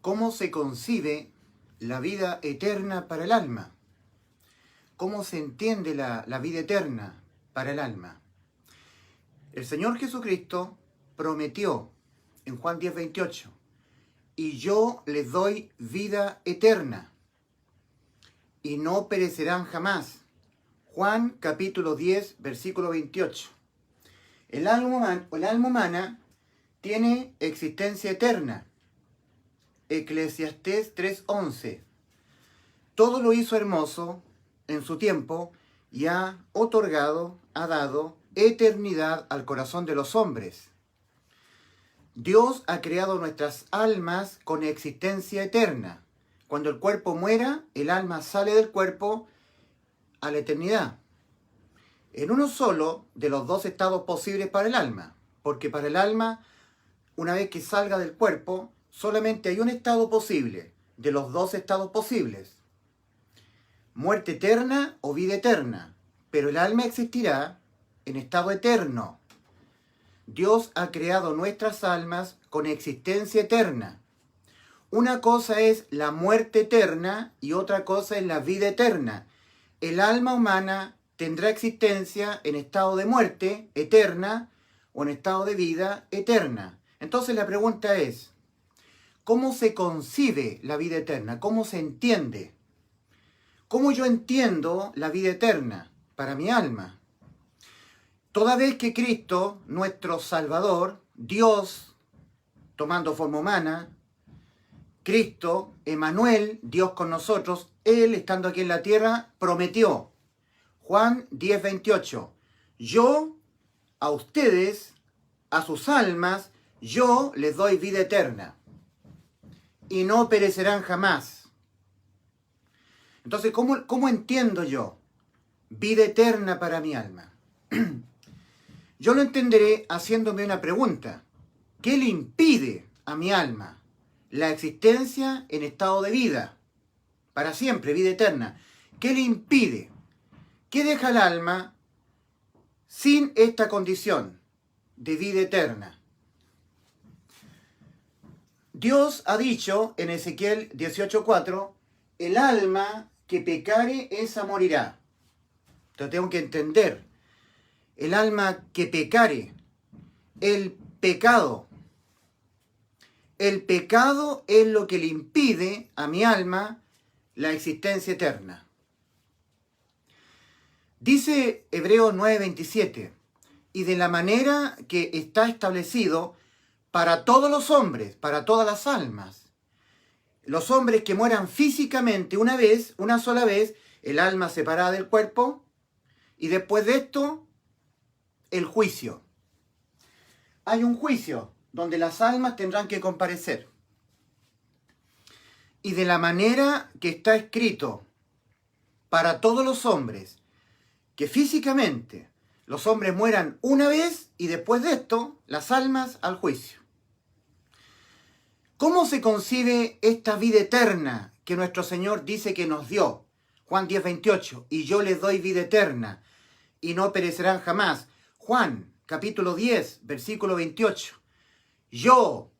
¿Cómo se concibe la vida eterna para el alma? ¿Cómo se entiende la vida eterna para el alma? El Señor Jesucristo prometió en Juan 10:28, y yo les doy vida eterna, y no perecerán jamás. Juan capítulo 10, versículo 28. El alma humana tiene existencia eterna. Eclesiastés 3:11. Todo lo hizo hermoso en su tiempo y ha dado eternidad al corazón de los hombres. Dios ha creado nuestras almas con existencia eterna. Cuando el cuerpo muera, el alma sale del cuerpo a la eternidad. En uno solo de los dos estados posibles para el alma. Porque para el alma, una vez que salga del cuerpo, solamente hay un estado posible de los dos estados posibles. Muerte eterna o vida eterna. Pero el alma existirá en estado eterno. Dios ha creado nuestras almas con existencia eterna. Una cosa es la muerte eterna y otra cosa es la vida eterna. El alma humana tendrá existencia en estado de muerte eterna o en estado de vida eterna. Entonces la pregunta es, ¿cómo se concibe la vida eterna? ¿Cómo se entiende? ¿Cómo yo entiendo la vida eterna para mi alma? Toda vez que Cristo, nuestro Salvador, Dios, tomando forma humana, Cristo, Emmanuel, Dios con nosotros, Él, estando aquí en la tierra, prometió, Juan 10:28, yo a ustedes, a sus almas, yo les doy vida eterna, y no perecerán jamás. Entonces, ¿cómo entiendo yo vida eterna para mi alma? Yo lo entenderé haciéndome una pregunta. ¿Qué le impide a mi alma la existencia en estado de vida? Para siempre, vida eterna. ¿Qué le impide? ¿Qué deja al alma sin esta condición de vida eterna? Dios ha dicho en Ezequiel 18:4, el alma que pecare, esa morirá. Entonces tengo que entender. El alma que pecare, el pecado es lo que le impide a mi alma la existencia eterna. Dice Hebreos 9:27, y de la manera que está establecido para todos los hombres, para todas las almas. Los hombres que mueran físicamente una sola vez, el alma separada del cuerpo, y después de esto, el juicio. Hay un juicio donde las almas tendrán que comparecer. Y de la manera que está escrito para todos los hombres, que físicamente los hombres mueran una vez y después de esto, las almas al juicio. ¿Cómo se concibe esta vida eterna que nuestro Señor dice que nos dio? Juan 10:28, y yo les doy vida eterna, y no perecerán jamás. Juan, capítulo 10, versículo 28. Yo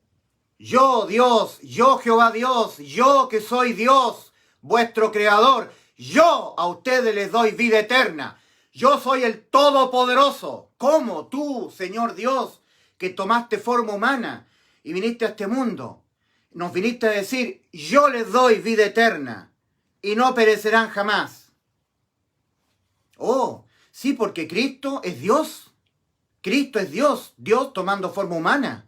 Dios, yo Jehová Dios, yo que soy Dios, vuestro creador, yo a ustedes les doy vida eterna. Yo soy el Todopoderoso. ¿Cómo tú, Señor Dios, que tomaste forma humana y viniste a este mundo, nos viniste a decir, yo les doy vida eterna y no perecerán jamás? Oh, sí, porque Cristo es Dios. Cristo es Dios, Dios tomando forma humana.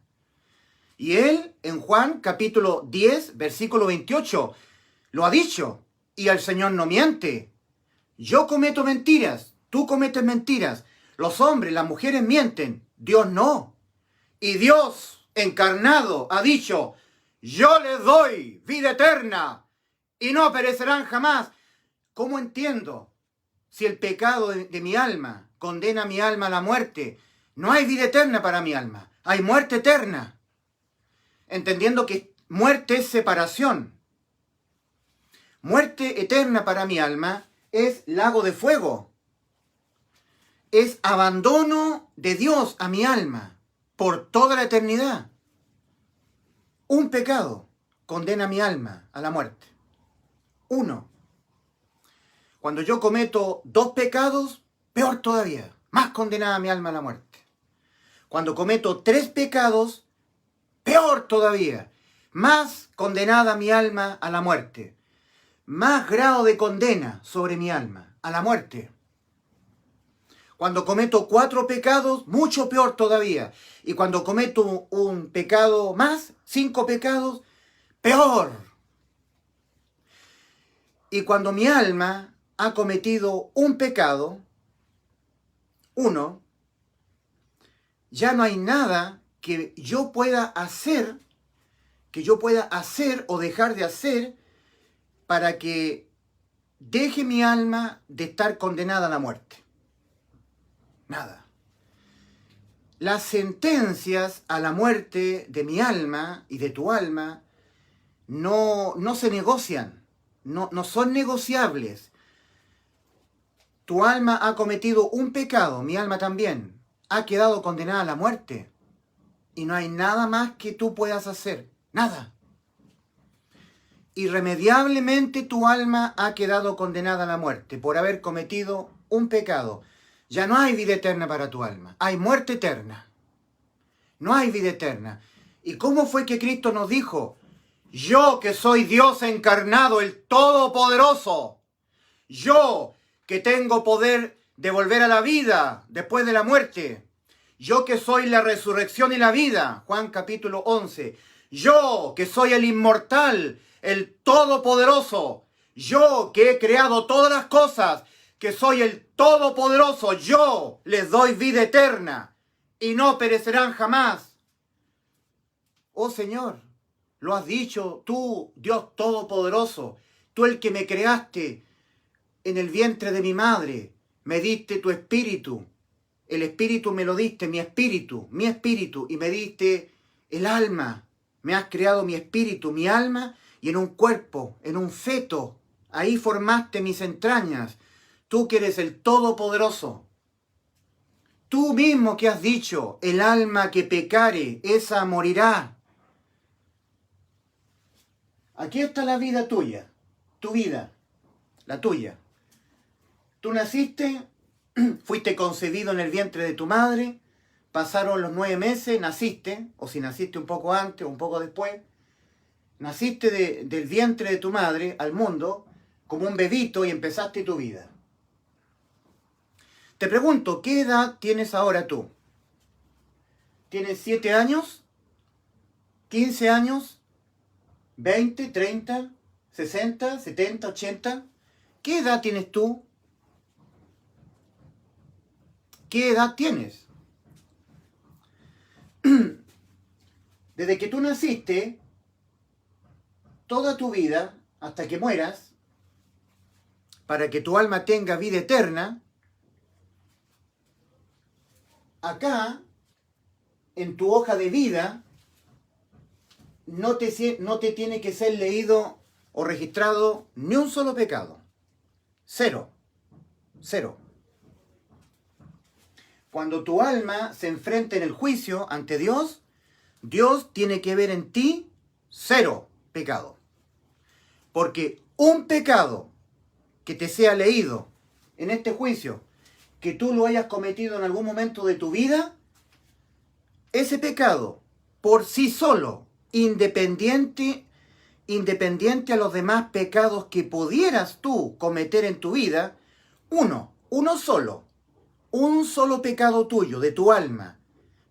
Y Él, en Juan capítulo 10, versículo 28, lo ha dicho. Y el Señor no miente. Yo cometo mentiras, tú cometes mentiras. Los hombres, las mujeres mienten, Dios no. Y Dios, encarnado, ha dicho, yo les doy vida eterna y no perecerán jamás. ¿Cómo entiendo? Si el pecado de mi alma condena a mi alma a la muerte, no hay vida eterna para mi alma, hay muerte eterna. Entendiendo que muerte es separación. Muerte eterna para mi alma es lago de fuego. Es abandono de Dios a mi alma por toda la eternidad. Un pecado, condena mi alma a la muerte. 1. Cuando yo cometo 2 pecados, peor todavía, más condenada mi alma a la muerte. Cuando cometo 3 pecados, peor todavía, más condenada mi alma a la muerte. Más grado de condena sobre mi alma, a la muerte. Cuando cometo 4 pecados, mucho peor todavía. Y cuando cometo un pecado más, 5 pecados, peor. Y cuando mi alma ha cometido un pecado, 1, ya no hay nada que yo pueda hacer o dejar de hacer para que deje mi alma de estar condenada a la muerte. Nada. Las sentencias a la muerte de mi alma y de tu alma no se negocian, no son negociables. Tu alma ha cometido un pecado, mi alma también, ha quedado condenada a la muerte. Y no hay nada más que tú puedas hacer, nada. Irremediablemente tu alma ha quedado condenada a la muerte por haber cometido un pecado. Ya no hay vida eterna para tu alma, hay muerte eterna. No hay vida eterna. ¿Y cómo fue que Cristo nos dijo? Yo que soy Dios encarnado, el Todopoderoso, yo que tengo poder de volver a la vida después de la muerte, yo que soy la resurrección y la vida, Juan capítulo 11, yo que soy el inmortal, el Todopoderoso, yo que he creado todas las cosas, que soy el Todopoderoso, yo les doy vida eterna y no perecerán jamás. Oh Señor, lo has dicho tú, Dios Todopoderoso, tú el que me creaste en el vientre de mi madre, me diste tu espíritu, el espíritu me lo diste, mi espíritu, y me diste el alma, me has creado mi espíritu, mi alma, y en un cuerpo, en un feto, ahí formaste mis entrañas, tú que eres el Todopoderoso. Tú mismo que has dicho, el alma que pecare, esa morirá. Aquí está la vida tuya, tu vida, la tuya. Tú naciste, fuiste concebido en el vientre de tu madre, pasaron los 9 meses, naciste, o si naciste un poco antes o un poco después, naciste del vientre de tu madre al mundo como un bebito y empezaste tu vida. Te pregunto, ¿qué edad tienes ahora tú? ¿Tienes 7 años? ¿15 años? ¿20, 30, 60, 70, 80? ¿Qué edad tienes tú? ¿Qué edad tienes? Desde que tú naciste, toda tu vida, hasta que mueras, para que tu alma tenga vida eterna, acá, en tu hoja de vida, no te tiene que ser leído o registrado ni un solo pecado. 0. 0. Cuando tu alma se enfrenta en el juicio ante Dios, Dios tiene que ver en ti 0 pecado. Porque un pecado que te sea leído en este juicio, que tú lo hayas cometido en algún momento de tu vida, ese pecado por sí solo, independiente a los demás pecados que pudieras tú cometer en tu vida, un solo pecado tuyo, de tu alma,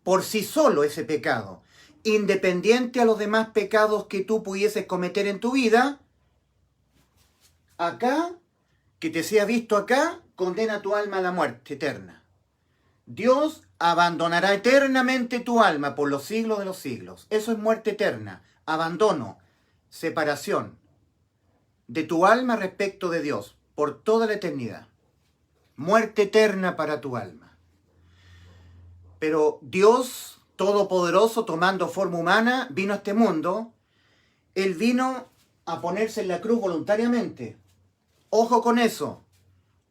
por sí solo ese pecado, independiente a los demás pecados que tú pudieses cometer en tu vida, acá, que te sea visto acá, condena tu alma a la muerte eterna. Dios abandonará eternamente tu alma por los siglos de los siglos. Eso es muerte eterna, abandono, separación de tu alma respecto de Dios por toda la eternidad. Muerte eterna para tu alma. Pero Dios Todopoderoso, tomando forma humana, vino a este mundo. Él vino a ponerse en la cruz voluntariamente. Ojo con eso.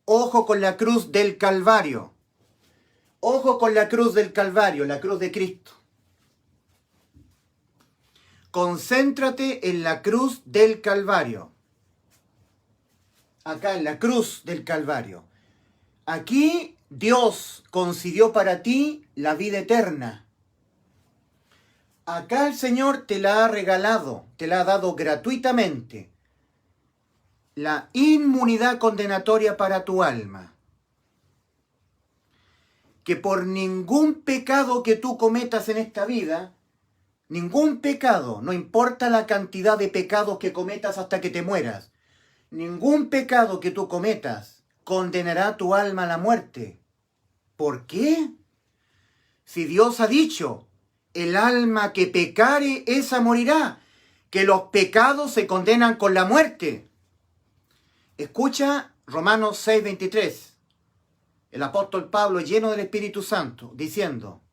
Ojo con la cruz del Calvario. Ojo con la cruz del Calvario, la cruz de Cristo. concéntrate en la cruz del Calvario. Acá en la cruz del Calvario. Aquí Dios concedió para ti la vida eterna. Acá el Señor te la ha regalado, te la ha dado gratuitamente. La inmunidad condenatoria para tu alma. Que por ningún pecado que tú cometas en esta vida, ningún pecado, no importa la cantidad de pecados que cometas hasta que te mueras, ningún pecado que tú cometas condenará tu alma a la muerte. ¿Por qué? Si Dios ha dicho, el alma que pecare, esa morirá, que los pecados se condenan con la muerte. Escucha Romanos 6:23. El apóstol Pablo, lleno del Espíritu Santo, diciendo,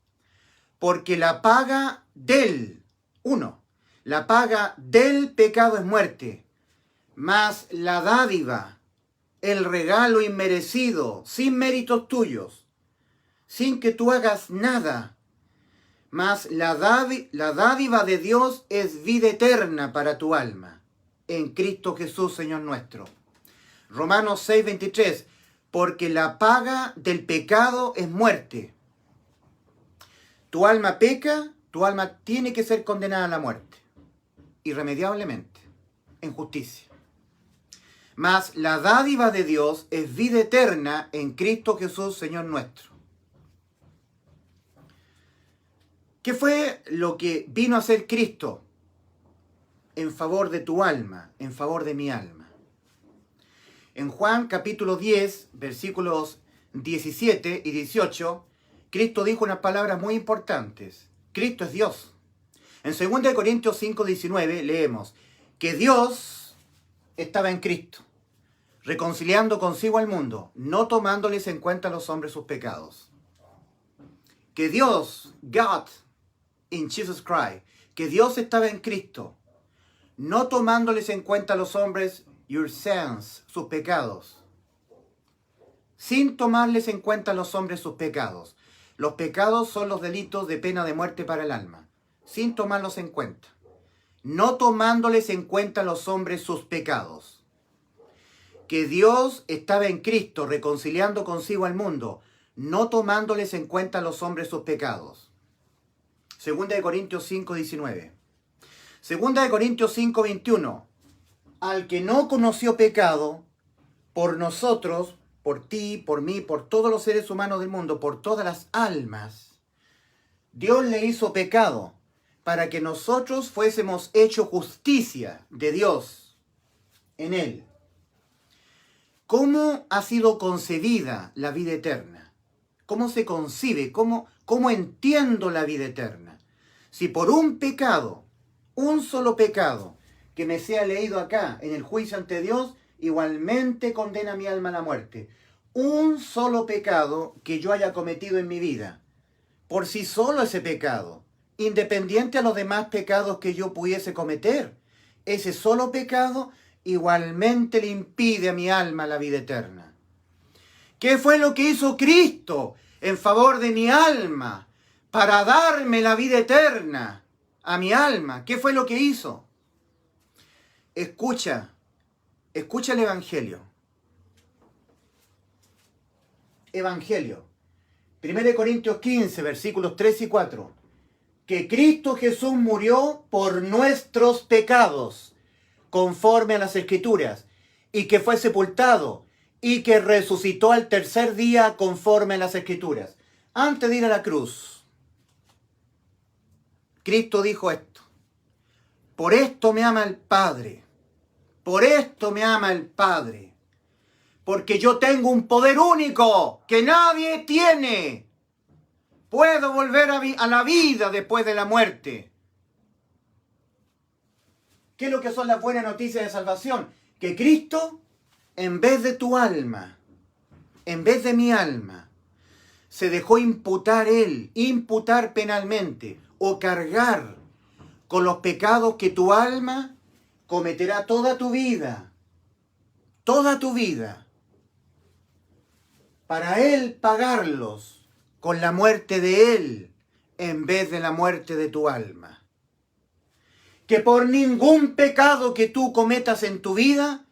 porque la paga la paga del pecado es muerte, mas la dádiva, el regalo inmerecido, sin méritos tuyos, sin que tú hagas nada, mas la dádiva de Dios es vida eterna para tu alma, en Cristo Jesús, Señor nuestro. Romanos 6:23, porque la paga del pecado es muerte. Tu alma peca, tu alma tiene que ser condenada a la muerte, irremediablemente, en justicia. Mas la dádiva de Dios es vida eterna en Cristo Jesús, Señor nuestro. ¿Qué fue lo que vino a hacer Cristo en favor de tu alma, en favor de mi alma? En Juan capítulo 10, versículos 17 y 18, Cristo dijo unas palabras muy importantes. Cristo es Dios. En 2 Corintios 5, 19 leemos que Dios estaba en Cristo, reconciliando consigo al mundo, no tomándoles en cuenta a los hombres sus pecados. Que Dios, God, in Jesus Christ, que Dios estaba en Cristo, no tomándoles en cuenta a los hombres your sins, sus pecados, sin tomarles en cuenta a los hombres sus pecados. Los pecados son los delitos de pena de muerte para el alma, sin tomarlos en cuenta. No tomándoles en cuenta a los hombres sus pecados. Que Dios estaba en Cristo reconciliando consigo al mundo, no tomándoles en cuenta a los hombres sus pecados. 2 Corintios 5, 19. 2 Corintios 5, 21. Al que no conoció pecado, por nosotros, por ti, por mí, por todos los seres humanos del mundo, por todas las almas, Dios le hizo pecado para que nosotros fuésemos hecho justicia de Dios en él. ¿Cómo ha sido concebida la vida eterna? ¿Cómo se concibe? ¿Cómo entiendo la vida eterna? Si por un pecado, un solo pecado, que me sea leído acá en el juicio ante Dios, igualmente condena mi alma a la muerte. Un solo pecado que yo haya cometido en mi vida, por sí solo ese pecado, independiente a los demás pecados que yo pudiese cometer, ese solo pecado igualmente le impide a mi alma la vida eterna. ¿Qué fue lo que hizo Cristo en favor de mi alma para darme la vida eterna a mi alma? ¿Qué fue lo que hizo? Escucha el Evangelio. Evangelio. 1 Corintios 15, versículos 3 y 4. Que Cristo Jesús murió por nuestros pecados, conforme a las Escrituras, y que fue sepultado, y que resucitó al tercer día, conforme a las Escrituras. Antes de ir a la cruz, Cristo dijo esto. Por esto me ama el Padre. Por esto me ama el Padre. Porque yo tengo un poder único que nadie tiene. Puedo volver a la vida después de la muerte. ¿Qué es lo que son las buenas noticias de salvación? Que Cristo, en vez de tu alma, en vez de mi alma, se dejó imputar penalmente o cargar con los pecados que tu alma cometerá toda tu vida, para Él pagarlos con la muerte de Él en vez de la muerte de tu alma. que por ningún pecado que tú cometas en tu vida,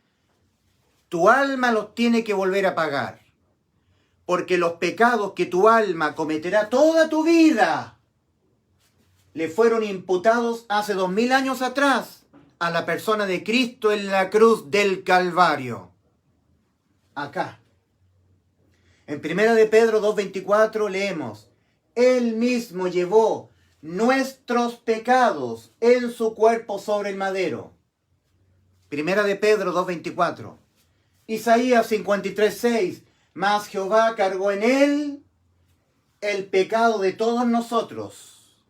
tu alma los tiene que volver a pagar. Porque los pecados que tu alma cometerá toda tu vida le fueron imputados hace 2000 años atrás a la persona de Cristo en la cruz del Calvario. Acá. En 1 de Pedro 2:24 leemos: Él mismo llevó nuestros pecados en su cuerpo sobre el madero. 1 de Pedro 2:24. Isaías 53:6. Mas Jehová cargó en él el pecado de todos nosotros.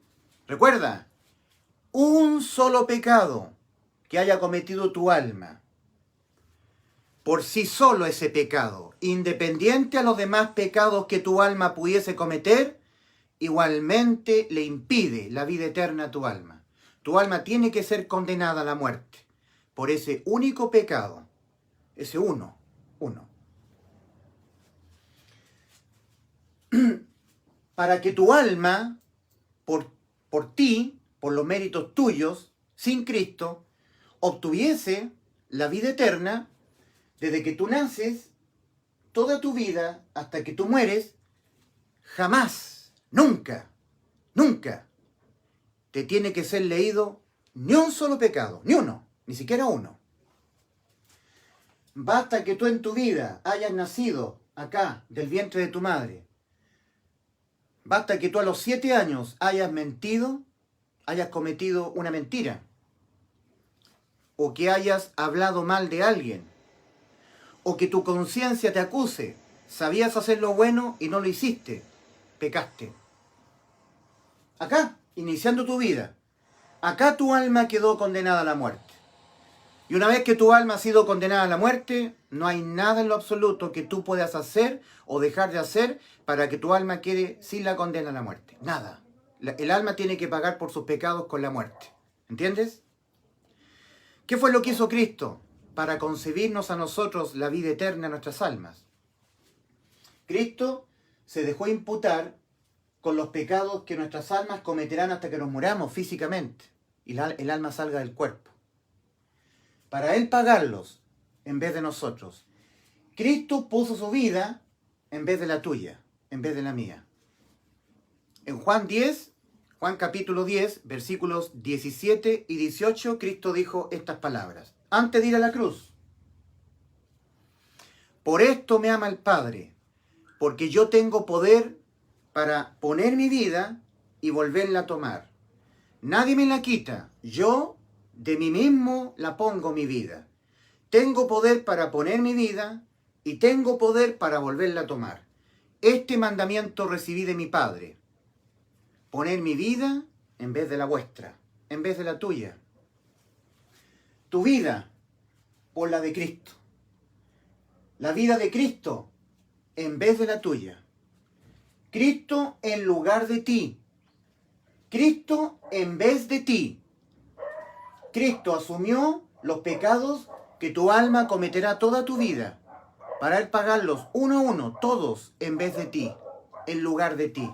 Recuerda, un solo pecado que haya cometido tu alma, por sí solo ese pecado, independiente a los demás pecados que tu alma pudiese cometer, igualmente le impide la vida eterna a tu alma. Tu alma tiene que ser condenada a la muerte por ese único pecado, ese uno. Para que tu alma, por ti, por los méritos tuyos, sin Cristo, obtuviese la vida eterna, desde que tú naces, toda tu vida, hasta que tú mueres, jamás, nunca, te tiene que ser leído ni un solo pecado, ni uno, ni siquiera uno. Basta que tú en tu vida hayas nacido acá, del vientre de tu madre. Basta que tú a los 7 años hayas mentido, hayas cometido una mentira, o que hayas hablado mal de alguien, o que tu conciencia te acuse. Sabías hacer lo bueno y no lo hiciste, pecaste. Acá, iniciando tu vida, acá tu alma quedó condenada a la muerte. Y una vez que tu alma ha sido condenada a la muerte, no hay nada en lo absoluto que tú puedas hacer o dejar de hacer para que tu alma quede sin la condena a la muerte. Nada. El alma tiene que pagar por sus pecados con la muerte. ¿Entiendes? ¿Qué fue lo que hizo Cristo para concebirnos a nosotros la vida eterna a nuestras almas? Cristo se dejó imputar con los pecados que nuestras almas cometerán hasta que nos muramos físicamente y el alma salga del cuerpo. Para Él pagarlos en vez de nosotros. Cristo puso su vida en vez de la tuya, en vez de la mía. En Juan capítulo 10, versículos 17 y 18, Cristo dijo estas palabras, antes de ir a la cruz. Por esto me ama el Padre, porque yo tengo poder para poner mi vida y volverla a tomar. Nadie me la quita, yo de mí mismo la pongo mi vida. Tengo poder para poner mi vida y tengo poder para volverla a tomar. Este mandamiento recibí de mi Padre. Poner mi vida en vez de la vuestra, en vez de la tuya. Tu vida por la de Cristo. La vida de Cristo en vez de la tuya. Cristo en lugar de ti. Cristo en vez de ti. Cristo asumió los pecados que tu alma cometerá toda tu vida, para Él pagarlos uno a uno, todos en vez de ti, en lugar de ti.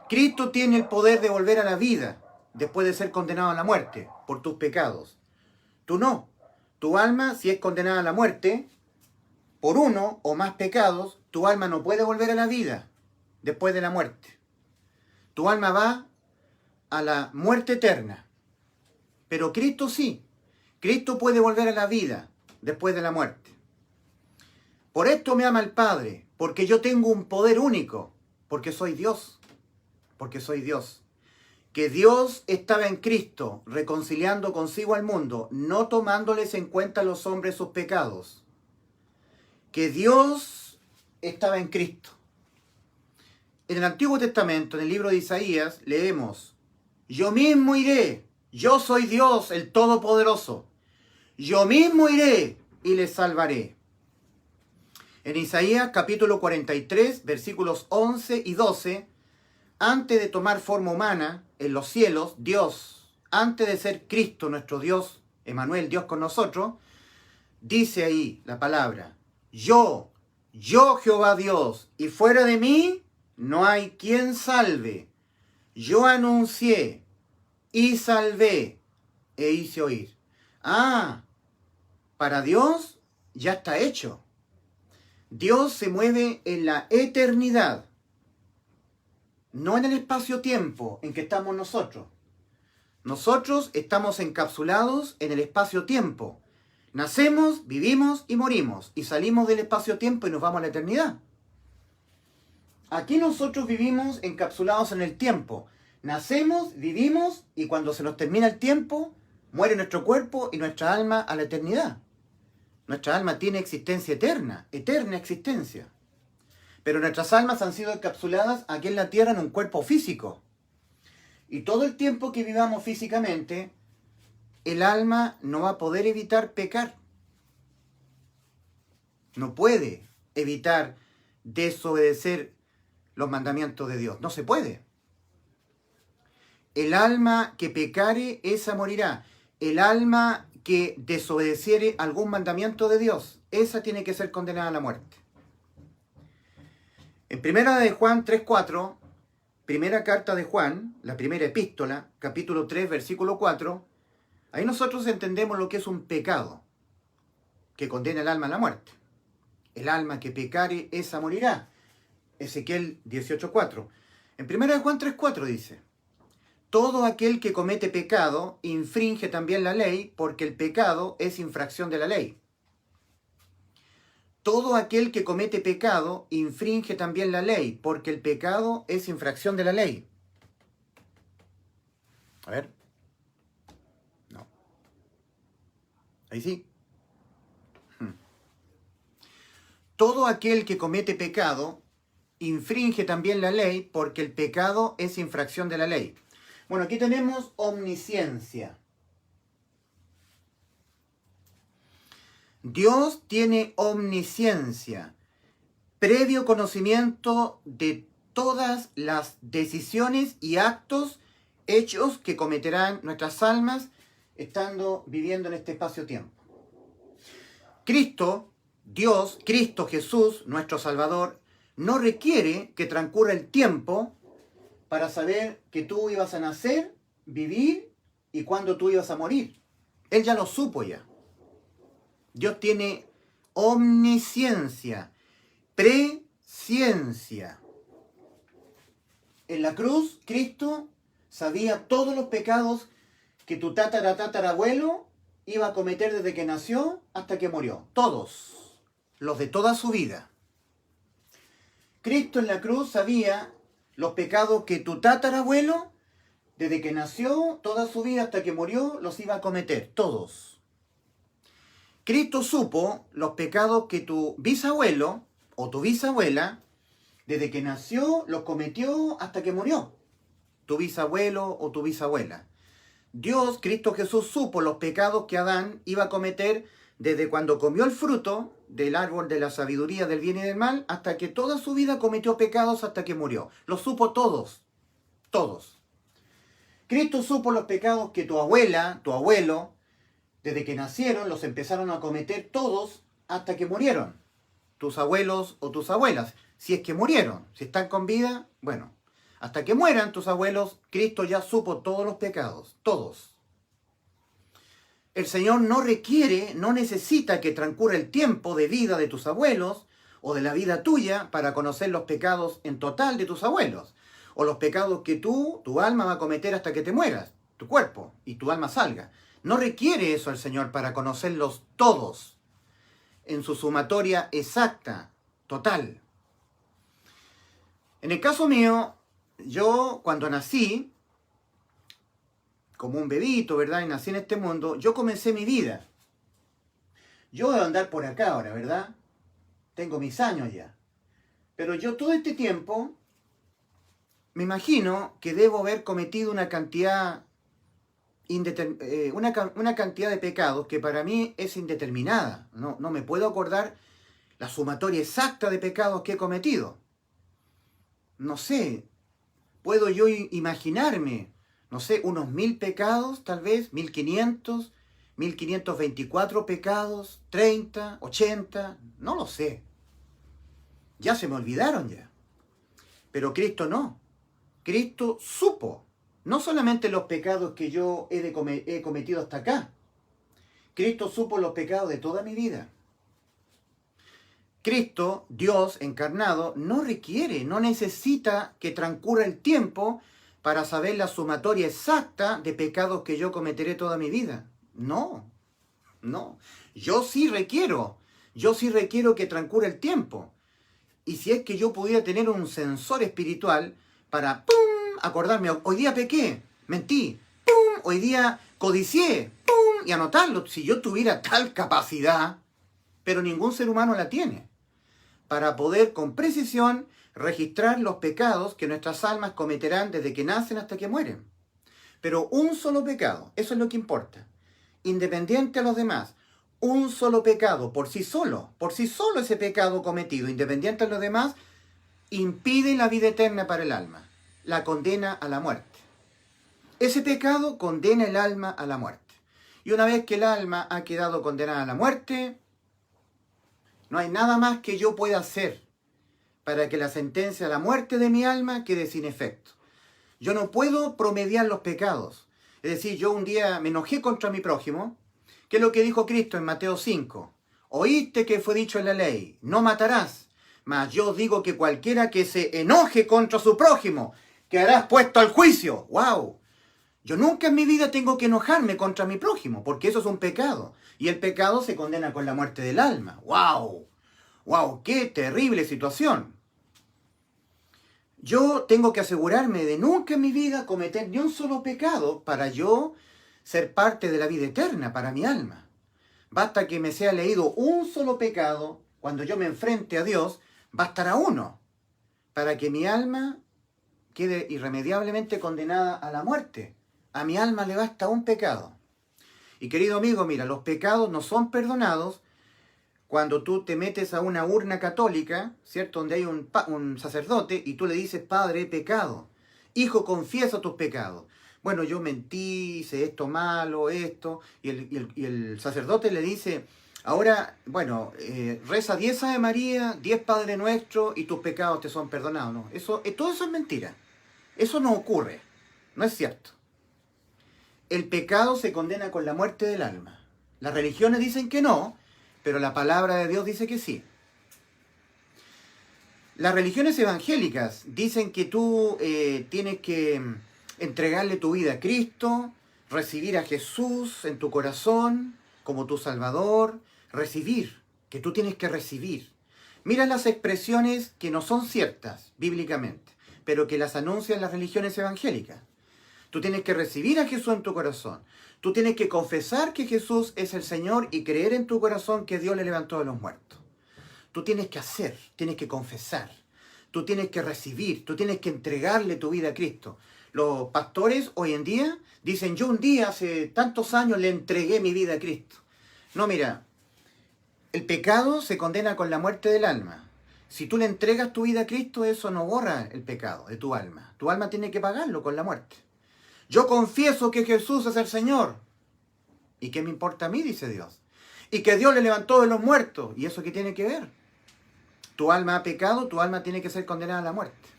Cristo tiene el poder de volver a la vida después de ser condenado a la muerte por tus pecados. Tú no. Tu alma, si es condenada a la muerte por uno o más pecados, tu alma no puede volver a la vida después de la muerte. Tu alma va a la muerte eterna. Pero Cristo sí. Cristo puede volver a la vida después de la muerte. Por esto me ama el Padre, porque yo tengo un poder único, porque soy Dios. Porque soy Dios. Que Dios estaba en Cristo, reconciliando consigo al mundo, no tomándoles en cuenta a los hombres sus pecados. Que Dios estaba en Cristo. En el Antiguo Testamento, en el libro de Isaías, leemos, yo mismo iré, yo soy Dios, el Todopoderoso. Yo mismo iré y les salvaré. En Isaías capítulo 43, versículos 11 y 12, antes de tomar forma humana en los cielos, Dios, antes de ser Cristo nuestro Dios, Emmanuel, Dios con nosotros, dice ahí la palabra, yo Jehová Dios, y fuera de mí no hay quien salve. Yo anuncié y salvé e hice oír. Ah, para Dios ya está hecho. Dios se mueve en la eternidad, no en el espacio-tiempo en que estamos nosotros. Nosotros estamos encapsulados en el espacio-tiempo. Nacemos, vivimos y morimos, y salimos del espacio-tiempo y nos vamos a la eternidad. Aquí nosotros vivimos encapsulados en el tiempo. Nacemos, vivimos, y cuando se nos termina el tiempo, muere nuestro cuerpo y nuestra alma a la eternidad. Nuestra alma tiene existencia eterna, eterna existencia. Pero nuestras almas han sido encapsuladas aquí en la tierra en un cuerpo físico. Y todo el tiempo que vivamos físicamente, el alma no va a poder evitar pecar. No puede evitar desobedecer los mandamientos de Dios. No se puede. El alma que pecare, esa morirá. El alma que desobedeciere algún mandamiento de Dios, esa tiene que ser condenada a la muerte. En primera de Juan 3:4, primera carta de Juan, la primera epístola, capítulo 3, versículo 4, ahí nosotros entendemos lo que es un pecado que condena el alma a la muerte. El alma que pecare, esa morirá. Ezequiel 18:4. En primera de Juan 3:4 dice: todo aquel que comete pecado infringe también la ley, porque el pecado es infracción de la ley. Todo aquel que comete pecado infringe también la ley, porque el pecado es infracción de la ley. A ver. No. Ahí sí. Todo aquel que comete pecado infringe también la ley, porque el pecado es infracción de la ley. Bueno, aquí tenemos omnisciencia. Dios tiene omnisciencia, previo conocimiento de todas las decisiones y actos, hechos que cometerán nuestras almas estando viviendo en este espacio-tiempo. Cristo, Dios, Cristo Jesús, nuestro Salvador, no requiere que transcurra el tiempo para saber que tú ibas a nacer, vivir y cuándo tú ibas a morir. Él ya lo supo ya. Dios tiene omnisciencia, presciencia. En la cruz, Cristo sabía todos los pecados que tu tatarabuelo iba a cometer desde que nació hasta que murió. Todos. Los de toda su vida. Cristo en la cruz sabía los pecados que tu tatarabuelo, desde que nació, toda su vida hasta que murió, los iba a cometer, todos. Cristo supo los pecados que tu bisabuelo o tu bisabuela, desde que nació, los cometió hasta que murió. Tu bisabuelo o tu bisabuela. Dios, Cristo Jesús, supo los pecados que Adán iba a cometer desde cuando comió el fruto del árbol de la sabiduría del bien y del mal, hasta que toda su vida cometió pecados hasta que murió. Los supo todos, todos. Cristo supo los pecados que tu abuela, tu abuelo, desde que nacieron, los empezaron a cometer todos hasta que murieron. Tus abuelos o tus abuelas, si es que murieron, si están con vida, bueno, hasta que mueran tus abuelos, Cristo ya supo todos los pecados, todos. El Señor no requiere, no necesita que transcurra el tiempo de vida de tus abuelos o de la vida tuya para conocer los pecados en total de tus abuelos, o los pecados que tu alma va a cometer hasta que te mueras, tu cuerpo, y tu alma salga. No requiere eso el Señor para conocerlos todos, en su sumatoria exacta, total. En el caso mío, yo cuando nací, como un bebito, ¿verdad? Y nací en este mundo, yo comencé mi vida. Yo voy a andar por acá ahora, ¿verdad? Tengo mis años ya. Pero yo todo este tiempo, me imagino que debo haber cometido una cantidad, una cantidad de pecados que para mí es indeterminada. No me puedo acordar la sumatoria exacta de pecados que he cometido. No sé, puedo yo imaginarme, no sé, unos 1000 pecados, tal vez, 1500, 1524 pecados, 30, 80, no lo sé. Ya se me olvidaron ya. Pero Cristo no. Cristo supo no solamente los pecados que yo he cometido hasta acá. Cristo supo los pecados de toda mi vida. Cristo, Dios encarnado, no requiere, no necesita que transcurra el tiempo para saber la sumatoria exacta de pecados que yo cometeré toda mi vida. No, no. Yo sí requiero que transcurra el tiempo. Y si es que yo pudiera tener un sensor espiritual para, ¡pum!, acordarme, hoy día pequé, mentí, ¡pum!, hoy día codicié, ¡pum!, y anotarlo, si yo tuviera tal capacidad, pero ningún ser humano la tiene, para poder con precisión registrar los pecados que nuestras almas cometerán desde que nacen hasta que mueren. Pero un solo pecado, eso es lo que importa, independiente a los demás. Un solo pecado, por sí solo ese pecado cometido, independiente de los demás, impide la vida eterna para el alma, la condena a la muerte. Ese pecado condena el alma a la muerte. Y una vez que el alma ha quedado condenada a la muerte, no hay nada más que yo pueda hacer para que la sentencia a la muerte de mi alma quede sin efecto. Yo no puedo promediar los pecados. Es decir, yo un día me enojé contra mi prójimo. ¿Qué es lo que dijo Cristo en Mateo 5? Oíste que fue dicho en la ley, no matarás. Mas yo os digo que cualquiera que se enoje contra su prójimo quedará puesto al juicio. ¡Wow! Yo nunca en mi vida tengo que enojarme contra mi prójimo, porque eso es un pecado. Y el pecado se condena con la muerte del alma. ¡Wow! ¡Wow! ¡Qué terrible situación! Yo tengo que asegurarme de nunca en mi vida cometer ni un solo pecado para yo ser parte de la vida eterna para mi alma. Basta que me sea leído un solo pecado, cuando yo me enfrente a Dios, bastará uno, para que mi alma quede irremediablemente condenada a la muerte. A mi alma le basta un pecado. Y querido amigo, mira, los pecados no son perdonados cuando tú te metes a una urna católica, ¿cierto?, donde hay un sacerdote, y tú le dices, Padre, he pecado. Hijo, confieso tus pecados. Bueno, yo mentí, hice esto malo, esto, y el sacerdote le dice, ahora, bueno, reza 10 Ave María, 10 Padre Nuestro, y tus pecados te son perdonados. No, todo eso es mentira. Eso no ocurre, no es cierto. El pecado se condena con la muerte del alma. Las religiones dicen que no, pero la palabra de Dios dice que sí. Las religiones evangélicas dicen que tú tienes que entregarle tu vida a Cristo, recibir a Jesús en tu corazón como tu Salvador, recibir, que tú tienes que recibir. Mira las expresiones que no son ciertas bíblicamente, pero que las anuncian las religiones evangélicas. Tú tienes que recibir a Jesús en tu corazón. Tú tienes que confesar que Jesús es el Señor y creer en tu corazón que Dios le levantó de los muertos. Tú tienes que hacer, tienes que confesar. Tú tienes que recibir, tú tienes que entregarle tu vida a Cristo. Los pastores hoy en día dicen, yo un día hace tantos años le entregué mi vida a Cristo. No, mira, el pecado se condena con la muerte del alma. Si tú le entregas tu vida a Cristo, eso no borra el pecado de tu alma. Tu alma tiene que pagarlo con la muerte. Yo confieso que Jesús es el Señor. ¿Y qué me importa a mí? Dice Dios. Y que Dios le levantó de los muertos. ¿Y eso qué tiene que ver? Tu alma ha pecado, tu alma tiene que ser condenada a la muerte.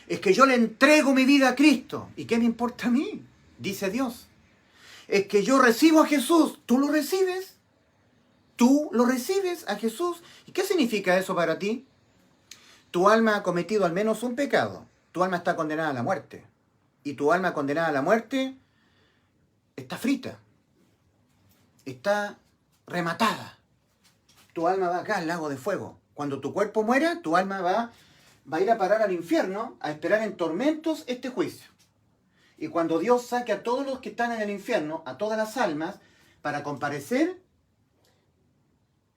Es que yo le entrego mi vida a Cristo. ¿Y qué me importa a mí? Dice Dios. Es que yo recibo a Jesús. ¿Tú lo recibes? ¿Tú lo recibes a Jesús? ¿Y qué significa eso para ti? Tu alma ha cometido al menos un pecado. Tu alma está condenada a la muerte. Y tu alma condenada a la muerte está frita. Está rematada. Tu alma va acá al lago de fuego. Cuando tu cuerpo muera, tu alma va a ir a parar al infierno, a esperar en tormentos este juicio. Y cuando Dios saque a todos los que están en el infierno, a todas las almas, para comparecer,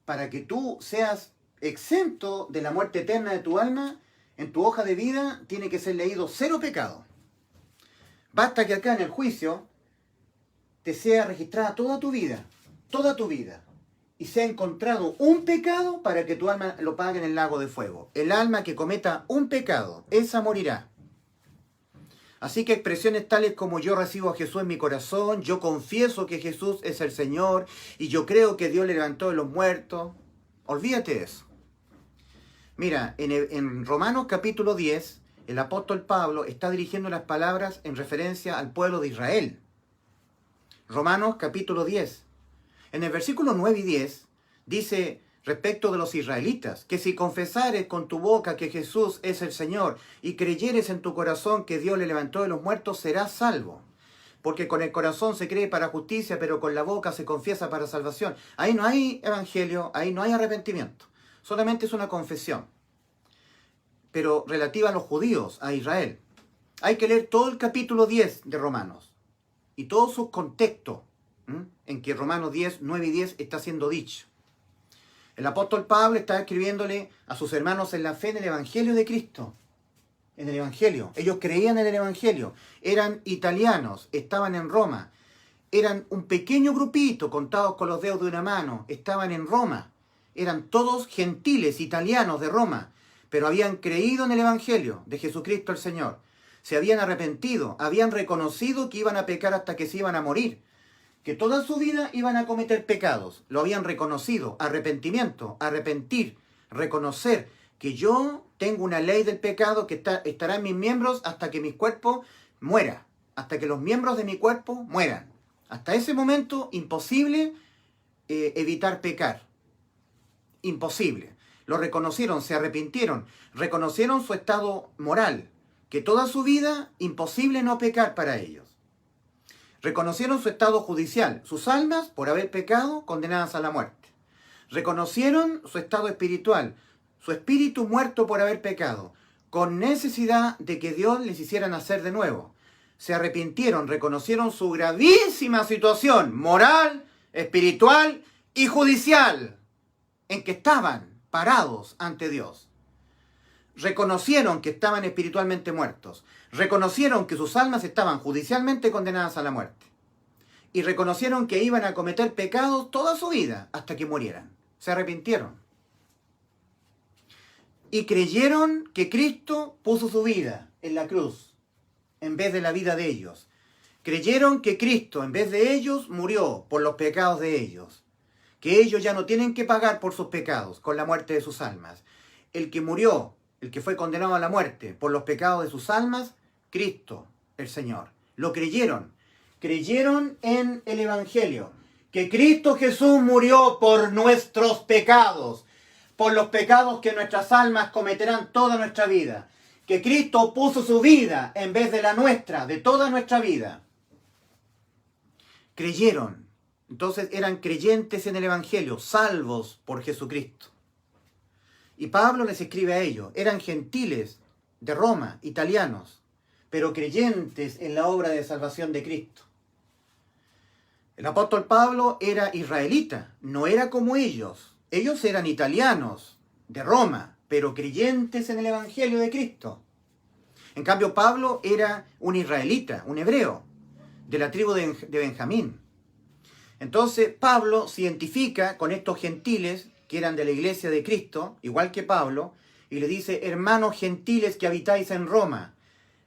para que tú seas exento de la muerte eterna de tu alma, en tu hoja de vida tiene que ser leído 0 pecado. Basta que acá en el juicio te sea registrada toda tu vida, y sea encontrado un pecado para que tu alma lo pague en el lago de fuego. El alma que cometa un pecado, esa morirá. Así que expresiones tales como yo recibo a Jesús en mi corazón, yo confieso que Jesús es el Señor, y yo creo que Dios le levantó de los muertos, olvídate de eso. Mira, en Romanos capítulo 10, el apóstol Pablo está dirigiendo las palabras en referencia al pueblo de Israel. Romanos capítulo 10. En el versículo 9 y 10 dice respecto de los israelitas, que si confesares con tu boca que Jesús es el Señor y creyeres en tu corazón que Dios le levantó de los muertos, serás salvo. Porque con el corazón se cree para justicia, pero con la boca se confiesa para salvación. Ahí no hay evangelio, ahí no hay arrepentimiento. Solamente es una confesión. Pero relativa a los judíos, a Israel. Hay que leer todo el capítulo 10 de Romanos. Y todo su contexto, en que Romanos 10, 9 y 10 está siendo dicho. El apóstol Pablo está escribiéndole a sus hermanos en la fe en el Evangelio de Cristo. En el Evangelio. Ellos creían en el Evangelio. Eran italianos, estaban en Roma. Eran un pequeño grupito, contados con los dedos de una mano. Estaban en Roma. Eran todos gentiles, italianos de Roma. Pero habían creído en el Evangelio de Jesucristo el Señor. Se habían arrepentido, habían reconocido que iban a pecar hasta que se iban a morir. Que toda su vida iban a cometer pecados. Lo habían reconocido. Arrepentimiento, arrepentir, reconocer que yo tengo una ley del pecado que estará en mis miembros hasta que mi cuerpo muera. Hasta que los miembros de mi cuerpo mueran. Hasta ese momento, imposible evitar pecar. Imposible. Lo reconocieron, se arrepintieron, reconocieron su estado moral, que toda su vida, imposible no pecar para ellos. Reconocieron su estado judicial, sus almas, por haber pecado, condenadas a la muerte. Reconocieron su estado espiritual, su espíritu muerto por haber pecado, con necesidad de que Dios les hiciera nacer de nuevo. Se arrepintieron, reconocieron su gravísima situación moral, espiritual y judicial, en que estaban parados ante Dios. Reconocieron que estaban espiritualmente muertos. Reconocieron que sus almas estaban judicialmente condenadas a la muerte. Y reconocieron que iban a cometer pecados toda su vida hasta que murieran. Se arrepintieron. Y creyeron que Cristo puso su vida en la cruz en vez de la vida de ellos. Creyeron que Cristo en vez de ellos murió por los pecados de ellos. Que ellos ya no tienen que pagar por sus pecados con la muerte de sus almas. El que murió, el que fue condenado a la muerte por los pecados de sus almas, Cristo, el Señor. Lo creyeron. Creyeron en el Evangelio. Que Cristo Jesús murió por nuestros pecados. Por los pecados que nuestras almas cometerán toda nuestra vida. Que Cristo puso su vida en vez de la nuestra, de toda nuestra vida. Creyeron. Entonces eran creyentes en el Evangelio, salvos por Jesucristo. Y Pablo les escribe a ellos, eran gentiles de Roma, italianos, pero creyentes en la obra de salvación de Cristo. El apóstol Pablo era israelita, no era como ellos. Ellos eran italianos de Roma, pero creyentes en el Evangelio de Cristo. En cambio, Pablo era un israelita, un hebreo, de la tribu de Benjamín. Entonces, Pablo se identifica con estos gentiles que eran de la iglesia de Cristo, igual que Pablo, y le dice, hermanos gentiles que habitáis en Roma.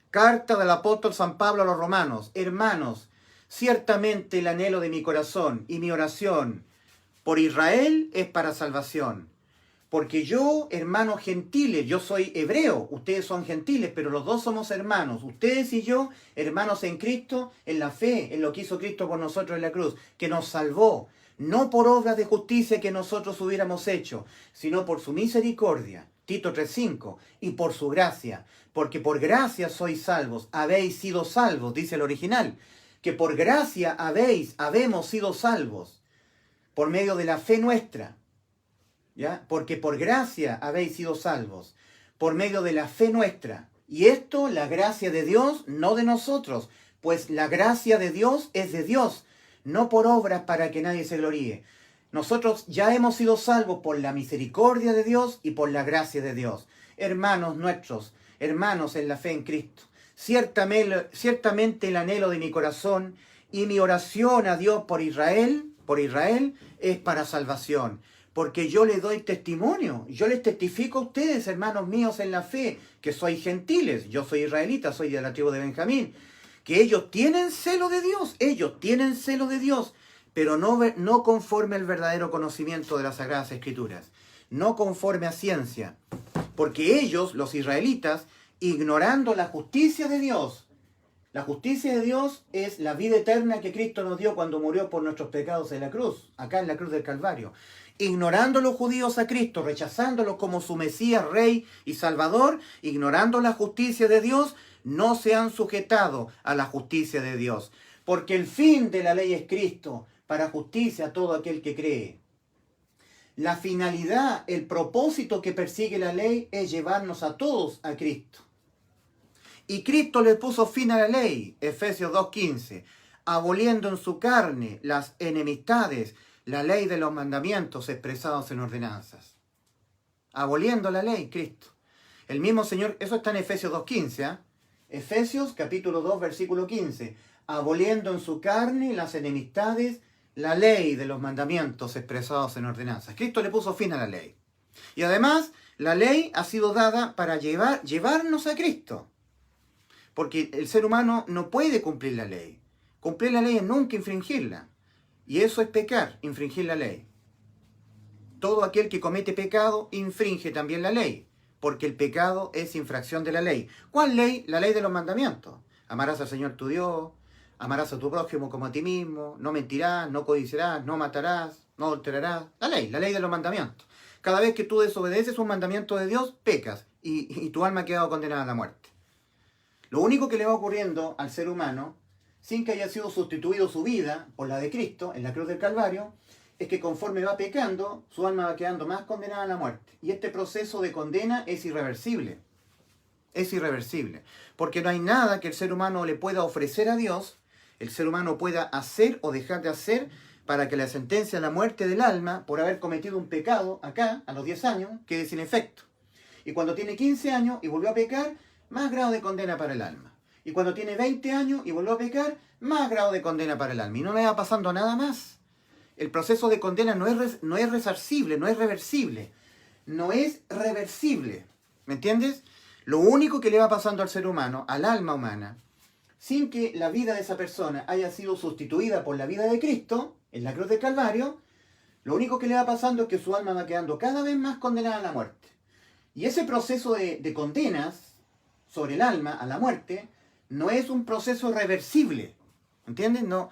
Carta del apóstol San Pablo a los romanos. Hermanos, ciertamente el anhelo de mi corazón y mi oración por Israel es para salvación. Porque yo, hermanos gentiles, yo soy hebreo, ustedes son gentiles, pero los dos somos hermanos. Ustedes y yo, hermanos en Cristo, en la fe, en lo que hizo Cristo por nosotros en la cruz, que nos salvó, no por obras de justicia que nosotros hubiéramos hecho, sino por su misericordia, Tito 3:5, y por su gracia, porque por gracia sois salvos, habéis sido salvos, dice el original, que por gracia habemos sido salvos, por medio de la fe nuestra. ¿Ya? Porque por gracia habéis sido salvos, por medio de la fe nuestra. Y esto, la gracia de Dios, no de nosotros, pues la gracia de Dios es de Dios, no por obras para que nadie se gloríe. Nosotros ya hemos sido salvos por la misericordia de Dios y por la gracia de Dios. Hermanos nuestros, hermanos en la fe en Cristo, ciertamente el anhelo de mi corazón y mi oración a Dios por Israel es para salvación. Porque yo les doy testimonio, yo les testifico a ustedes, hermanos míos en la fe, que sois gentiles, yo soy israelita, soy de la tribu de Benjamín, que ellos tienen celo de Dios, pero no conforme al verdadero conocimiento de las Sagradas Escrituras, no conforme a ciencia, porque ellos, los israelitas, ignorando la justicia de Dios. La justicia de Dios es la vida eterna que Cristo nos dio cuando murió por nuestros pecados en la cruz, acá en la cruz del Calvario. Ignorando los judíos a Cristo, rechazándolo como su Mesías, Rey y Salvador, ignorando la justicia de Dios, no se han sujetado a la justicia de Dios. Porque el fin de la ley es Cristo, para justicia a todo aquel que cree. La finalidad, el propósito que persigue la ley es llevarnos a todos a Cristo. Y Cristo le puso fin a la ley, Efesios 2:15, aboliendo en su carne las enemistades, la ley de los mandamientos expresados en ordenanzas. Aboliendo la ley, Cristo. El mismo Señor, eso está en Efesios 2:15, ¿eh? Efesios capítulo 2, versículo 15, aboliendo en su carne las enemistades, la ley de los mandamientos expresados en ordenanzas. Cristo le puso fin a la ley. Y además, la ley ha sido dada para llevarnos a Cristo. Porque el ser humano no puede cumplir la ley. Cumplir la ley es nunca infringirla. Y eso es pecar, infringir la ley. Todo aquel que comete pecado infringe también la ley. Porque el pecado es infracción de la ley. ¿Cuál ley? La ley de los mandamientos. Amarás al Señor tu Dios, amarás a tu prójimo como a ti mismo, no mentirás, no codiciarás, no matarás, no adulterarás. La ley de los mandamientos. Cada vez que tú desobedeces un mandamiento de Dios, pecas y tu alma ha quedado condenada a la muerte. Lo único que le va ocurriendo al ser humano, sin que haya sido sustituido su vida por la de Cristo en la cruz del Calvario, es que conforme va pecando, su alma va quedando más condenada a la muerte. Y este proceso de condena es irreversible. Es irreversible. Porque no hay nada que el ser humano le pueda ofrecer a Dios, el ser humano pueda hacer o dejar de hacer, para que la sentencia de la muerte del alma, por haber cometido un pecado acá, a los 10 años, quede sin efecto. Y cuando tiene 15 años y volvió a pecar, más grado de condena para el alma. Y cuando tiene 20 años y volvió a pecar, más grado de condena para el alma. Y no le va pasando nada más. El proceso de condena no es resarcible, no es reversible. No es reversible. ¿Me entiendes? Lo único que le va pasando al ser humano, al alma humana, sin que la vida de esa persona haya sido sustituida por la vida de Cristo, en la cruz del Calvario, lo único que le va pasando es que su alma va quedando cada vez más condenada a la muerte. Y ese proceso de condenas sobre el alma a la muerte no es un proceso reversible. ¿Entiendes? No,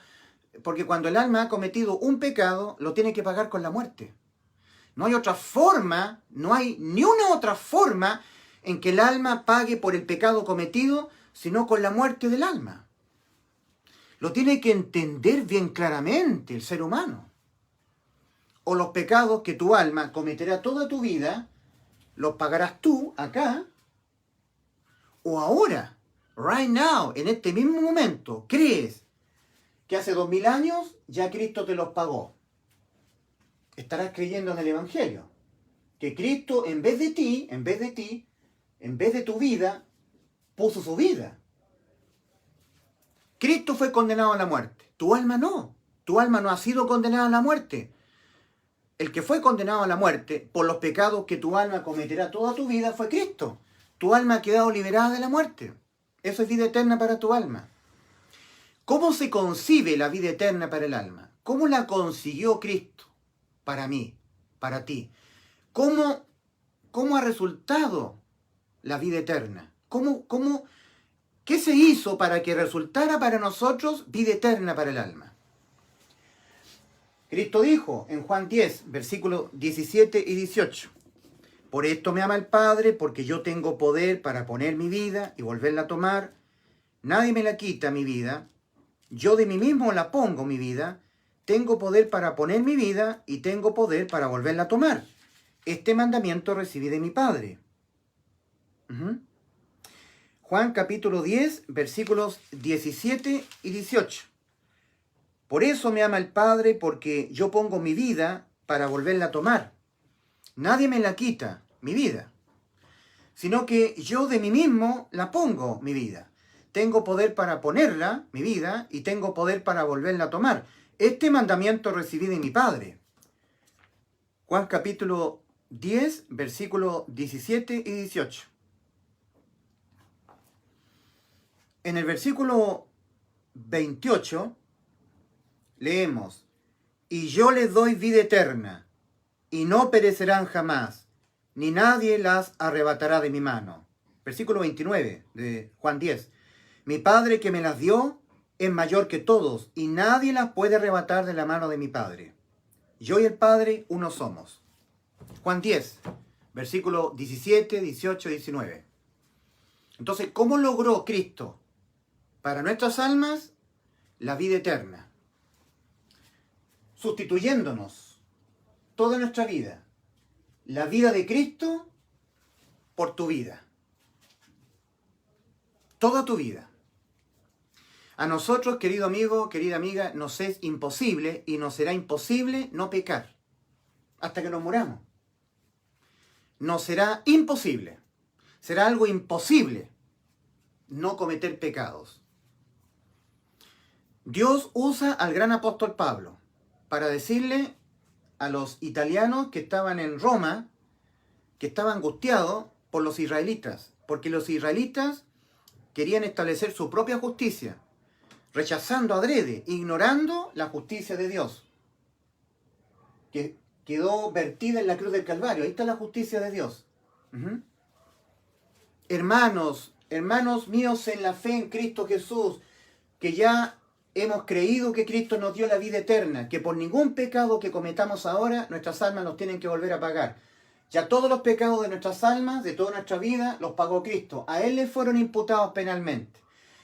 porque cuando el alma ha cometido un pecado, lo tiene que pagar con la muerte. No hay otra forma, no hay ni una otra forma en que el alma pague por el pecado cometido, sino con la muerte del alma. Lo tiene que entender bien claramente el ser humano. O los pecados que tu alma cometerá toda tu vida, los pagarás tú acá, o ahora, right now, en este mismo momento, crees que hace 2000 años ya Cristo te los pagó. Estarás creyendo en el Evangelio. Que Cristo en vez de ti, en vez de tu vida, puso su vida. Cristo fue condenado a la muerte. Tu alma no. Tu alma no ha sido condenada a la muerte. El que fue condenado a la muerte por los pecados que tu alma cometerá toda tu vida fue Cristo. Tu alma ha quedado liberada de la muerte. Eso es vida eterna para tu alma. ¿Cómo se concibe la vida eterna para el alma? ¿Cómo la consiguió Cristo para mí, para ti? ¿Cómo ha resultado la vida eterna? ¿Qué se hizo para que resultara para nosotros vida eterna para el alma? Cristo dijo en Juan 10, versículos 17 y 18. Por esto me ama el Padre, porque yo tengo poder para poner mi vida y volverla a tomar. Nadie me la quita mi vida. Yo de mí mismo la pongo mi vida. Tengo poder para poner mi vida y tengo poder para volverla a tomar. Este mandamiento recibí de mi Padre. Juan capítulo 10, versículos 17 y 18. Por eso me ama el Padre, porque yo pongo mi vida para volverla a tomar. Nadie me la quita, mi vida, sino que yo de mí mismo la pongo, mi vida. Tengo poder para ponerla, mi vida, y tengo poder para volverla a tomar. Este mandamiento recibí de mi Padre. Juan capítulo 10, versículos 17 y 18. En el versículo 28 leemos: y yo les doy vida eterna, y no perecerán jamás, ni nadie las arrebatará de mi mano. Versículo 29 de Juan 10. Mi Padre que me las dio es mayor que todos y nadie las puede arrebatar de la mano de mi Padre. Yo y el Padre uno somos. Juan 10, versículo 17, 18, 19. Entonces, ¿cómo logró Cristo para nuestras almas la vida eterna? Sustituyéndonos toda nuestra vida, la vida de Cristo por tu vida. Toda tu vida. A nosotros, querido amigo, querida amiga, nos es imposible y nos será imposible no pecar hasta que nos muramos. Nos será imposible. Será algo imposible no cometer pecados. Dios usa al gran apóstol Pablo para decirle a los italianos que estaban en Roma, que estaban angustiados por los israelitas, porque los israelitas querían establecer su propia justicia, rechazando adrede, ignorando la justicia de Dios, que quedó vertida en la cruz del Calvario. Ahí está la justicia de Dios. Hermanos míos en la fe en Cristo Jesús, que ya hemos creído que Cristo nos dio la vida eterna, que por ningún pecado que cometamos ahora, nuestras almas nos tienen que volver a pagar. Ya todos los pecados de nuestras almas, de toda nuestra vida, los pagó Cristo. A Él le fueron imputados penalmente.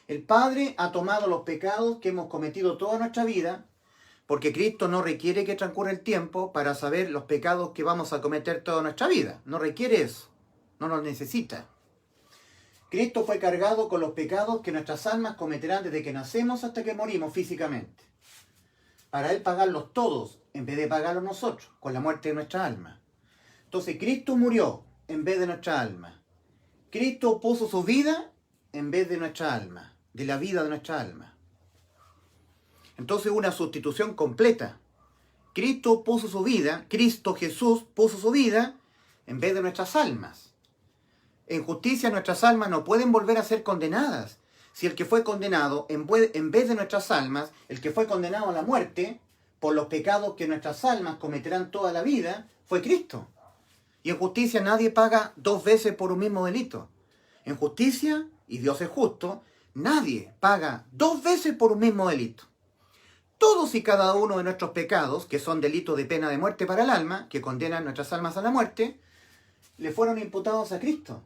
El Padre ha tomado los pecados que hemos cometido toda nuestra vida, porque Cristo no requiere que transcurra el tiempo para saber los pecados que vamos a cometer toda nuestra vida. No requiere eso. No los necesita. Cristo fue cargado con los pecados que nuestras almas cometerán desde que nacemos hasta que morimos físicamente. Para Él pagarlos todos, en vez de pagarlos nosotros, con la muerte de nuestra alma. Entonces Cristo murió en vez de nuestra alma. Cristo puso su vida en vez de nuestra alma, de la vida de nuestra alma. Entonces una sustitución completa. Cristo puso su vida, Cristo Jesús puso su vida en vez de nuestras almas. En justicia nuestras almas no pueden volver a ser condenadas. Si el que fue condenado, en vez de nuestras almas, el que fue condenado a la muerte, por los pecados que nuestras almas cometerán toda la vida, fue Cristo. Y en justicia nadie paga dos veces por un mismo delito. En justicia, y Dios es justo, nadie paga dos veces por un mismo delito. Todos y cada uno de nuestros pecados, que son delitos de pena de muerte para el alma, que condenan nuestras almas a la muerte, le fueron imputados a Cristo.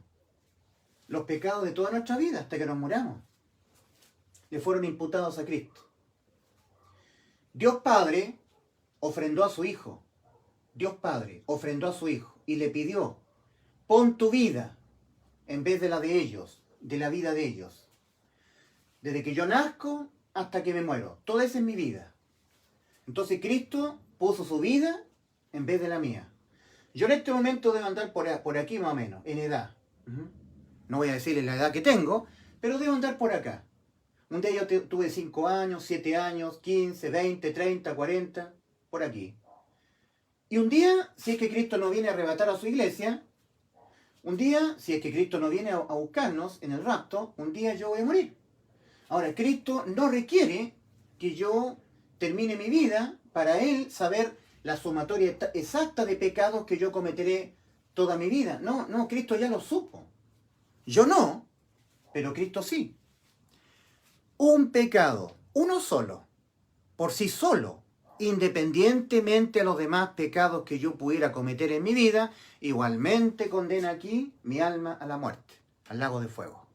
Los pecados de toda nuestra vida hasta que nos muramos le fueron imputados a Cristo. Dios Padre ofrendó a su Hijo. Dios Padre ofrendó a su Hijo y le pidió: pon tu vida en vez de la de ellos, de la vida de ellos. Desde que yo nazco hasta que me muero. Toda esa es mi vida. Entonces Cristo puso su vida en vez de la mía. Yo en este momento debo andar por aquí más o menos, en edad. No voy a decirle la edad que tengo, pero debo andar por acá. Un día yo tuve 5 años, 7 años, 15, 20, 30, 40, por aquí. Y un día, si es que Cristo no viene a arrebatar a su iglesia, un día, si es que Cristo no viene a buscarnos en el rapto, un día yo voy a morir. Ahora, Cristo no requiere que yo termine mi vida para Él saber la sumatoria exacta de pecados que yo cometeré toda mi vida. No, Cristo ya lo supo. Yo no, pero Cristo sí. Un pecado, uno solo, por sí solo, independientemente de los demás pecados que yo pudiera cometer en mi vida, igualmente condena aquí mi alma a la muerte, al lago de fuego.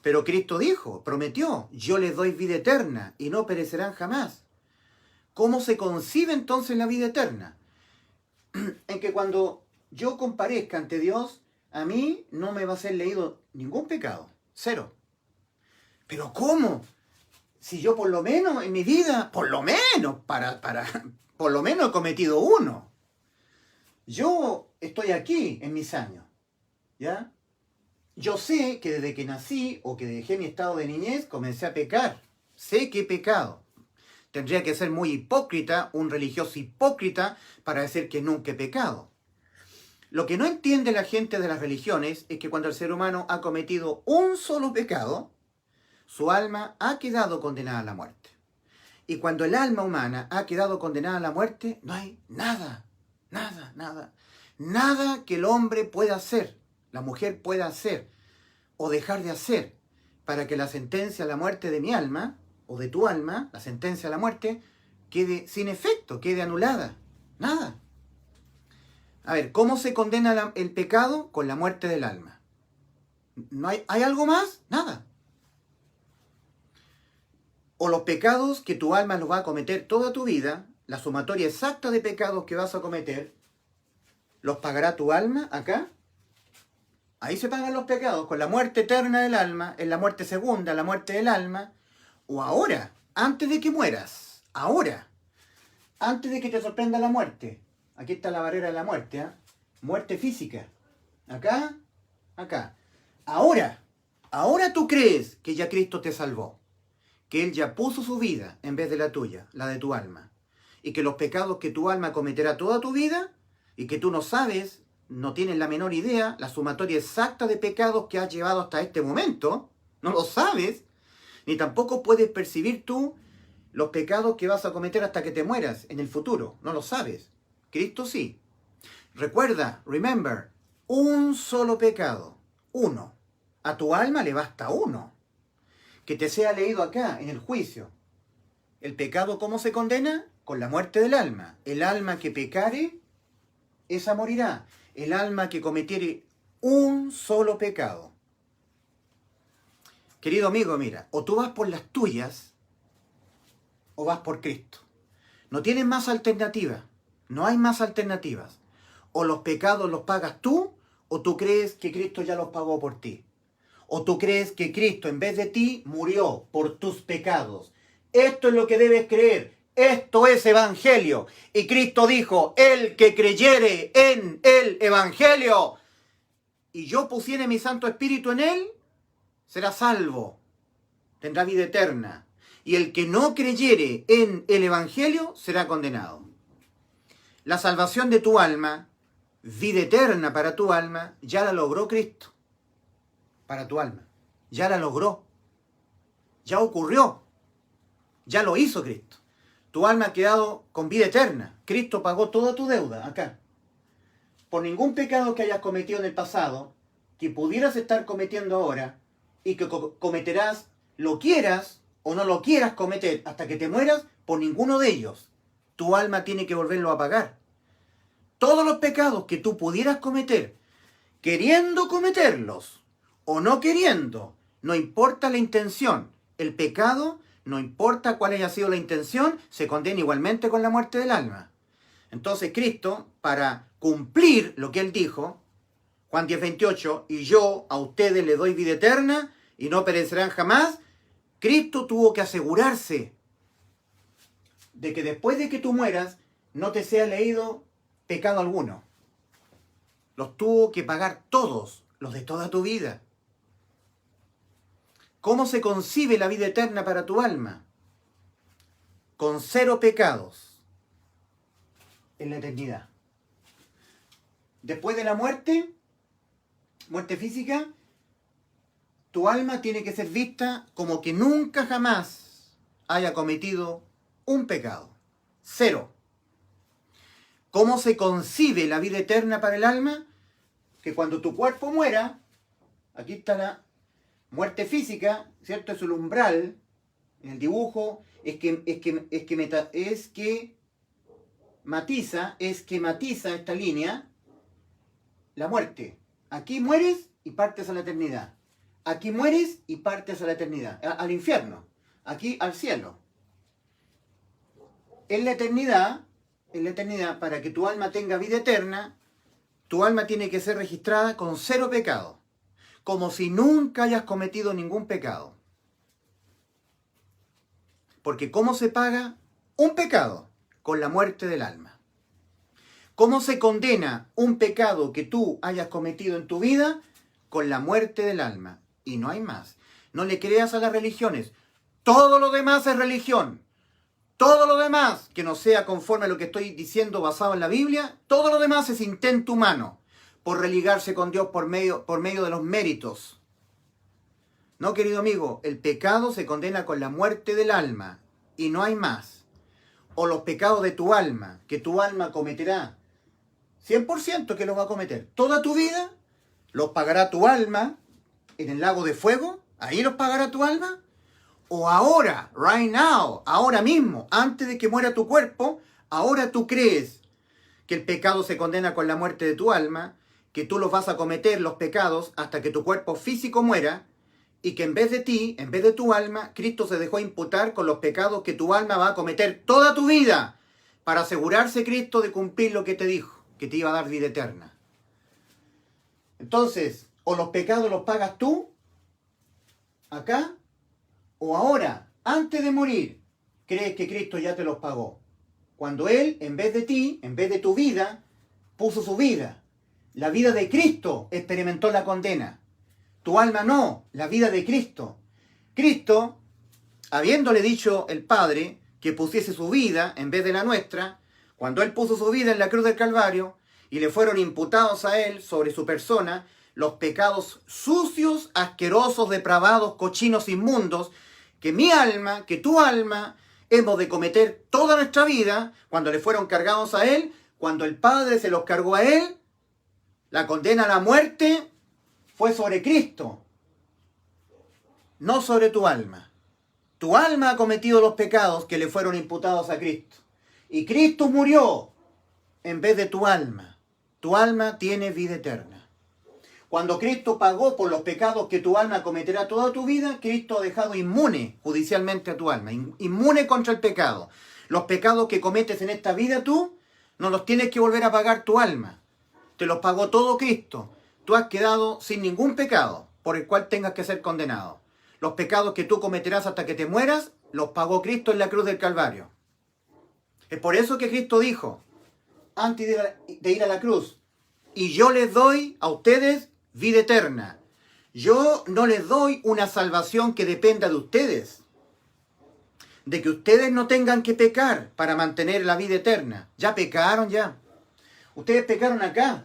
Pero Cristo dijo, prometió: yo les doy vida eterna y no perecerán jamás. ¿Cómo se concibe entonces la vida eterna? En que cuando yo comparezca ante Dios, a mí no me va a ser leído ningún pecado, cero. ¿Pero cómo? Si yo por lo menos en mi vida, por lo menos he cometido uno. Yo estoy aquí en mis años, ¿ya? Yo sé que desde que nací o que dejé mi estado de niñez, comencé a pecar. Sé que he pecado. Tendría que ser muy hipócrita, un religioso hipócrita, para decir que nunca he pecado. Lo que no entiende la gente de las religiones es que cuando el ser humano ha cometido un solo pecado, su alma ha quedado condenada a la muerte. Y cuando el alma humana ha quedado condenada a la muerte, no hay nada que el hombre pueda hacer, la mujer pueda hacer, o dejar de hacer para que la sentencia a la muerte de mi alma, o de tu alma, la sentencia a la muerte, quede sin efecto, quede anulada? Nada. A ver, ¿cómo se condena el pecado? Con la muerte del alma. ¿No hay algo más? Nada. O los pecados que tu alma los va a cometer toda tu vida, la sumatoria exacta de pecados que vas a cometer, los pagará tu alma acá. Ahí se pagan los pecados, con la muerte eterna del alma, en la muerte segunda, la muerte del alma, o ahora, antes de que mueras, ahora, antes de que te sorprenda la muerte. Aquí está la barrera de la muerte, ¿eh? Muerte física. Acá, acá. Ahora tú crees que ya Cristo te salvó, que Él ya puso su vida en vez de la tuya, la de tu alma, y que los pecados que tu alma cometerá toda tu vida, y que tú no sabes, no tienes la menor idea, la sumatoria exacta de pecados que has llevado hasta este momento, no lo sabes, ni tampoco puedes percibir tú los pecados que vas a cometer hasta que te mueras en el futuro, no lo sabes. Cristo sí. Recuerda, remember, un solo pecado, uno. A tu alma le basta uno. Que te sea leído acá, en el juicio. ¿El pecado cómo se condena? Con la muerte del alma. El alma que pecare, esa morirá. El alma que cometiere un solo pecado. Querido amigo, mira, o tú vas por las tuyas, o vas por Cristo. No tienes más alternativa. No hay más alternativas. O los pecados los pagas tú, o tú crees que Cristo ya los pagó por ti. O tú crees que Cristo en vez de ti murió por tus pecados. Esto es lo que debes creer. Esto es evangelio. Y Cristo dijo, el que creyere en el evangelio y yo pusiere mi Santo Espíritu en él, será salvo. Tendrá vida eterna. Y el que no creyere en el evangelio será condenado. La salvación de tu alma, vida eterna para tu alma, ya la logró Cristo. Para tu alma. Ya la logró. Ya ocurrió. Ya lo hizo Cristo. Tu alma ha quedado con vida eterna. Cristo pagó toda tu deuda acá. Por ningún pecado que hayas cometido en el pasado, que pudieras estar cometiendo ahora, y que cometerás, lo quieras o no lo quieras cometer hasta que te mueras, por ninguno de ellos. Tu alma tiene que volverlo a pagar. Todos los pecados que tú pudieras cometer, queriendo cometerlos o no queriendo, no importa la intención, el pecado, no importa cuál haya sido la intención, se condena igualmente con la muerte del alma. Entonces Cristo, para cumplir lo que Él dijo, Juan 10:28, y yo a ustedes les doy vida eterna y no perecerán jamás, Cristo tuvo que asegurarse de que después de que tú mueras, no te sea leído pecado alguno. Los tuvo que pagar todos, los de toda tu vida. ¿Cómo se concibe la vida eterna para tu alma? Con 0 pecados en la eternidad. Después de la muerte, muerte física, tu alma tiene que ser vista como que nunca jamás haya cometido un pecado. 0. ¿Cómo se concibe la vida eterna para el alma? Que cuando tu cuerpo muera, aquí está la muerte física, ¿cierto? Es el umbral, en el dibujo, esquematiza esta línea, la muerte. Aquí mueres y partes a la eternidad. Aquí mueres y partes a la eternidad, al infierno. Aquí al cielo. En la eternidad, para que tu alma tenga vida eterna, tu alma tiene que ser registrada con 0 pecado. Como si nunca hayas cometido ningún pecado. Porque ¿cómo se paga un pecado? Con la muerte del alma. ¿Cómo se condena un pecado que tú hayas cometido en tu vida? Con la muerte del alma. Y no hay más. No le creas a las religiones. Todo lo demás es religión. Todo lo demás que no sea conforme a lo que estoy diciendo basado en la Biblia, todo lo demás es intento humano por religarse con Dios por medio de los méritos. No, querido amigo, el pecado se condena con la muerte del alma y no hay más. O los pecados de tu alma, que tu alma cometerá, 100% que los va a cometer. Toda tu vida los pagará tu alma en el lago de fuego? ¿Ahí los pagará tu alma? ¿O ahora, right now, ahora mismo, antes de que muera tu cuerpo, ahora tú crees que el pecado se condena con la muerte de tu alma, que tú los vas a cometer los pecados hasta que tu cuerpo físico muera, y que en vez de ti, en vez de tu alma, Cristo se dejó imputar con los pecados que tu alma va a cometer toda tu vida, para asegurarse Cristo de cumplir lo que te dijo, que te iba a dar vida eterna? Entonces, o los pecados los pagas tú, acá, o ahora, antes de morir, crees que Cristo ya te los pagó. Cuando Él, en vez de ti, en vez de tu vida, puso su vida. La vida de Cristo experimentó la condena. Tu alma no, la vida de Cristo. Cristo, habiéndole dicho el Padre que pusiese su vida en vez de la nuestra, cuando Él puso su vida en la cruz del Calvario y le fueron imputados a Él sobre su persona los pecados sucios, asquerosos, depravados, cochinos, inmundos, que mi alma, que tu alma, hemos de cometer toda nuestra vida, cuando le fueron cargados a Él, cuando el Padre se los cargó a Él, la condena a la muerte fue sobre Cristo, no sobre tu alma. Tu alma ha cometido los pecados que le fueron imputados a Cristo. Y Cristo murió en vez de tu alma. Tu alma tiene vida eterna. Cuando Cristo pagó por los pecados que tu alma cometerá toda tu vida, Cristo ha dejado inmune judicialmente a tu alma, inmune contra el pecado. Los pecados que cometes en esta vida tú, no los tienes que volver a pagar tu alma. Te los pagó todo Cristo. Tú has quedado sin ningún pecado por el cual tengas que ser condenado. Los pecados que tú cometerás hasta que te mueras, los pagó Cristo en la cruz del Calvario. Es por eso que Cristo dijo, antes de ir a la cruz, y yo les doy a ustedes vida eterna. Yo no les doy una salvación que dependa de ustedes, de que ustedes no tengan que pecar para mantener la vida eterna. Ya pecaron ya. Ustedes pecaron acá.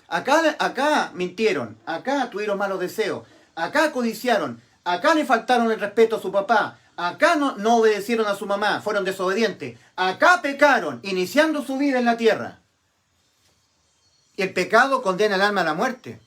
Acá mintieron, acá tuvieron malos deseos, acá codiciaron, acá le faltaron el respeto a su papá, acá no obedecieron a su mamá, fueron desobedientes, acá pecaron, iniciando su vida en la tierra. Y el pecado condena al alma a la muerte.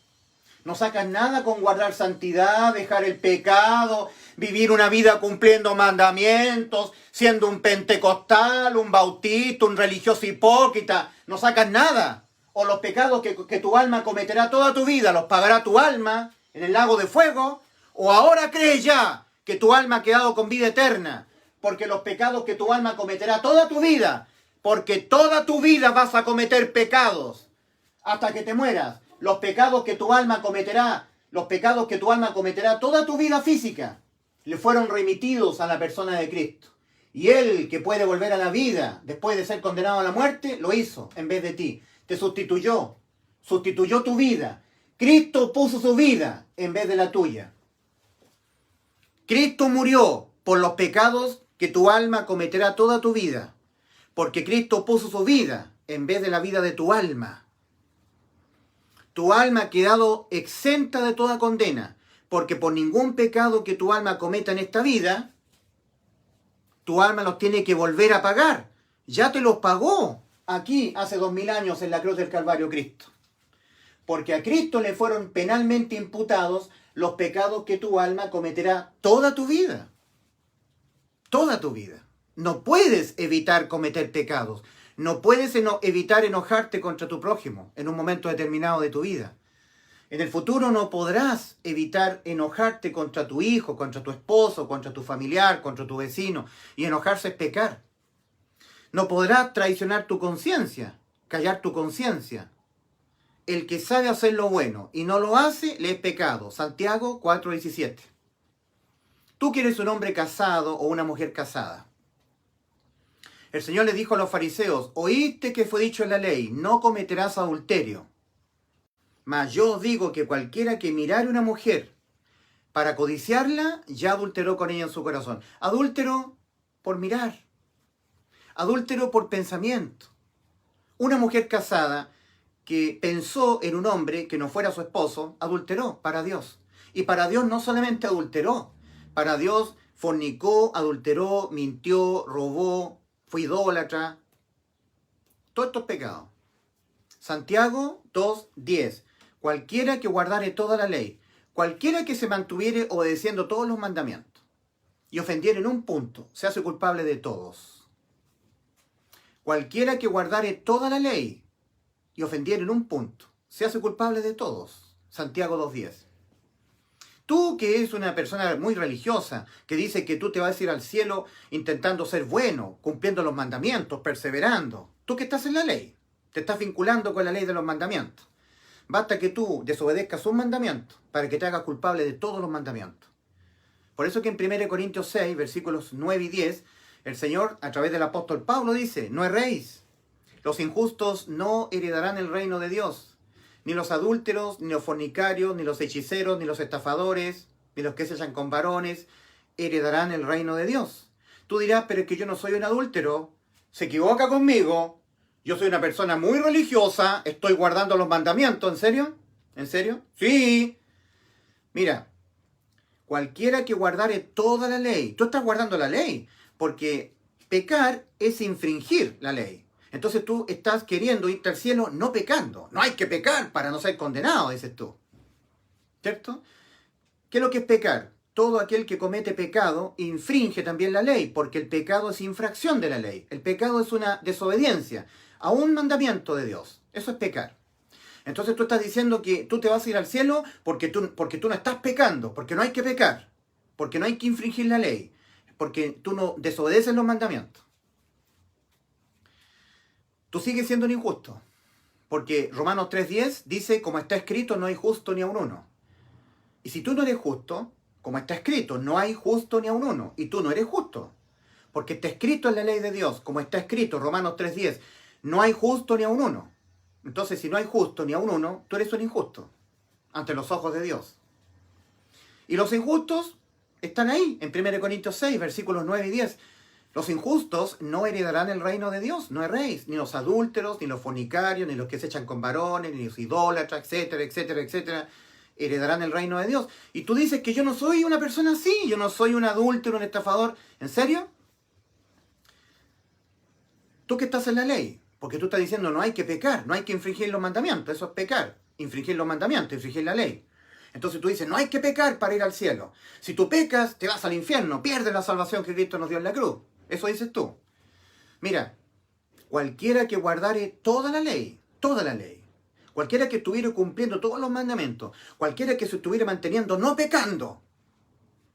No sacan nada con guardar santidad, dejar el pecado, vivir una vida cumpliendo mandamientos, siendo un pentecostal, un bautista, un religioso hipócrita. No sacan nada. O los pecados que tu alma cometerá toda tu vida, los pagará tu alma en el lago de fuego. O ahora crees ya que tu alma ha quedado con vida eterna, porque los pecados que tu alma cometerá toda tu vida, porque toda tu vida vas a cometer pecados hasta que te mueras. Los pecados que tu alma cometerá, toda tu vida física, le fueron remitidos a la persona de Cristo. Y Él, que puede volver a la vida después de ser condenado a la muerte, lo hizo en vez de ti. Te sustituyó tu vida. Cristo puso su vida en vez de la tuya. Cristo murió por los pecados que tu alma cometerá toda tu vida, porque Cristo puso su vida en vez de la vida de tu alma. Tu alma ha quedado exenta de toda condena, porque por ningún pecado que tu alma cometa en esta vida, tu alma los tiene que volver a pagar. Ya te los pagó aquí hace 2000 años en la cruz del Calvario Cristo. Porque a Cristo le fueron penalmente imputados los pecados que tu alma cometerá toda tu vida. Toda tu vida. No puedes evitar cometer pecados. No puedes evitar enojarte contra tu prójimo en un momento determinado de tu vida. En el futuro no podrás evitar enojarte contra tu hijo, contra tu esposo, contra tu familiar, contra tu vecino. Y enojarse es pecar. No podrás traicionar tu conciencia, callar tu conciencia. El que sabe hacer lo bueno y no lo hace, le es pecado. Santiago 4:17. Tú que eres un hombre casado o una mujer casada. El Señor les dijo a los fariseos, oíste que fue dicho en la ley, no cometerás adulterio. Mas yo os digo que cualquiera que mirare a una mujer para codiciarla, ya adulteró con ella en su corazón. Adúltero por mirar. Adúltero por pensamiento. Una mujer casada que pensó en un hombre que no fuera su esposo, adulteró para Dios. Y para Dios no solamente adulteró, para Dios fornicó, adulteró, mintió, robó, fue idólatra. Todos estos pecados. Santiago 2:10. Cualquiera que guardare toda la ley, cualquiera que se mantuviere obedeciendo todos los mandamientos y ofendiere en un punto, se hace culpable de todos. Cualquiera que guardare toda la ley y ofendiere en un punto, se hace culpable de todos. Santiago 2:10. Tú que eres una persona muy religiosa, que dice que tú te vas a ir al cielo intentando ser bueno, cumpliendo los mandamientos, perseverando. Tú que estás en la ley, te estás vinculando con la ley de los mandamientos. Basta que tú desobedezcas un mandamiento para que te hagas culpable de todos los mandamientos. Por eso que en 1 Corintios 6, versículos 9 y 10, el Señor, a través del apóstol Pablo, dice: no erréis, los injustos no heredarán el reino de Dios. Ni los adúlteros, ni los fornicarios, ni los hechiceros, ni los estafadores, ni los que se echan con varones, heredarán el reino de Dios. Tú dirás, pero es que yo no soy un adúltero, se equivoca conmigo, yo soy una persona muy religiosa, estoy guardando los mandamientos, ¿en serio? ¿En serio? Sí. Mira, cualquiera que guardare toda la ley, tú estás guardando la ley, porque pecar es infringir la ley. Entonces tú estás queriendo irte al cielo no pecando. No hay que pecar para no ser condenado, dices tú. ¿Cierto? ¿Qué es lo que es pecar? Todo aquel que comete pecado infringe también la ley, porque el pecado es infracción de la ley. El pecado es una desobediencia a un mandamiento de Dios. Eso es pecar. Entonces tú estás diciendo que tú te vas a ir al cielo porque tú no estás pecando, porque no hay que pecar, porque no hay que infringir la ley, porque tú no desobedeces los mandamientos. Tú sigues siendo un injusto, porque Romanos 3:10 dice: como está escrito, no hay justo ni aun uno. Y si tú no eres justo, como está escrito, no hay justo ni aun uno, y tú no eres justo, porque está escrito en la ley de Dios, como está escrito, Romanos 3:10, no hay justo ni aun uno. Entonces, si no hay justo ni aun uno, tú eres un injusto ante los ojos de Dios. Y los injustos están ahí, en 1 Corintios 6, versículos 9 y 10. Los injustos no heredarán el reino de Dios, no erréis, ni los adúlteros, ni los fornicarios, ni los que se echan con varones, ni los idólatras, etcétera, etcétera, etcétera, heredarán el reino de Dios. Y tú dices que yo no soy una persona así, yo no soy un adúltero, un estafador. ¿En serio? Tú que estás en la ley, porque tú estás diciendo no hay que pecar, no hay que infringir los mandamientos, eso es pecar, infringir los mandamientos, infringir la ley. Entonces tú dices, no hay que pecar para ir al cielo. Si tú pecas, te vas al infierno, pierdes la salvación que Cristo nos dio en la cruz. Eso dices tú. Mira, cualquiera que guardare toda la ley, cualquiera que estuviera cumpliendo todos los mandamientos, cualquiera que se estuviera manteniendo no pecando,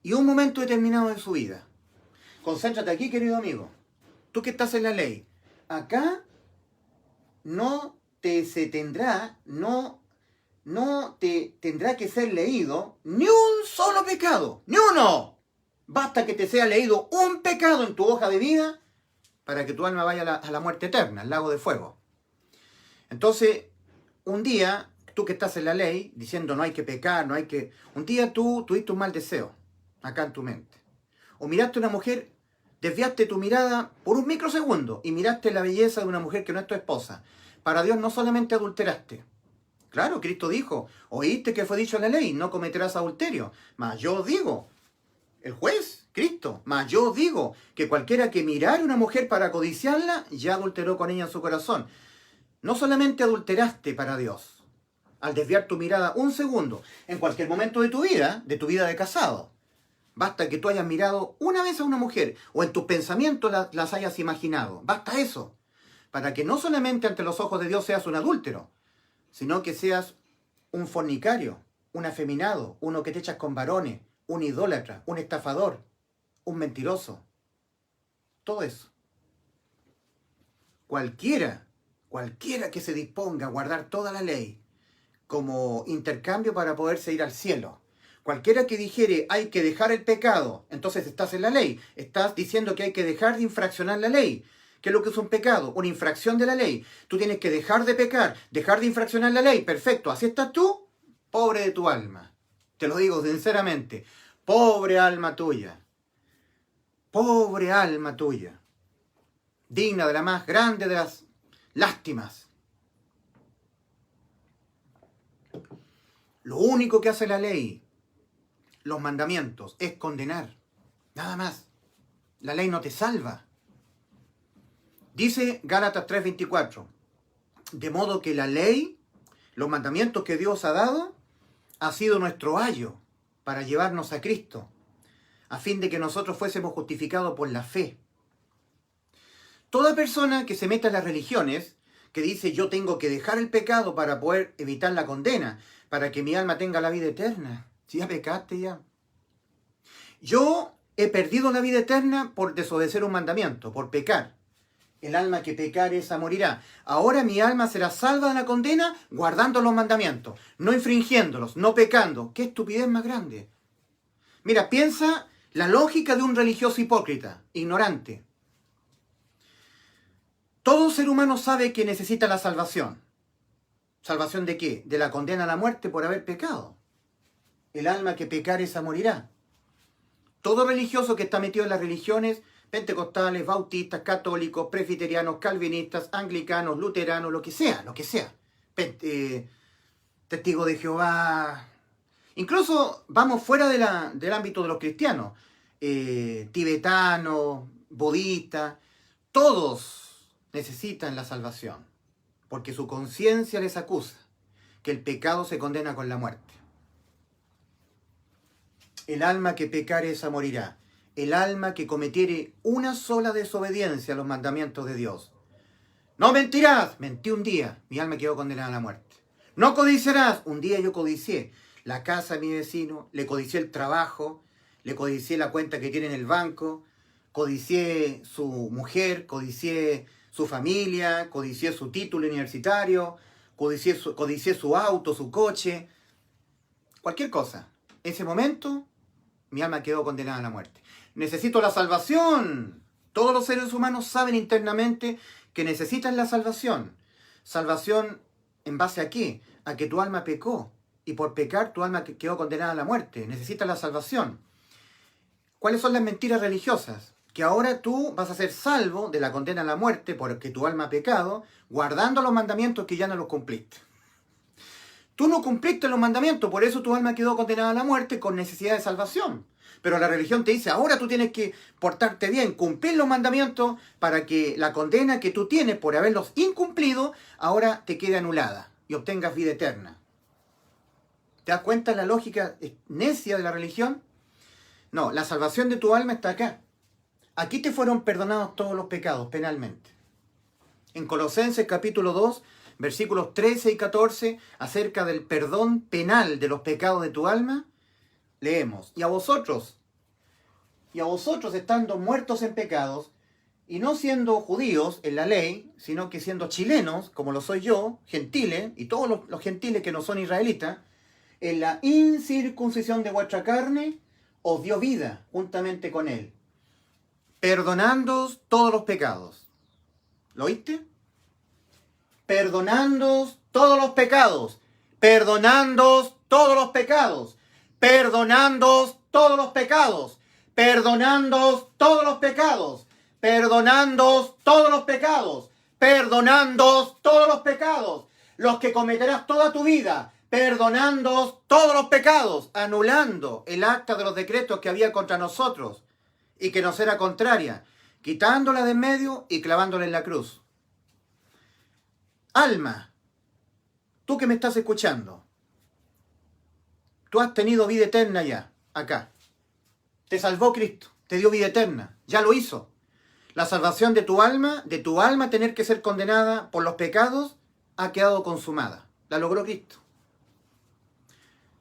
y un momento determinado de su vida. Concéntrate aquí, querido amigo. Tú que estás en la ley, acá no te tendrá que ser leído ni un solo pecado, ni uno. Basta que te sea leído un pecado en tu hoja de vida para que tu alma vaya a la muerte eterna, al lago de fuego. Entonces, un día, tú que estás en la ley, diciendo no hay que pecar, no hay que... Un día tú tuviste un mal deseo, acá en tu mente. O miraste a una mujer, desviaste tu mirada por un microsegundo y miraste la belleza de una mujer que no es tu esposa. Para Dios no solamente adulteraste. Claro, Cristo dijo, oíste que fue dicho en la ley, no cometerás adulterio. Mas yo digo, el juez, Cristo, mas yo digo que cualquiera que mirare a una mujer para codiciarla, ya adulteró con ella en su corazón. No solamente adulteraste para Dios, al desviar tu mirada un segundo, en cualquier momento de tu vida de casado. Basta que tú hayas mirado una vez a una mujer, o en tus pensamientos las hayas imaginado. Basta eso, para que no solamente ante los ojos de Dios seas un adúltero, sino que seas un fornicario, un afeminado, uno que te echas con varones, un idólatra, un estafador, un mentiroso. Todo eso. Cualquiera que se disponga a guardar toda la ley como intercambio para poderse ir al cielo. Cualquiera que dijere hay que dejar el pecado, entonces estás en la ley. Estás diciendo que hay que dejar de infraccionar la ley. ¿Qué es lo que es un pecado? Una infracción de la ley. Tú tienes que dejar de pecar, dejar de infraccionar la ley. Perfecto, así estás tú, pobre de tu alma. Te lo digo sinceramente. Pobre alma tuya. Pobre alma tuya. Digna de la más grande de las lástimas. Lo único que hace la ley, los mandamientos, es condenar. Nada más. La ley no te salva. Dice Gálatas 3:24, de modo que la ley, los mandamientos que Dios ha dado, ha sido nuestro ayo para llevarnos a Cristo, a fin de que nosotros fuésemos justificados por la fe. Toda persona que se meta en las religiones, que dice yo tengo que dejar el pecado para poder evitar la condena, para que mi alma tenga la vida eterna. Si ya pecaste ya. Yo he perdido la vida eterna por desobedecer un mandamiento, por pecar. El alma que pecare esa morirá. Ahora mi alma será salva de la condena guardando los mandamientos, no infringiéndolos, no pecando. ¡Qué estupidez más grande! Mira, piensa la lógica de un religioso hipócrita, ignorante. Todo ser humano sabe que necesita la salvación. ¿Salvación de qué? De la condena a la muerte por haber pecado. El alma que pecare esa morirá. Todo religioso que está metido en las religiones, pentecostales, bautistas, católicos, presbiterianos, calvinistas, anglicanos, luteranos, lo que sea. Testigo de Jehová. Incluso vamos fuera del ámbito de los cristianos. Tibetanos, budistas, todos necesitan la salvación, porque su conciencia les acusa que el pecado se condena con la muerte. El alma que pecare esa morirá. El alma que cometiere una sola desobediencia a los mandamientos de Dios. No mentirás. Mentí un día, mi alma quedó condenada a la muerte. No codiciarás. Un día yo codicié la casa de mi vecino, le codicié el trabajo, le codicié la cuenta que tiene en el banco, codicié su mujer, codicié su familia, codicié su título universitario, codicié su auto, su coche, cualquier cosa. En ese momento, mi alma quedó condenada a la muerte. Necesito la salvación. Todos los seres humanos saben internamente que necesitan la salvación. ¿Salvación en base a qué? A que tu alma pecó. Y por pecar tu alma quedó condenada a la muerte. Necesitas la salvación. ¿Cuáles son las mentiras religiosas? Que ahora tú vas a ser salvo de la condena a la muerte porque tu alma ha pecado, guardando los mandamientos que ya no los cumpliste. Tú no cumpliste los mandamientos, por eso tu alma quedó condenada a la muerte con necesidad de salvación. Pero la religión te dice, ahora tú tienes que portarte bien, cumplir los mandamientos para que la condena que tú tienes por haberlos incumplido, ahora te quede anulada y obtengas vida eterna. ¿Te das cuenta de la lógica necia de la religión? No, la salvación de tu alma está acá. Aquí te fueron perdonados todos los pecados penalmente. En Colosenses capítulo 2, versículos 13 y 14, acerca del perdón penal de los pecados de tu alma, leemos, y a vosotros estando muertos en pecados, y no siendo judíos en la ley, sino que siendo chilenos, como lo soy yo, gentiles, y todos los gentiles que no son israelitas, en la incircuncisión de vuestra carne, os dio vida juntamente con él, perdonándoos todos los pecados. ¿Lo oíste? Perdonándoos todos los pecados. Perdonándoos todos los pecados. Perdonándoos todos los pecados. Perdonándoos todos los pecados. Perdonándoos todos los pecados. Perdonándoos todos los pecados. Los que cometerás toda tu vida. Perdonándoos todos los pecados. Anulando el acta de los decretos que había contra nosotros y que nos era contraria, quitándola de en medio y clavándola en la cruz. Alma, tú que me estás escuchando, tú has tenido vida eterna ya, acá. Te salvó Cristo, te dio vida eterna, ya lo hizo. La salvación de tu alma tener que ser condenada por los pecados, ha quedado consumada. La logró Cristo.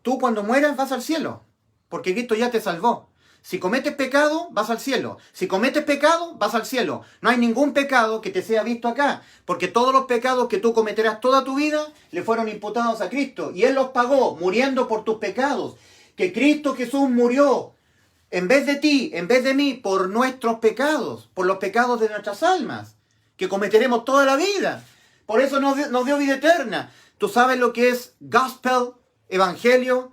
Tú cuando mueras vas al cielo, porque Cristo ya te salvó. Si cometes pecado, vas al cielo. Si cometes pecado, vas al cielo. No hay ningún pecado que te sea visto acá, porque todos los pecados que tú cometerás toda tu vida le fueron imputados a Cristo. Y Él los pagó, muriendo por tus pecados. Que Cristo Jesús murió en vez de ti, en vez de mí, por nuestros pecados, por los pecados de nuestras almas, que cometeremos toda la vida. Por eso nos dio vida eterna. ¿Tú sabes lo que es gospel, evangelio?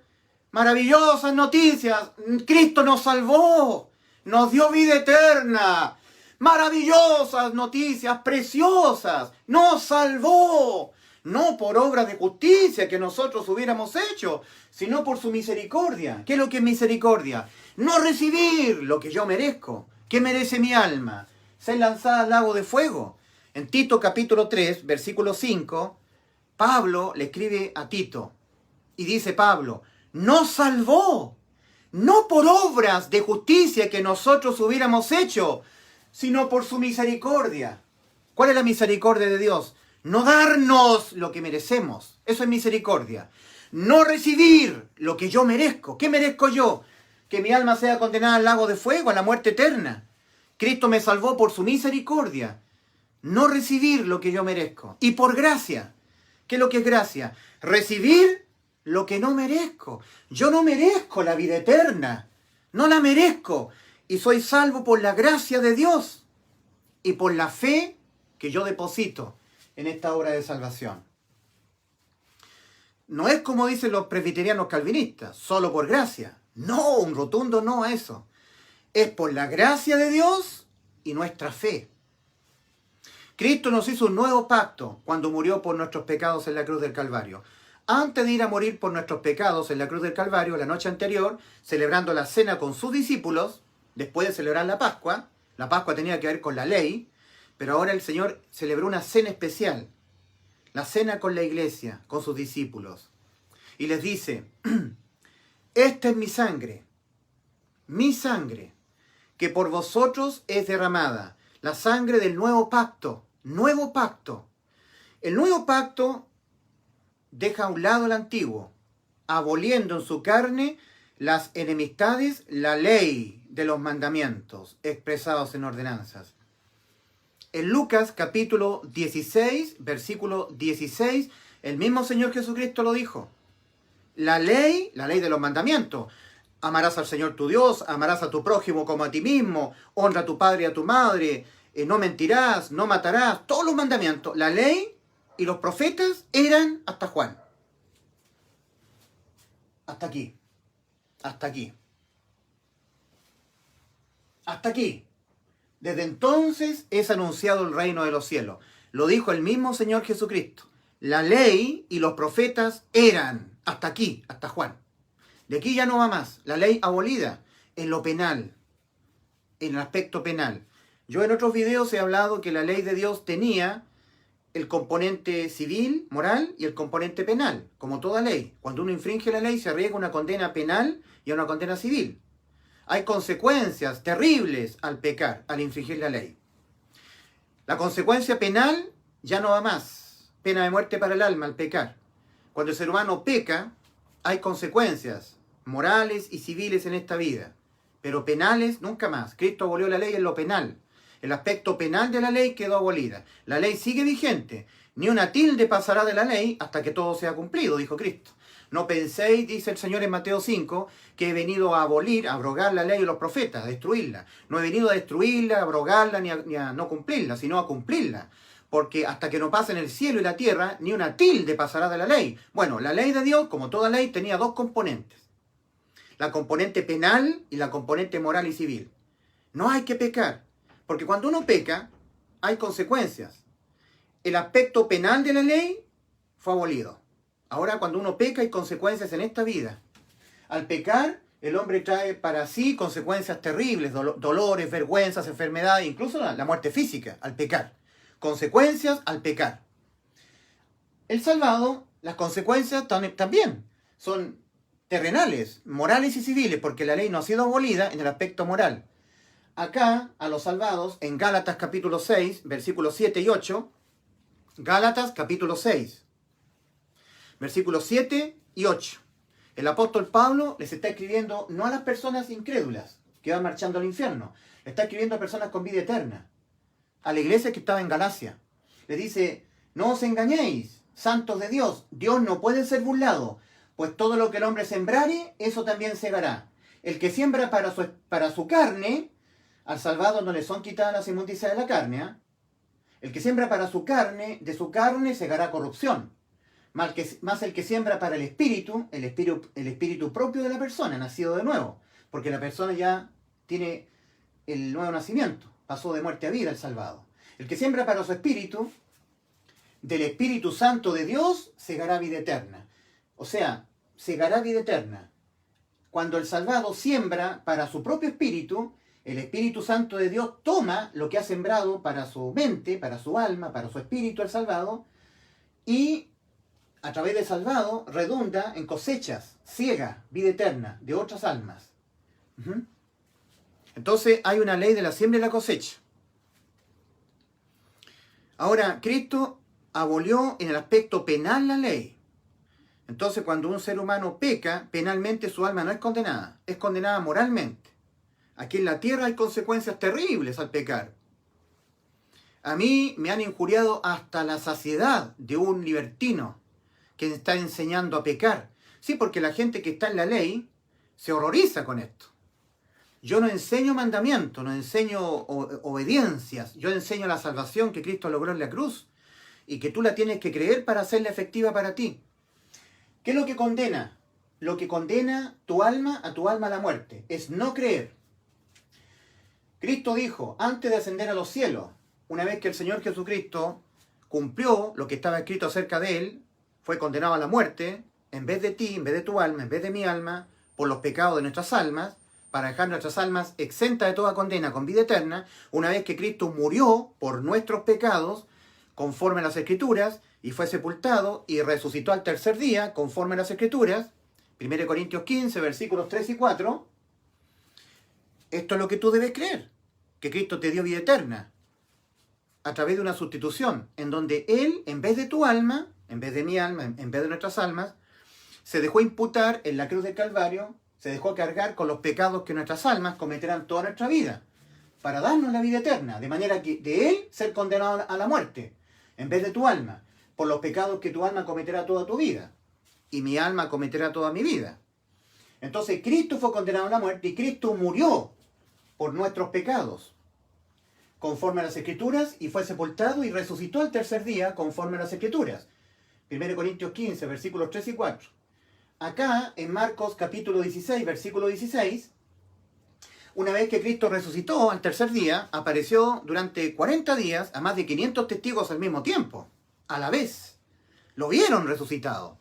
Maravillosas noticias. Cristo nos salvó. Nos dio vida eterna. Maravillosas noticias, preciosas. Nos salvó. No por obras de justicia que nosotros hubiéramos hecho, sino por su misericordia. ¿Qué es lo que es misericordia? No recibir lo que yo merezco. ¿Qué merece mi alma? Ser lanzada al lago de fuego. En Tito capítulo 3, versículo 5, Pablo le escribe a Tito. Y dice Pablo, nos salvó, no por obras de justicia que nosotros hubiéramos hecho, sino por su misericordia. ¿Cuál es la misericordia de Dios? No darnos lo que merecemos. Eso es misericordia. No recibir lo que yo merezco. ¿Qué merezco yo? Que mi alma sea condenada al lago de fuego, a la muerte eterna. Cristo me salvó por su misericordia. No recibir lo que yo merezco. Y por gracia. ¿Qué es lo que es gracia? Recibir lo que no merezco. Yo no merezco la vida eterna. No la merezco. Y soy salvo por la gracia de Dios. Y por la fe que yo deposito en esta obra de salvación. No es como dicen los presbiterianos calvinistas, solo por gracia. No, un rotundo no a eso. Es por la gracia de Dios y nuestra fe. Cristo nos hizo un nuevo pacto cuando murió por nuestros pecados en la cruz del Calvario. Antes de ir a morir por nuestros pecados en la cruz del Calvario, la noche anterior, celebrando la cena con sus discípulos, después de celebrar la Pascua tenía que ver con la ley, pero ahora el Señor celebró una cena especial, la cena con la iglesia, con sus discípulos. Y les dice, esta es mi sangre, que por vosotros es derramada, la sangre del nuevo pacto. Nuevo pacto. El nuevo pacto deja a un lado el antiguo, aboliendo en su carne las enemistades, la ley de los mandamientos expresados en ordenanzas. En Lucas capítulo 16, versículo 16, el mismo Señor Jesucristo lo dijo. La ley de los mandamientos. Amarás al Señor tu Dios, amarás a tu prójimo como a ti mismo, honra a tu padre y a tu madre, no mentirás, no matarás, todos los mandamientos. La ley y los profetas eran hasta Juan. Hasta aquí. Hasta aquí. Hasta aquí. Desde entonces es anunciado el reino de los cielos. Lo dijo el mismo Señor Jesucristo. La ley y los profetas eran hasta aquí, hasta Juan. De aquí ya no va más. La ley abolida en lo penal, en el aspecto penal. Yo en otros videos he hablado que la ley de Dios tenía el componente civil, moral, y el componente penal, como toda ley. Cuando uno infringe la ley se arriesga una condena penal y una condena civil. Hay consecuencias terribles al pecar, al infringir la ley. La consecuencia penal ya no va más. Pena de muerte para el alma al pecar. Cuando el ser humano peca, hay consecuencias morales y civiles en esta vida, pero penales nunca más. Cristo abolió la ley en lo penal. El aspecto penal de la ley quedó abolida. La ley sigue vigente. Ni una tilde pasará de la ley hasta que todo sea cumplido, dijo Cristo. No penséis, dice el Señor en Mateo 5, que he venido a abolir, a abrogar la ley de los profetas, a destruirla. No he venido a destruirla, a abrogarla, ni a no cumplirla, sino a cumplirla. Porque hasta que no pasen el cielo y la tierra, ni una tilde pasará de la ley. Bueno, la ley de Dios, como toda ley, tenía dos componentes. La componente penal y la componente moral y civil. No hay que pecar, porque cuando uno peca, hay consecuencias. El aspecto penal de la ley fue abolido. Ahora cuando uno peca hay consecuencias en esta vida. Al pecar, el hombre trae para sí consecuencias terribles, dolores, vergüenzas, enfermedades, incluso la muerte física al pecar. Consecuencias al pecar. El salvado, las consecuencias también son terrenales, morales y civiles, porque la ley no ha sido abolida en el aspecto moral. Acá, a los salvados, en Gálatas capítulo 6, versículos 7 y 8, Gálatas capítulo 6, versículos 7 y 8. El apóstol Pablo les está escribiendo no a las personas incrédulas que van marchando al infierno, le está escribiendo a personas con vida eterna, a la iglesia que estaba en Galacia. Le dice, no os engañéis, santos de Dios, Dios no puede ser burlado, pues todo lo que el hombre sembrare, eso también segará. El que siembra para su carne, al salvado no le son quitadas las inmundicias de la carne, ¿eh? El que siembra para su carne, de su carne segará corrupción. Más el que siembra para el espíritu propio de la persona, nacido de nuevo. Porque la persona ya tiene el nuevo nacimiento, pasó de muerte a vida el salvado. El que siembra para su espíritu, del Espíritu Santo de Dios, segará vida eterna. O sea, segará vida eterna. Cuando el salvado siembra para su propio espíritu, el Espíritu Santo de Dios toma lo que ha sembrado para su mente, para su alma, para su espíritu, el salvado, y a través de salvado, redunda en cosechas, ciega, vida eterna de otras almas. Entonces hay una ley de la siembra y la cosecha. Ahora, Cristo abolió en el aspecto penal la ley. Entonces, cuando un ser humano peca, penalmente su alma no es condenada moralmente. Aquí en la tierra hay consecuencias terribles al pecar. A mí me han injuriado hasta la saciedad de un libertino que está enseñando a pecar. Sí, porque la gente que está en la ley se horroriza con esto. Yo no enseño mandamientos, no enseño obediencias. Yo enseño la salvación que Cristo logró en la cruz y que tú la tienes que creer para hacerla efectiva para ti. ¿Qué es lo que condena? Lo que condena tu alma a la muerte es no creer. Cristo dijo, antes de ascender a los cielos, una vez que el Señor Jesucristo cumplió lo que estaba escrito acerca de Él, fue condenado a la muerte, en vez de ti, en vez de tu alma, en vez de mi alma, por los pecados de nuestras almas, para dejar nuestras almas exentas de toda condena con vida eterna, una vez que Cristo murió por nuestros pecados, conforme a las Escrituras, y fue sepultado y resucitó al tercer día, conforme a las Escrituras, 1 Corintios 15, versículos 3 y 4, esto es lo que tú debes creer, que Cristo te dio vida eterna, a través de una sustitución, en donde Él, en vez de tu alma, en vez de mi alma, en vez de nuestras almas, se dejó imputar en la cruz del Calvario, se dejó cargar con los pecados que nuestras almas cometerán toda nuestra vida, para darnos la vida eterna, de manera que de Él ser condenado a la muerte, en vez de tu alma, por los pecados que tu alma cometerá toda tu vida, y mi alma cometerá toda mi vida. Entonces Cristo fue condenado a la muerte y Cristo murió por nuestros pecados, conforme a las Escrituras, y fue sepultado y resucitó al tercer día, conforme a las Escrituras. 1 Corintios 15, versículos 3 y 4. Acá, en Marcos capítulo 16, versículo 16, una vez que Cristo resucitó al tercer día, apareció durante 40 días a más de 500 testigos al mismo tiempo, a la vez. Lo vieron resucitado.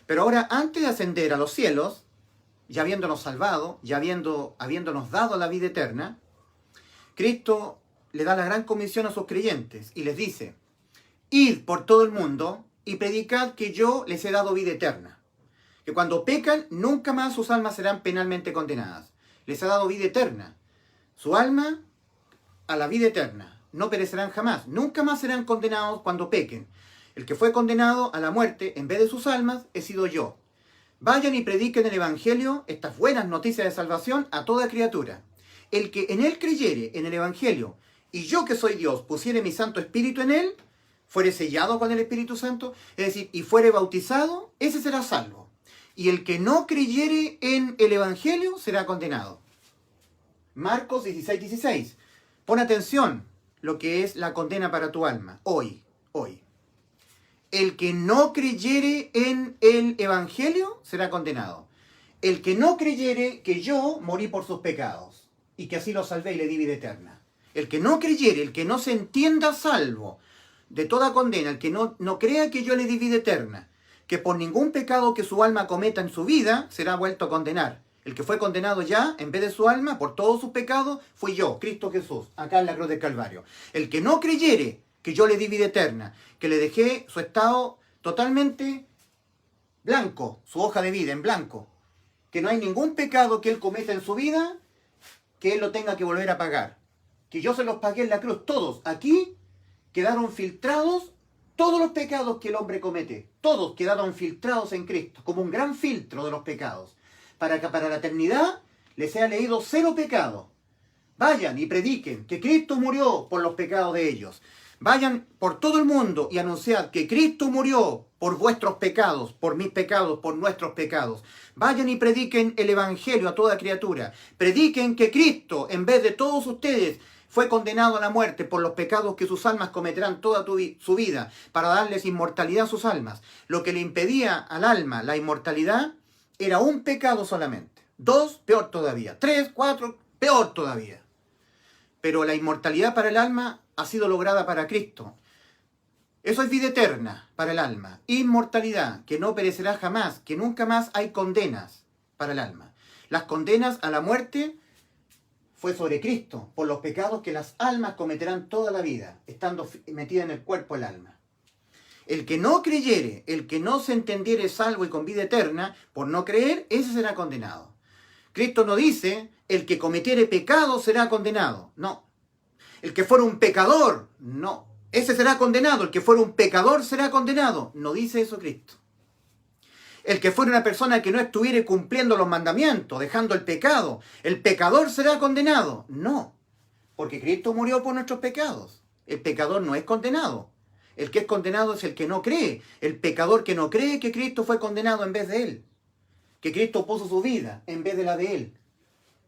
Pero ahora, antes de ascender a los cielos, ya habiéndonos salvado, ya habiéndonos dado la vida eterna, Cristo le da la gran comisión a sus creyentes y les dice, id por todo el mundo y predicad que yo les he dado vida eterna. Que cuando pecan, nunca más sus almas serán penalmente condenadas. Les ha dado vida eterna. Su alma a la vida eterna. No perecerán jamás. Nunca más serán condenados cuando pequen. El que fue condenado a la muerte en vez de sus almas he sido yo. Vayan y prediquen el Evangelio, estas buenas noticias de salvación, a toda criatura. El que en él creyere, en el Evangelio, y yo que soy Dios, pusiere mi Santo Espíritu en él, fuere sellado con el Espíritu Santo, es decir, y fuere bautizado, ese será salvo. Y el que no creyere en el Evangelio será condenado. Marcos 16, 16. Pon atención lo que es la condena para tu alma, hoy. El que no creyere en el Evangelio será condenado. El que no creyere que yo morí por sus pecados y que así lo salvé y le di vida eterna. El que no creyere, el que no se entienda salvo de toda condena, el que no crea que yo le di vida eterna, que por ningún pecado que su alma cometa en su vida será vuelto a condenar. El que fue condenado ya, en vez de su alma, por todos sus pecados, fui yo, Cristo Jesús, acá en la cruz del Calvario. El que no creyere que yo le di vida eterna, que le dejé su estado totalmente blanco, su hoja de vida en blanco, que no hay ningún pecado que él cometa en su vida que él lo tenga que volver a pagar, que yo se los pagué en la cruz, todos. Aquí quedaron filtrados todos los pecados que el hombre comete, todos quedaron filtrados en Cristo, como un gran filtro de los pecados, para que para la eternidad les sea leído 0 pecado. Vayan y prediquen que Cristo murió por los pecados de ellos. Vayan por todo el mundo y anunciad que Cristo murió por vuestros pecados, por mis pecados, por nuestros pecados. Vayan y prediquen el Evangelio a toda criatura. Prediquen que Cristo, en vez de todos ustedes, fue condenado a la muerte por los pecados que sus almas cometerán toda su vida, para darles inmortalidad a sus almas. Lo que le impedía al alma la inmortalidad era un pecado solamente. 2, peor todavía. 3, 4, peor todavía. Pero la inmortalidad para el alma ha sido lograda para Cristo. Eso es vida eterna para el alma. Inmortalidad, que no perecerá jamás, que nunca más hay condenas para el alma. Las condenas a la muerte fue sobre Cristo, por los pecados que las almas cometerán toda la vida, estando metida en el cuerpo el alma. El que no creyere, el que no se entendiere salvo y con vida eterna, por no creer, ese será condenado. Cristo no dice, el que cometiere pecado será condenado. No. El que fuera un pecador, no. Ese será condenado. El que fuera un pecador será condenado. No dice eso Cristo. El que fuera una persona que no estuviere cumpliendo los mandamientos, dejando el pecado, el pecador será condenado. No. Porque Cristo murió por nuestros pecados. El pecador no es condenado. El que es condenado es el que no cree. El pecador que no cree que Cristo fue condenado en vez de él. Que Cristo puso su vida en vez de la de él.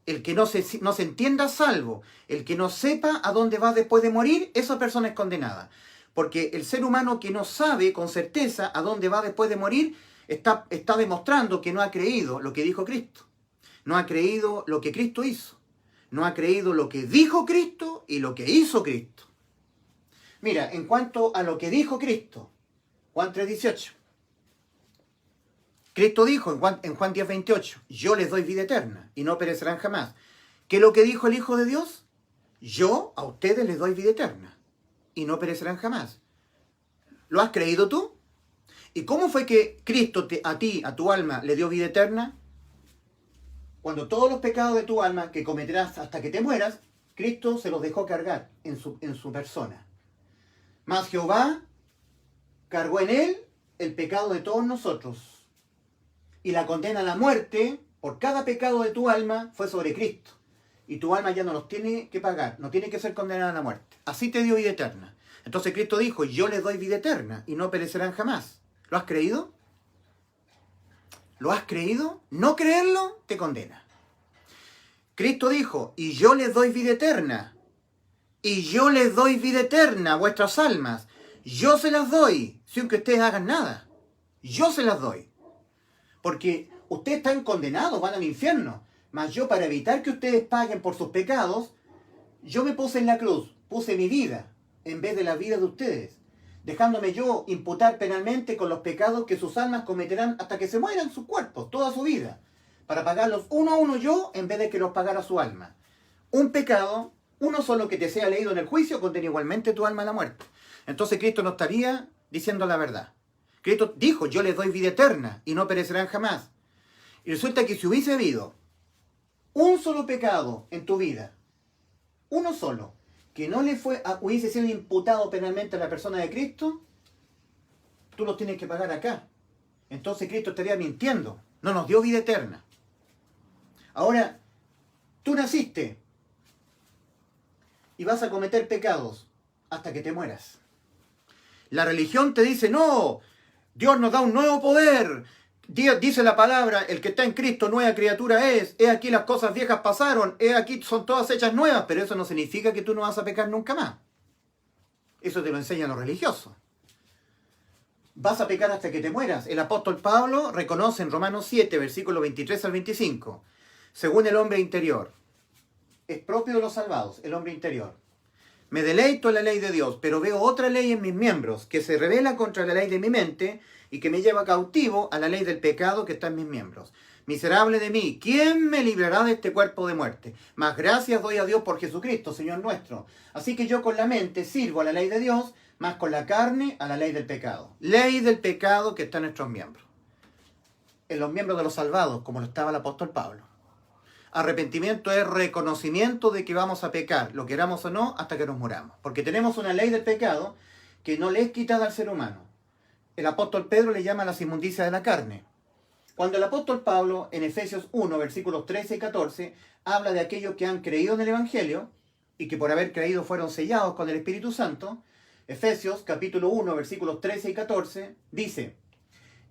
El que no se entienda salvo, el que no sepa a dónde va después de morir, esa persona es condenada. Porque el ser humano que no sabe con certeza a dónde va después de morir, está demostrando que no ha creído lo que dijo Cristo. No ha creído lo que Cristo hizo. No ha creído lo que dijo Cristo y lo que hizo Cristo. Mira, en cuanto a lo que dijo Cristo, Juan 3:18. Cristo dijo en Juan 10:28, yo les doy vida eterna y no perecerán jamás. ¿Qué es lo que dijo el Hijo de Dios? Yo a ustedes les doy vida eterna y no perecerán jamás. ¿Lo has creído tú? ¿Y cómo fue que Cristo a ti, a tu alma, le dio vida eterna? Cuando todos los pecados de tu alma que cometerás hasta que te mueras, Cristo se los dejó cargar en su persona. Mas Jehová cargó en él el pecado de todos nosotros. Y la condena a la muerte por cada pecado de tu alma fue sobre Cristo. Y tu alma ya no los tiene que pagar, no tiene que ser condenada a la muerte. Así te dio vida eterna. Entonces Cristo dijo, yo les doy vida eterna y no perecerán jamás. ¿Lo has creído? ¿Lo has creído? No creerlo te condena. Cristo dijo, y yo les doy vida eterna. Y yo les doy vida eterna a vuestras almas. Yo se las doy, sin que ustedes hagan nada. Yo se las doy. Porque ustedes están condenados, van al infierno. Mas yo, para evitar que ustedes paguen por sus pecados, yo me puse en la cruz, puse mi vida en vez de la vida de ustedes, dejándome yo imputar penalmente con los pecados que sus almas cometerán hasta que se mueran sus cuerpos, toda su vida, para pagarlos uno a uno yo en vez de que los pagara su alma. Un pecado, uno solo que te sea leído en el juicio, condena igualmente tu alma a la muerte. Entonces Cristo no estaría diciendo la verdad. Cristo dijo, yo les doy vida eterna y no perecerán jamás. Y resulta que si hubiese habido un solo pecado en tu vida, uno solo, que no hubiese sido imputado penalmente a la persona de Cristo, tú los tienes que pagar acá. Entonces Cristo estaría mintiendo. No nos dio vida eterna. Ahora, tú naciste y vas a cometer pecados hasta que te mueras. La religión te dice, no, Dios nos da un nuevo poder. Dice la palabra, el que está en Cristo, nueva criatura es. He aquí las cosas viejas pasaron, he aquí son todas hechas nuevas. Pero eso no significa que tú no vas a pecar nunca más. Eso te lo enseñan los religiosos. Vas a pecar hasta que te mueras. El apóstol Pablo reconoce en Romanos 7, versículos 23 al 25. Según el hombre interior. Es propio de los salvados, el hombre interior. Me deleito en la ley de Dios, pero veo otra ley en mis miembros, que se revela contra la ley de mi mente y que me lleva cautivo a la ley del pecado que está en mis miembros. Miserable de mí, ¿quién me librará de este cuerpo de muerte? Mas gracias doy a Dios por Jesucristo, Señor nuestro. Así que yo con la mente sirvo a la ley de Dios, mas con la carne a la ley del pecado. Ley del pecado que está en nuestros miembros. En los miembros de los salvados, como lo estaba el apóstol Pablo. Arrepentimiento es reconocimiento de que vamos a pecar, lo queramos o no, hasta que nos muramos. Porque tenemos una ley del pecado que no le es quitada al ser humano. El apóstol Pedro le llama las inmundicias de la carne. Cuando el apóstol Pablo, en Efesios 1, versículos 13 y 14, habla de aquellos que han creído en el Evangelio y que por haber creído fueron sellados con el Espíritu Santo, Efesios capítulo 1, versículos 13 y 14, dice,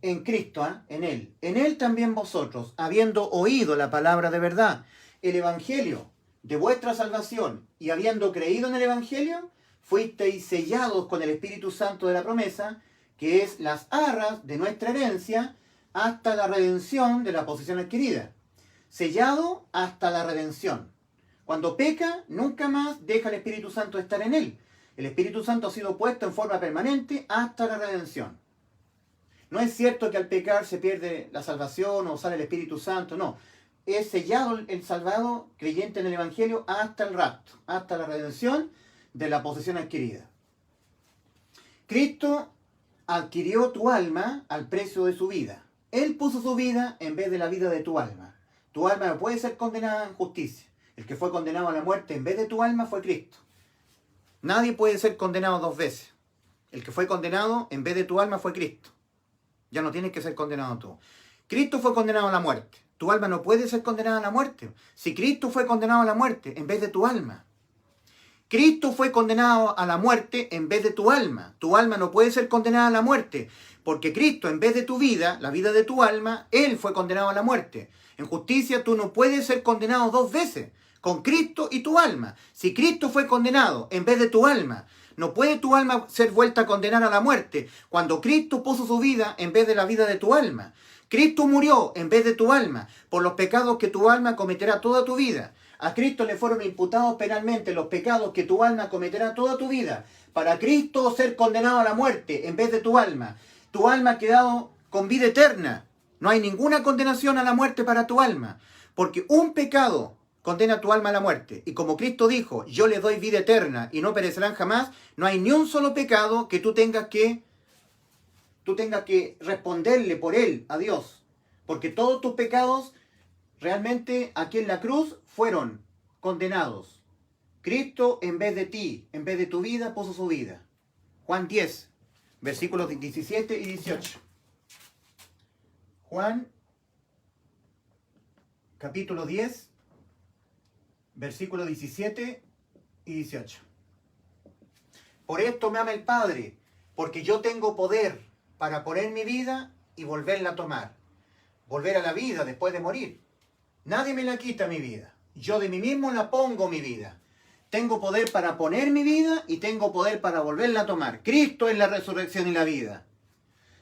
en Cristo, en Él también vosotros, habiendo oído la palabra de verdad, el Evangelio de vuestra salvación, y habiendo creído en el Evangelio, fuisteis sellados con el Espíritu Santo de la promesa, que es las arras de nuestra herencia, hasta la redención de la posesión adquirida. Sellado hasta la redención. Cuando peca, nunca más deja el Espíritu Santo de estar en él. El Espíritu Santo ha sido puesto en forma permanente hasta la redención. No es cierto que al pecar se pierde la salvación o sale el Espíritu Santo, no. Es sellado el salvado creyente en el Evangelio hasta el rapto, hasta la redención de la posesión adquirida. Cristo adquirió tu alma al precio de su vida. Él puso su vida en vez de la vida de tu alma. Tu alma no puede ser condenada en justicia. El que fue condenado a la muerte en vez de tu alma fue Cristo. Nadie puede ser condenado dos veces. El que fue condenado en vez de tu alma fue Cristo. Ya no tienes que ser condenado tú. Cristo fue condenado a la muerte. Tu alma no puede ser condenada a la muerte. Si Cristo fue condenado a la muerte en vez de tu alma. Cristo fue condenado a la muerte en vez de tu alma. Tu alma no puede ser condenada a la muerte, porque Cristo, en vez de tu vida, la vida de tu alma, Él fue condenado a la muerte. En justicia tú no puedes ser condenado dos veces, con Cristo y tu alma. Si Cristo fue condenado en vez de tu alma, no puede tu alma ser vuelta a condenar a la muerte, cuando Cristo puso su vida en vez de la vida de tu alma. Cristo murió en vez de tu alma, por los pecados que tu alma cometerá toda tu vida. A Cristo le fueron imputados penalmente los pecados que tu alma cometerá toda tu vida. Para Cristo ser condenado a la muerte en vez de tu alma. Tu alma ha quedado con vida eterna. No hay ninguna condenación a la muerte para tu alma. Porque un pecado condena tu alma a la muerte. Y como Cristo dijo, yo le doy vida eterna y no perecerán jamás, no hay ni un solo pecado que tú tengas que responderle por él a Dios. Porque todos tus pecados realmente aquí en la cruz fueron condenados. Cristo en vez de ti, en vez de tu vida, puso su vida. Juan 10, versículos 17 y 18. Juan, capítulo 10, versículos 17 y 18. Por esto me ama el Padre, porque yo tengo poder para poner mi vida y volverla a tomar. Volver a la vida después de morir. Nadie me la quita mi vida. Yo de mí mismo la pongo mi vida. Tengo poder para poner mi vida y tengo poder para volverla a tomar. Cristo es la resurrección y la vida.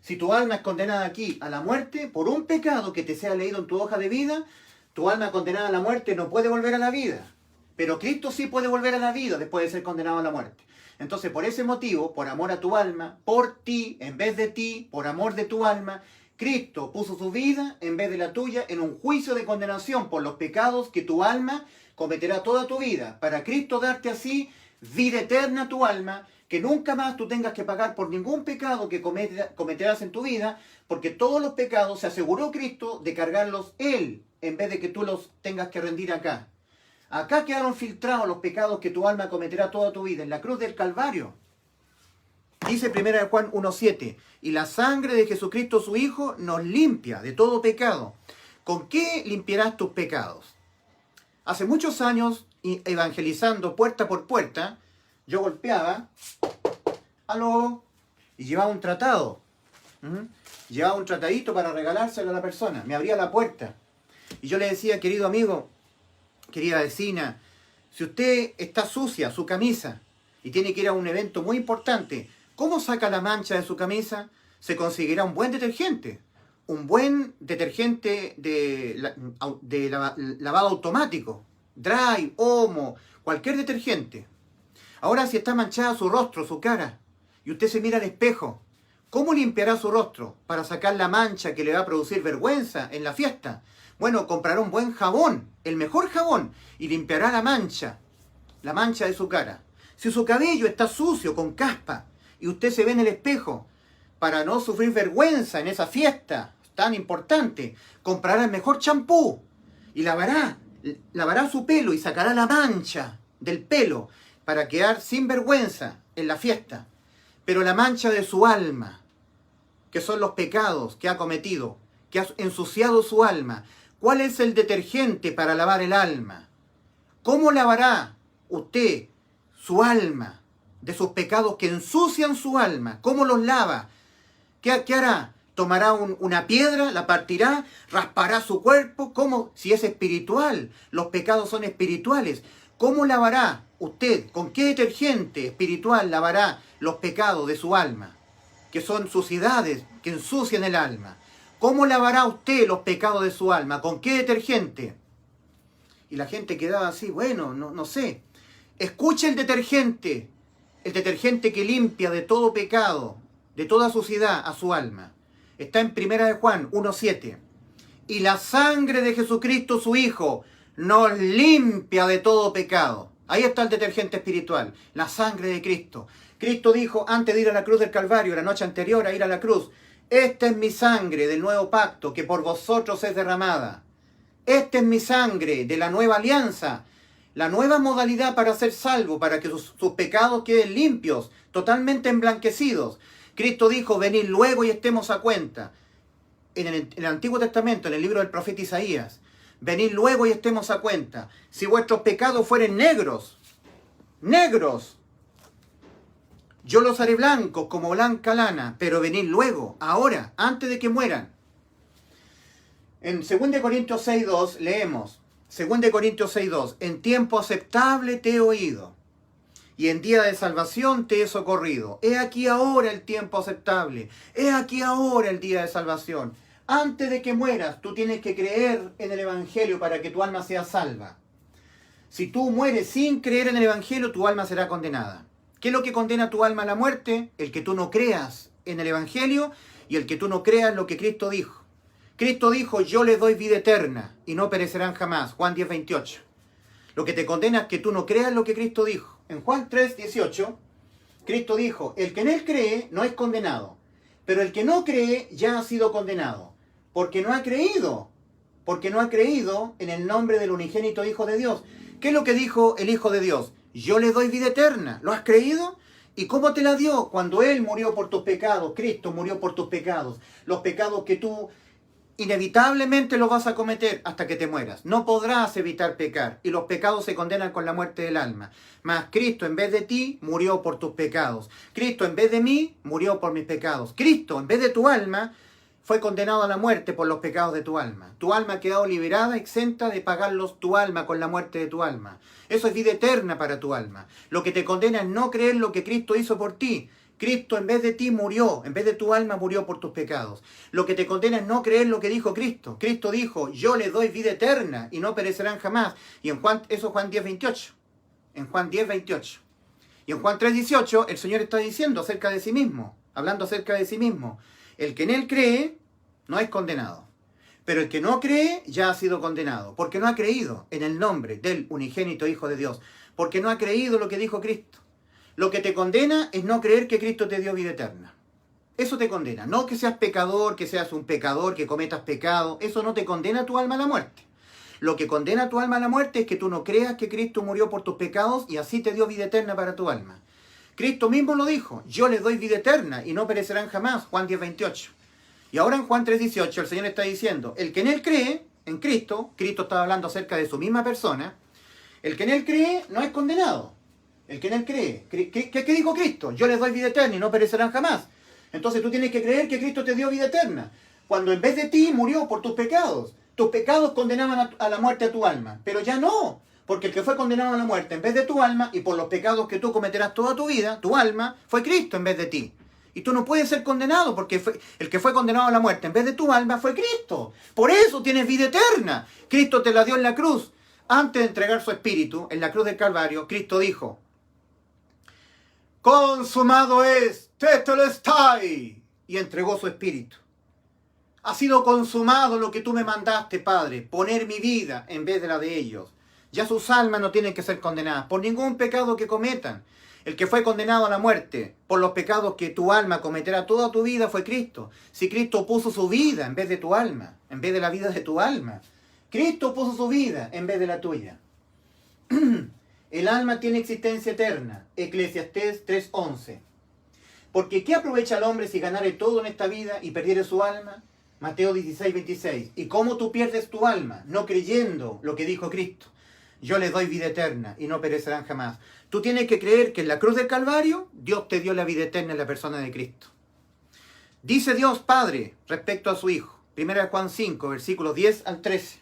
Si tu alma es condenada aquí a la muerte por un pecado que te sea leído en tu hoja de vida, tu alma condenada a la muerte no puede volver a la vida. Pero Cristo sí puede volver a la vida después de ser condenado a la muerte. Entonces, por ese motivo, por amor a tu alma, por ti, en vez de ti, por amor de tu alma, Cristo puso su vida en vez de la tuya en un juicio de condenación por los pecados que tu alma cometerá toda tu vida. Para Cristo darte así vida eterna a tu alma, que nunca más tú tengas que pagar por ningún pecado que cometerás en tu vida, porque todos los pecados se aseguró Cristo de cargarlos Él, en vez de que tú los tengas que rendir acá. Acá quedaron filtrados los pecados que tu alma cometerá toda tu vida, en la cruz del Calvario. Dice 1 Juan 1:7, y la sangre de Jesucristo su Hijo nos limpia de todo pecado. ¿Con qué limpiarás tus pecados? Hace muchos años, evangelizando puerta por puerta, yo golpeaba, aló, y llevaba un tratado. Llevaba un tratadito para regalárselo a la persona. Me abría la puerta. Y yo le decía, querido amigo, querida vecina, si usted está sucia su camisa y tiene que ir a un evento muy importante, ¿cómo saca la mancha de su camisa? Se conseguirá un buen detergente. Un buen detergente de lavado automático. Dry, Omo, cualquier detergente. Ahora si está manchada su rostro, su cara, y usted se mira al espejo, ¿cómo limpiará su rostro para sacar la mancha que le va a producir vergüenza en la fiesta? Bueno, comprará un buen jabón, el mejor jabón, y limpiará la mancha de su cara. Si su cabello está sucio, con caspa, y usted se ve en el espejo, para no sufrir vergüenza en esa fiesta tan importante, comprará el mejor champú y lavará su pelo y sacará la mancha del pelo para quedar sin vergüenza en la fiesta. Pero la mancha de su alma, que son los pecados que ha cometido, que ha ensuciado su alma, ¿cuál es el detergente para lavar el alma? ¿Cómo lavará usted su alma de sus pecados que ensucian su alma? ¿Cómo los lava? ¿Qué hará? ¿Tomará una piedra, la partirá, raspará su cuerpo? ¿Cómo? Si es espiritual, los pecados son espirituales. ¿Cómo lavará usted? ¿Con qué detergente espiritual lavará los pecados de su alma? Que son suciedades que ensucian el alma. ¿Cómo lavará usted los pecados de su alma? ¿Con qué detergente? Y la gente quedaba así, bueno, no sé. Escuche el detergente que limpia de todo pecado, de toda suciedad a su alma. Está en 1 Juan 1:7. Y la sangre de Jesucristo su Hijo nos limpia de todo pecado. Ahí está el detergente espiritual, la sangre de Cristo. Cristo dijo antes de ir a la cruz del Calvario, la noche anterior a ir a la cruz, esta es mi sangre del nuevo pacto que por vosotros es derramada. Esta es mi sangre de la nueva alianza, la nueva modalidad para ser salvo, para que sus pecados queden limpios, totalmente emblanquecidos. Cristo dijo, venid luego y estemos a cuenta. En el Antiguo Testamento, en el libro del profeta Isaías, venid luego y estemos a cuenta. Si vuestros pecados fueren negros, yo los haré blancos como blanca lana, pero venid luego, ahora, antes de que mueran. En 2 Corintios 6.2 leemos, 2 Corintios 6.2, en tiempo aceptable te he oído, y en día de salvación te he socorrido. He aquí ahora el tiempo aceptable, he aquí ahora el día de salvación. Antes de que mueras, tú tienes que creer en el Evangelio para que tu alma sea salva. Si tú mueres sin creer en el Evangelio, tu alma será condenada. ¿Qué es lo que condena tu alma a la muerte? El que tú no creas en el Evangelio y el que tú no creas en lo que Cristo dijo. Cristo dijo, yo les doy vida eterna y no perecerán jamás. Juan 10:28. Lo que te condena es que tú no creas lo que Cristo dijo. En Juan 3:18, Cristo dijo, el que en él cree no es condenado, pero el que no cree ya ha sido condenado, porque no ha creído en el nombre del unigénito Hijo de Dios. ¿Qué es lo que dijo el Hijo de Dios? Yo le doy vida eterna. ¿Lo has creído? ¿Y cómo te la dio? Cuando Él murió por tus pecados. Cristo murió por tus pecados. Los pecados que tú inevitablemente los vas a cometer hasta que te mueras. No podrás evitar pecar. Y los pecados se condenan con la muerte del alma. Mas Cristo en vez de ti murió por tus pecados. Cristo en vez de mí murió por mis pecados. Cristo en vez de tu alma fue condenado a la muerte por los pecados de tu alma. Tu alma ha quedado liberada, exenta de pagarlos tu alma con la muerte de tu alma. Eso es vida eterna para tu alma. Lo que te condena es no creer lo que Cristo hizo por ti. Cristo en vez de ti murió, en vez de tu alma murió por tus pecados. Lo que te condena es no creer lo que dijo Cristo. Cristo dijo, yo le doy vida eterna y no perecerán jamás. Y en Juan, eso es Juan 10:28. En Juan 10:28. Y en Juan 3:18 el Señor está diciendo acerca de sí mismo, hablando acerca de sí mismo. El que en él cree no es condenado, pero el que no cree ya ha sido condenado, porque no ha creído en el nombre del unigénito Hijo de Dios, porque no ha creído lo que dijo Cristo. Lo que te condena es no creer que Cristo te dio vida eterna. Eso te condena, no que seas pecador, que seas un pecador, que cometas pecado, eso no te condena tu alma a la muerte. Lo que condena tu alma a la muerte es que tú no creas que Cristo murió por tus pecados y así te dio vida eterna para tu alma. Cristo mismo lo dijo, yo les doy vida eterna y no perecerán jamás, Juan 10:28. Y ahora en Juan 3:18 el Señor está diciendo, el que en él cree, en Cristo, Cristo estaba hablando acerca de su misma persona, el que en él cree no es condenado. El que en él cree, ¿qué dijo Cristo? Yo les doy vida eterna y no perecerán jamás. Entonces tú tienes que creer que Cristo te dio vida eterna, cuando en vez de ti murió por tus pecados. Tus pecados condenaban a la muerte a tu alma, pero ya no. Porque el que fue condenado a la muerte en vez de tu alma, y por los pecados que tú cometerás toda tu vida, tu alma, fue Cristo en vez de ti. Y tú no puedes ser condenado, porque el que fue condenado a la muerte en vez de tu alma fue Cristo. Por eso tienes vida eterna. Cristo te la dio en la cruz. Antes de entregar su espíritu, en la cruz del Calvario, Cristo dijo, consumado es, tetelestai, y entregó su espíritu. Ha sido consumado lo que tú me mandaste, Padre, poner mi vida en vez de la de ellos. Ya sus almas no tienen que ser condenadas por ningún pecado que cometan. El que fue condenado a la muerte por los pecados que tu alma cometerá toda tu vida fue Cristo. Si Cristo puso su vida en vez de tu alma, en vez de la vida de tu alma. Cristo puso su vida en vez de la tuya. El alma tiene existencia eterna. Eclesiastés 3:11. Porque ¿qué aprovecha el hombre si ganare todo en esta vida y perdiere su alma? Mateo 16:26. ¿Y cómo tú pierdes tu alma? No creyendo lo que dijo Cristo. Yo les doy vida eterna y no perecerán jamás. Tú tienes que creer que en la cruz del Calvario Dios te dio la vida eterna en la persona de Cristo. Dice Dios Padre respecto a su Hijo. 1 Juan 5, versículos 10 al 13.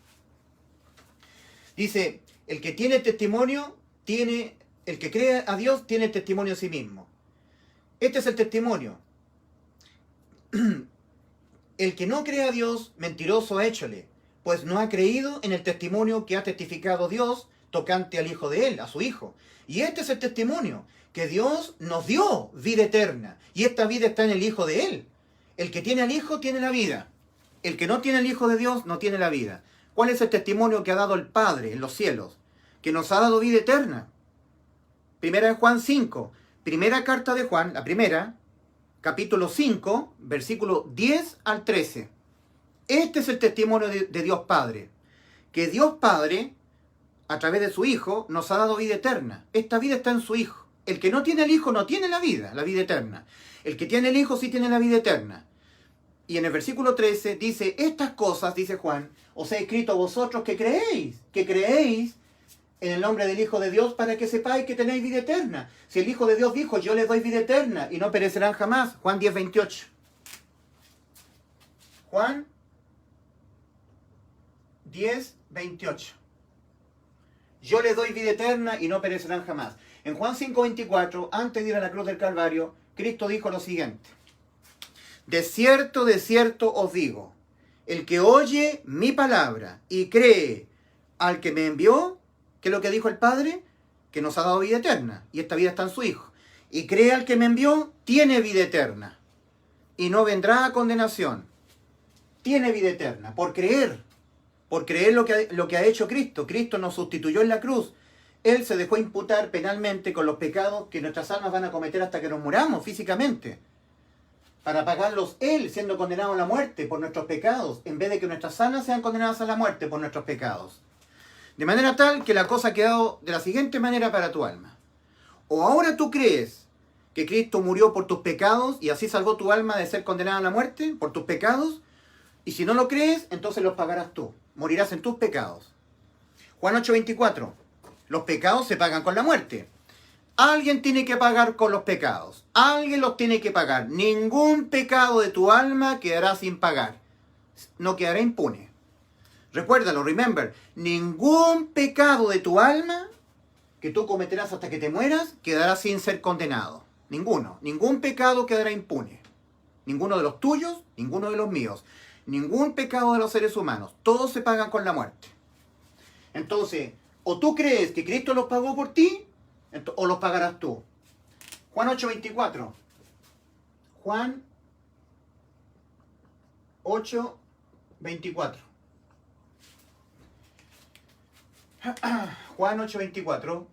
Dice, el que tiene testimonio, el que cree a Dios tiene testimonio a sí mismo. Este es el testimonio. El que no cree a Dios, mentiroso ha héchole, pues no ha creído en el testimonio que ha testificado Dios tocante al Hijo de Él, a su Hijo. Y este es el testimonio, que Dios nos dio vida eterna, y esta vida está en el Hijo de Él. El que tiene al Hijo tiene la vida. El que no tiene al Hijo de Dios no tiene la vida. ¿Cuál es el testimonio que ha dado el Padre en los cielos? Que nos ha dado vida eterna. Primera de Juan 5. Primera carta de Juan, la primera, capítulo 5, versículo 10 al 13. Este es el testimonio de Dios Padre. Que Dios Padre, a través de su Hijo, nos ha dado vida eterna. Esta vida está en su Hijo. El que no tiene el Hijo no tiene la vida eterna. El que tiene el Hijo sí tiene la vida eterna. Y en el versículo 13 dice, estas cosas, dice Juan, os he escrito a vosotros que creéis en el nombre del Hijo de Dios para que sepáis que tenéis vida eterna. Si el Hijo de Dios dijo, yo les doy vida eterna y no perecerán jamás. Juan 10, 28. Juan 10, 28. Yo les doy vida eterna y no perecerán jamás. En Juan 5, 24, antes de ir a la cruz del Calvario, Cristo dijo lo siguiente. De cierto os digo, el que oye mi palabra y cree al que me envió, ¿qué es lo que dijo el Padre? Que nos ha dado vida eterna, y esta vida está en su Hijo. Y cree al que me envió, tiene vida eterna, y no vendrá a condenación. Tiene vida eterna, por creer lo que ha hecho Cristo. Cristo nos sustituyó en la cruz. Él se dejó imputar penalmente con los pecados que nuestras almas van a cometer hasta que nos muramos físicamente. Para pagarlos Él, siendo condenado a la muerte por nuestros pecados, en vez de que nuestras almas sean condenadas a la muerte por nuestros pecados. De manera tal que la cosa ha quedado de la siguiente manera para tu alma. O ahora tú crees que Cristo murió por tus pecados y así salvó tu alma de ser condenada a la muerte por tus pecados, y si no lo crees, entonces los pagarás tú. Morirás en tus pecados. Juan 8:24. Los pecados se pagan con la muerte. Alguien tiene que pagar con los pecados. Alguien los tiene que pagar. Ningún pecado de tu alma quedará sin pagar. No quedará impune. Recuérdalo, remember. Ningún pecado de tu alma que tú cometerás hasta que te mueras quedará sin ser condenado. Ninguno. Ningún pecado quedará impune. Ninguno de los tuyos, ninguno de los míos. Ningún pecado de los seres humanos. Todos se pagan con la muerte. Entonces, o tú crees que Cristo los pagó por ti, o los pagarás tú. Juan 8:24. Juan 8:24. Juan 8:24.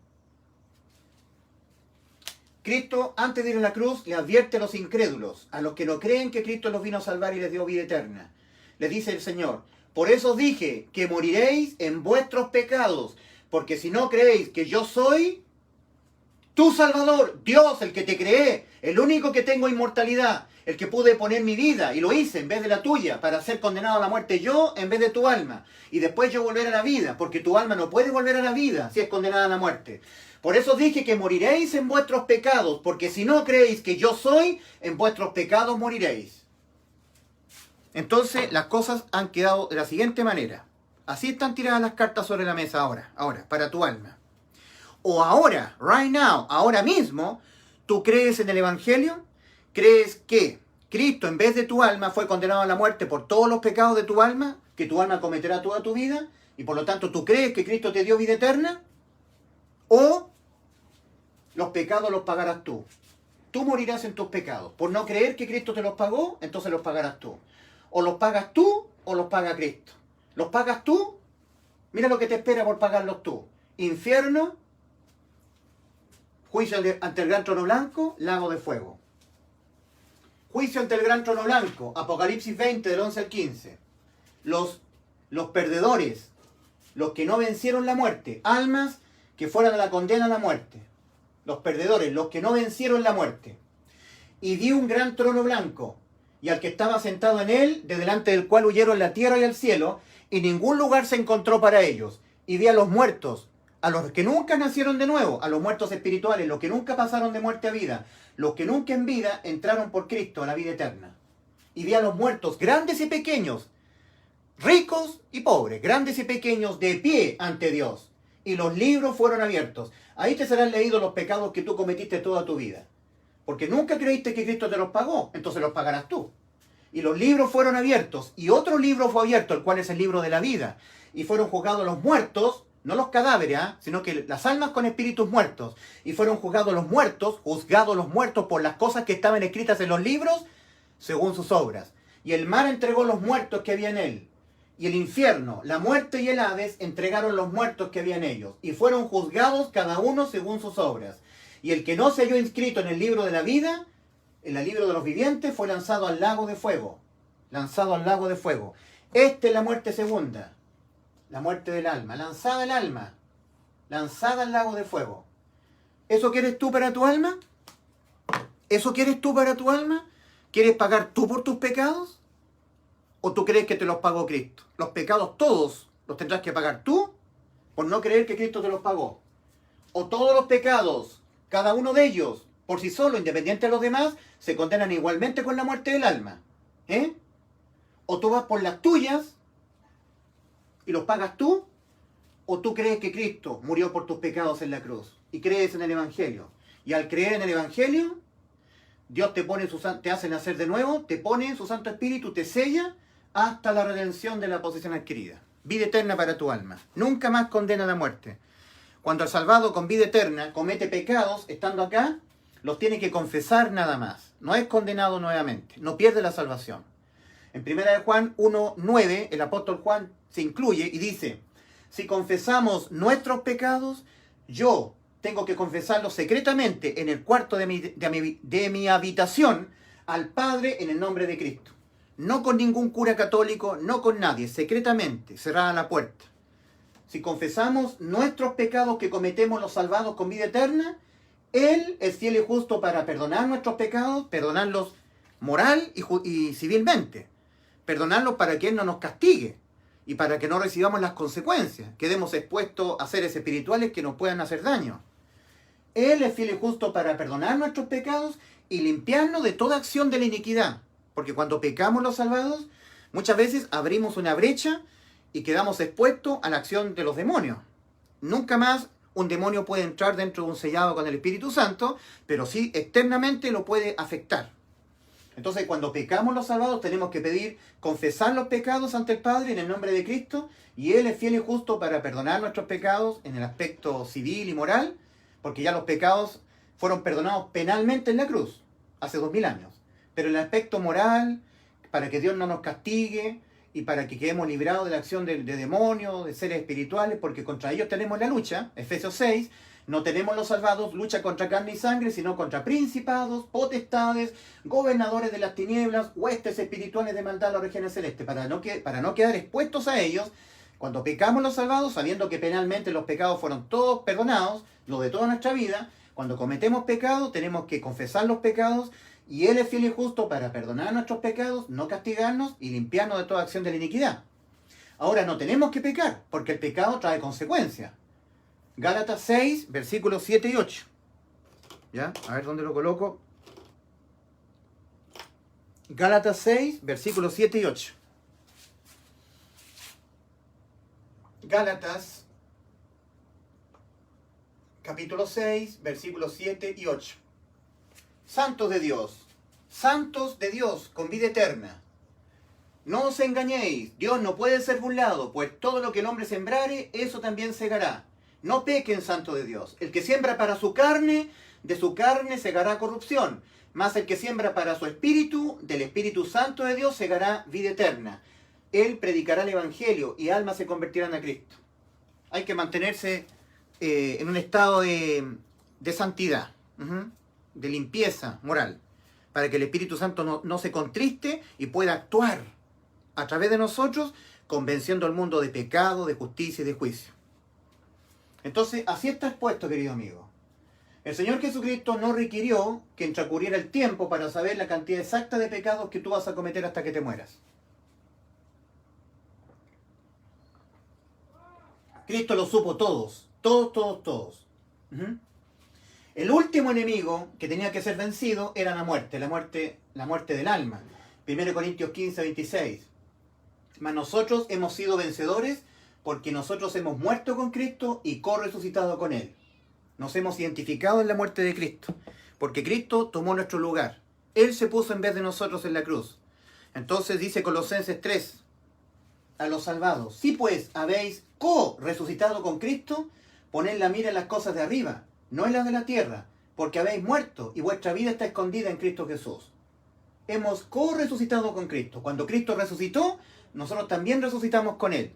Cristo, antes de ir a la cruz, le advierte a los incrédulos, a los que no creen que Cristo los vino a salvar y les dio vida eterna. Les dice el Señor, por eso os dije que moriréis en vuestros pecados, porque si no creéis que yo soy tu Salvador, Dios, el que te creé, el único que tengo inmortalidad, el que pude poner mi vida, y lo hice en vez de la tuya, para ser condenado a la muerte yo en vez de tu alma, y después yo volver a la vida, porque tu alma no puede volver a la vida si es condenada a la muerte. Por eso dije que moriréis en vuestros pecados, porque si no creéis que yo soy, en vuestros pecados moriréis. Entonces las cosas han quedado de la siguiente manera. Así están tiradas las cartas sobre la mesa ahora, para tu alma. O ahora, right now, ahora mismo, tú crees en el Evangelio, crees que Cristo en vez de tu alma fue condenado a la muerte por todos los pecados de tu alma, que tu alma cometerá toda tu vida, y por lo tanto tú crees que Cristo te dio vida eterna, o los pecados los pagarás tú. Tú morirás en tus pecados. Por no creer que Cristo te los pagó, entonces los pagarás tú. O los pagas tú, o los paga Cristo. ¿Los pagas tú? Mira lo que te espera por pagarlos tú. Infierno, juicio ante el gran trono blanco, lago de fuego. Juicio ante el gran trono blanco, Apocalipsis 20, del 11 al 15. Los perdedores, los que no vencieron la muerte, almas que fueran a la condena a la muerte. Los perdedores, los que no vencieron la muerte. Y vi un gran trono blanco, y al que estaba sentado en él, de delante del cual huyeron la tierra y el cielo, y ningún lugar se encontró para ellos. Y vi a los muertos, a los que nunca nacieron de nuevo, a los muertos espirituales, los que nunca pasaron de muerte a vida, los que nunca en vida entraron por Cristo a la vida eterna. Y vi a los muertos, grandes y pequeños, ricos y pobres, grandes y pequeños, de pie ante Dios. Y los libros fueron abiertos. Ahí te serán leídos los pecados que tú cometiste toda tu vida. Porque nunca creíste que Cristo te los pagó, entonces los pagarás tú. Y los libros fueron abiertos, y otro libro fue abierto, el cual es el libro de la vida. Y fueron juzgados los muertos, no los cadáveres, sino que las almas con espíritus muertos. Y fueron juzgados los muertos por las cosas que estaban escritas en los libros, según sus obras. Y el mar entregó los muertos que había en él. y el infierno, la muerte y el Hades entregaron los muertos que había en ellos, y fueron juzgados cada uno según sus obras. Y el que no se halló inscrito en el libro de la vida, en el libro de los vivientes, fue lanzado al lago de fuego. Lanzado al lago de fuego. Esta es la muerte segunda, la muerte del alma, lanzada el alma, lanzada al lago de fuego. ¿Eso quieres tú para tu alma? ¿Eso quieres tú para tu alma? ¿Quieres pagar tú por tus pecados? ¿O tú crees que te los pagó Cristo? Los pecados todos los tendrás que pagar tú por no creer que Cristo te los pagó. O todos los pecados, cada uno de ellos, por sí solo, independiente de los demás, se condenan igualmente con la muerte del alma. O tú vas por las tuyas y los pagas tú, o tú crees que Cristo murió por tus pecados en la cruz y crees en el Evangelio. Y al creer en el Evangelio, Dios te hace nacer de nuevo, te pone en su Santo Espíritu, te sella hasta la redención de la posesión adquirida. Vida eterna para tu alma. Nunca más condena a la muerte. Cuando el salvado con vida eterna comete pecados, estando acá, los tiene que confesar nada más. No es condenado nuevamente. No pierde la salvación. En 1 Juan 1:9, el apóstol Juan se incluye y dice: si confesamos nuestros pecados, yo tengo que confesarlos secretamente en el cuarto de mi habitación al Padre en el nombre de Cristo. No con ningún cura católico, no con nadie, secretamente, cerrada la puerta. Si confesamos nuestros pecados que cometemos los salvados con vida eterna, Él es fiel y justo para perdonar nuestros pecados, perdonarlos moral y civilmente. Perdonarlos para que Él no nos castigue y para que no recibamos las consecuencias, quedemos expuestos a seres espirituales que nos puedan hacer daño. Él es fiel y justo para perdonar nuestros pecados y limpiarnos de toda acción de la iniquidad. Porque cuando pecamos los salvados, muchas veces abrimos una brecha y quedamos expuestos a la acción de los demonios. Nunca más un demonio puede entrar dentro de un sellado con el Espíritu Santo, pero sí externamente lo puede afectar. Entonces, cuando pecamos los salvados, tenemos que pedir, confesar los pecados ante el Padre en el nombre de Cristo, y Él es fiel y justo para perdonar nuestros pecados en el aspecto civil y moral, porque ya los pecados fueron perdonados penalmente en la cruz, hace 2000 años. Pero en el aspecto moral, para que Dios no nos castigue y para que quedemos librados de la acción de demonios, de seres espirituales, porque contra ellos tenemos la lucha, Efesios 6, no tenemos los salvados lucha contra carne y sangre, sino contra principados, potestades, gobernadores de las tinieblas, huestes espirituales de maldad en las regiones celestes, para no quedar expuestos a ellos. Cuando pecamos los salvados, sabiendo que penalmente los pecados fueron todos perdonados, lo de toda nuestra vida, cuando cometemos pecado tenemos que confesar los pecados y Él es fiel y justo para perdonar nuestros pecados, no castigarnos y limpiarnos de toda acción de la iniquidad. Ahora no tenemos que pecar, porque el pecado trae consecuencias. Gálatas 6, versículos 7 y 8. ¿Ya? A ver dónde lo coloco. Gálatas 6, versículos 7 y 8. Gálatas, capítulo 6, versículos 7 y 8. Santos de Dios, con vida eterna. No os engañéis, Dios no puede ser burlado, pues todo lo que el hombre sembrare, eso también segará. No pequen, santos de Dios. El que siembra para su carne, de su carne segará corrupción. Mas el que siembra para su espíritu, del Espíritu Santo de Dios segará vida eterna. Él predicará el Evangelio y almas se convertirán a Cristo. Hay que mantenerse en un estado de santidad, de limpieza moral, para que el Espíritu Santo no se contriste y pueda actuar a través de nosotros, convenciendo al mundo de pecado, de justicia y de juicio. Entonces, así está expuesto, querido amigo. El Señor Jesucristo no requirió que transcurriera el tiempo para saber la cantidad exacta de pecados que tú vas a cometer hasta que te mueras. Cristo lo supo todos. El último enemigo que tenía que ser vencido era la muerte del alma. 1 Corintios 15, 26. Mas nosotros hemos sido vencedores porque nosotros hemos muerto con Cristo y co-resucitado con Él. Nos hemos identificado en la muerte de Cristo, porque Cristo tomó nuestro lugar. Él se puso en vez de nosotros en la cruz. Entonces dice Colosenses 3, a los salvados: si pues habéis co-resucitado con Cristo, poned la mira en las cosas de arriba, no en las de la tierra, porque habéis muerto y vuestra vida está escondida en Cristo Jesús. Hemos co-resucitado con Cristo. Cuando Cristo resucitó, nosotros también resucitamos con Él,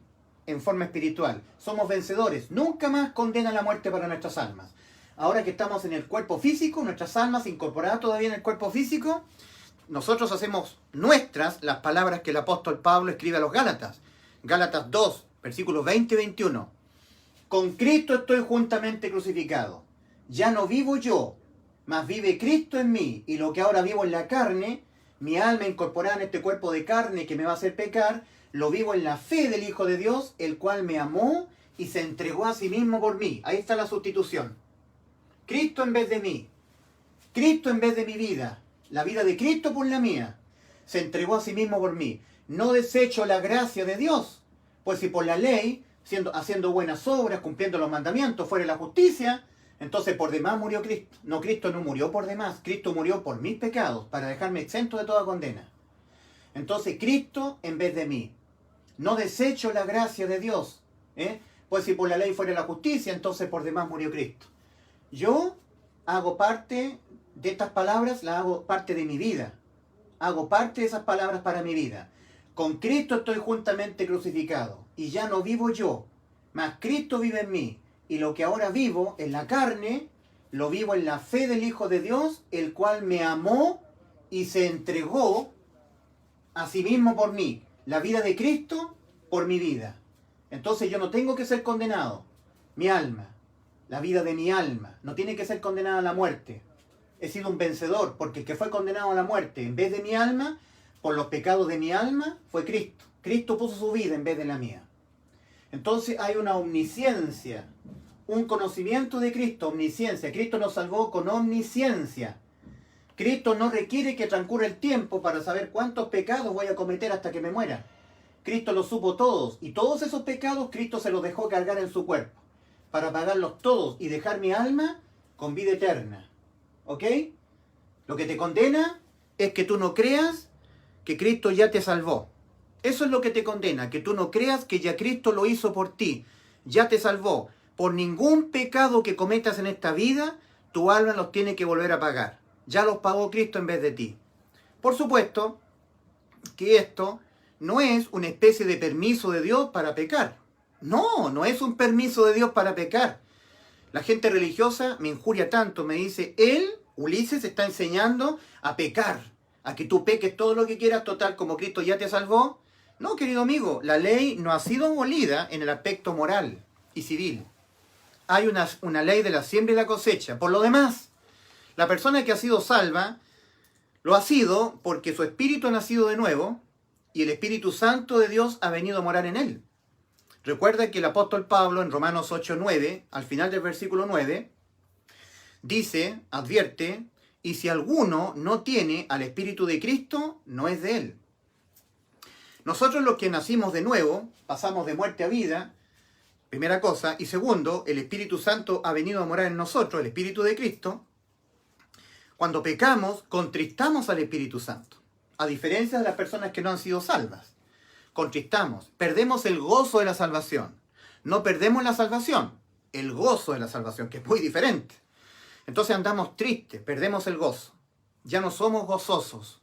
en forma espiritual. Somos vencedores. Nunca más condena la muerte para nuestras almas. Ahora que estamos en el cuerpo físico, nuestras almas incorporadas todavía en el cuerpo físico, nosotros hacemos nuestras las palabras que el apóstol Pablo escribe a los Gálatas. Gálatas 2, versículos 20 y 21. Con Cristo estoy juntamente crucificado. Ya no vivo yo, mas vive Cristo en mí. Y lo que ahora vivo en la carne, mi alma incorporada en este cuerpo de carne que me va a hacer pecar, lo vivo en la fe del Hijo de Dios, el cual me amó y se entregó a sí mismo por mí. Ahí está la sustitución. Cristo en vez de mí. Cristo en vez de mi vida. La vida de Cristo por la mía. Se entregó a sí mismo por mí. No desecho la gracia de Dios. Pues si por la ley, haciendo buenas obras, cumpliendo los mandamientos, fuera la justicia, entonces por demás murió Cristo. No, Cristo no murió por demás. Cristo murió por mis pecados, para dejarme exento de toda condena. Entonces Cristo en vez de mí. No desecho la gracia de Dios. Pues si por la ley fuera la justicia, entonces por demás murió Cristo. Yo hago parte de estas palabras, las hago parte de mi vida. Hago parte de esas palabras para mi vida. Con Cristo estoy juntamente crucificado, y ya no vivo yo, mas Cristo vive en mí. Y lo que ahora vivo en la carne, lo vivo en la fe del Hijo de Dios, el cual me amó y se entregó a sí mismo por mí. La vida de Cristo por mi vida. Entonces yo no tengo que ser condenado. Mi alma, la vida de mi alma, no tiene que ser condenada a la muerte. He sido un vencedor, porque el que fue condenado a la muerte en vez de mi alma, por los pecados de mi alma, fue Cristo. Cristo puso su vida en vez de la mía. Entonces hay una omnisciencia, un conocimiento de Cristo, omnisciencia. Cristo nos salvó con omnisciencia. Cristo no requiere que transcurra el tiempo para saber cuántos pecados voy a cometer hasta que me muera. Cristo los supo todos, y todos esos pecados Cristo se los dejó cargar en su cuerpo, para pagarlos todos y dejar mi alma con vida eterna. ¿Ok? Lo que te condena es que tú no creas que Cristo ya te salvó. Eso es lo que te condena, que tú no creas que ya Cristo lo hizo por ti, ya te salvó. Por ningún pecado que cometas en esta vida, tu alma los tiene que volver a pagar. Ya los pagó Cristo en vez de ti. Por supuesto que esto no es una especie de permiso de Dios para pecar. No, no es un permiso de Dios para pecar. La gente religiosa me injuria tanto, me dice, él, Ulises, está enseñando a pecar, a que tú peques todo lo que quieras, total, como Cristo ya te salvó. No, querido amigo, la ley no ha sido abolida en el aspecto moral y civil. Hay una ley de la siembra y la cosecha. Por lo demás, la persona que ha sido salva, lo ha sido porque su espíritu ha nacido de nuevo y el Espíritu Santo de Dios ha venido a morar en él. Recuerda que el apóstol Pablo en Romanos 8:9, al final del versículo 9, dice, advierte, y si alguno no tiene al Espíritu de Cristo, no es de él. Nosotros los que nacimos de nuevo, pasamos de muerte a vida, primera cosa, y segundo, el Espíritu Santo ha venido a morar en nosotros, el Espíritu de Cristo. Cuando pecamos, contristamos al Espíritu Santo, a diferencia de las personas que no han sido salvas. Contristamos, perdemos el gozo de la salvación. No perdemos la salvación, el gozo de la salvación, que es muy diferente. Entonces andamos tristes, perdemos el gozo. Ya no somos gozosos.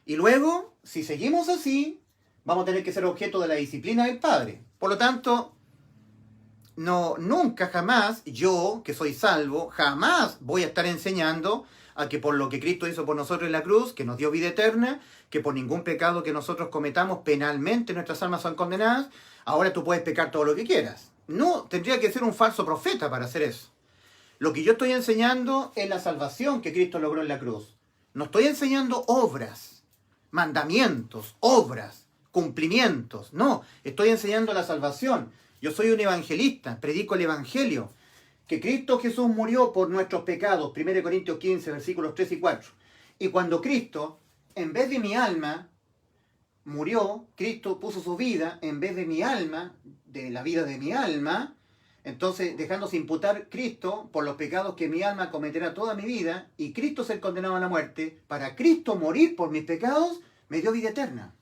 Y luego, si seguimos así, vamos a tener que ser objeto de la disciplina del Padre. Por lo tanto, no, nunca, jamás, yo, que soy salvo, jamás voy a estar enseñando a que por lo que Cristo hizo por nosotros en la cruz, que nos dio vida eterna, que por ningún pecado que nosotros cometamos penalmente nuestras almas son condenadas, ahora tú puedes pecar todo lo que quieras. No, tendría que ser un falso profeta para hacer eso. Lo que yo estoy enseñando es la salvación que Cristo logró en la cruz. No estoy enseñando obras, mandamientos, obras, cumplimientos. No, estoy enseñando la salvación. Yo soy un evangelista, predico el evangelio. Que Cristo Jesús murió por nuestros pecados, 1 Corintios 15, versículos 3 y 4. Y cuando Cristo, en vez de mi alma, murió, Cristo puso su vida en vez de mi alma, de la vida de mi alma, entonces dejándose imputar Cristo por los pecados que mi alma cometerá toda mi vida, y Cristo ser condenado a la muerte, para Cristo morir por mis pecados, me dio vida eterna.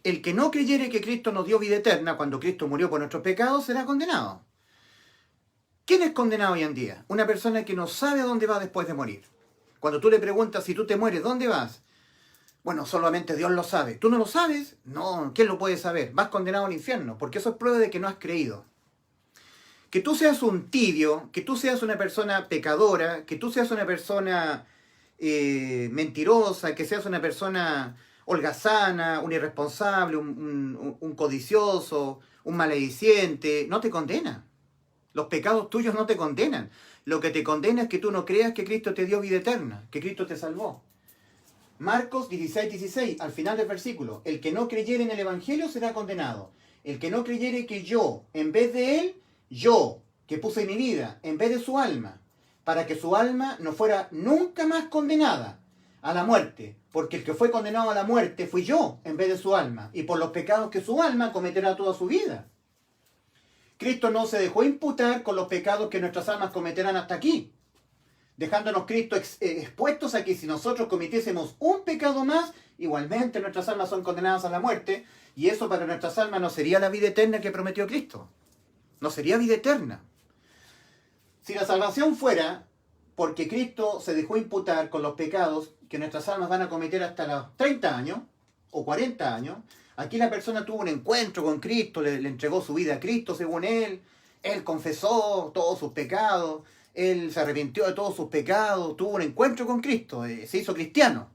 El que no creyere que Cristo nos dio vida eterna cuando Cristo murió por nuestros pecados, será condenado. ¿Quién es condenado hoy en día? Una persona que no sabe a dónde va después de morir. Cuando tú le preguntas, si tú te mueres, ¿dónde vas? Bueno, solamente Dios lo sabe. ¿Tú no lo sabes? No, ¿quién lo puede saber? Vas condenado al infierno, porque eso es prueba de que no has creído. Que tú seas un tibio, que tú seas una persona pecadora, que tú seas una persona mentirosa, que seas una persona holgazana, un irresponsable, un codicioso, un malediciente, no te condena. Los pecados tuyos no te condenan. Lo que te condena es que tú no creas que Cristo te dio vida eterna, que Cristo te salvó. Marcos 16:16, al final del versículo. El que no creyere en el Evangelio será condenado. El que no creyere que yo, en vez de él, yo, que puse mi vida, en vez de su alma, para que su alma no fuera nunca más condenada a la muerte, porque el que fue condenado a la muerte fui yo, en vez de su alma, y por los pecados que su alma cometerá toda su vida. Cristo no se dejó imputar con los pecados que nuestras almas cometerán hasta aquí, dejándonos Cristo expuestos a que si nosotros cometiésemos un pecado más, igualmente nuestras almas son condenadas a la muerte, y eso para nuestras almas no sería la vida eterna que prometió Cristo. No sería vida eterna. Si la salvación fuera porque Cristo se dejó imputar con los pecados que nuestras almas van a cometer hasta los 30 años o 40 años, aquí la persona tuvo un encuentro con Cristo, le entregó su vida a Cristo según él confesó todos sus pecados, él se arrepintió de todos sus pecados, tuvo un encuentro con Cristo, se hizo cristiano.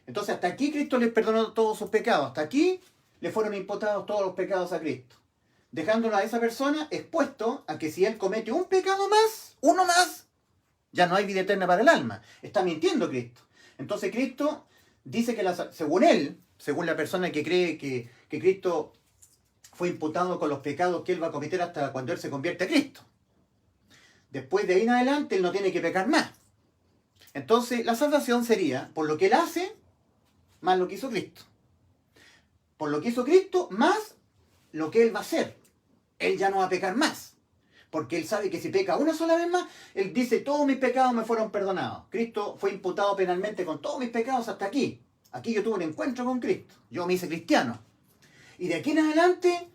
Entonces hasta aquí Cristo le perdonó todos sus pecados, hasta aquí le fueron imputados todos los pecados a Cristo, dejándolo a esa persona expuesto a que si él comete un pecado más, uno más, ya no hay vida eterna para el alma. Está mintiendo Cristo. Entonces Cristo dice que según él, según la persona que cree que Cristo fue imputado con los pecados que él va a cometer hasta cuando él se convierte a Cristo. Después de ahí en adelante él no tiene que pecar más. Entonces la salvación sería por lo que él hace, más lo que hizo Cristo. Por lo que hizo Cristo, más lo que él va a hacer. Él ya no va a pecar más. Porque él sabe que si peca una sola vez más, él dice, todos mis pecados me fueron perdonados. Cristo fue imputado penalmente con todos mis pecados hasta aquí. Aquí yo tuve un encuentro con Cristo. Yo me hice cristiano. Y de aquí en adelante,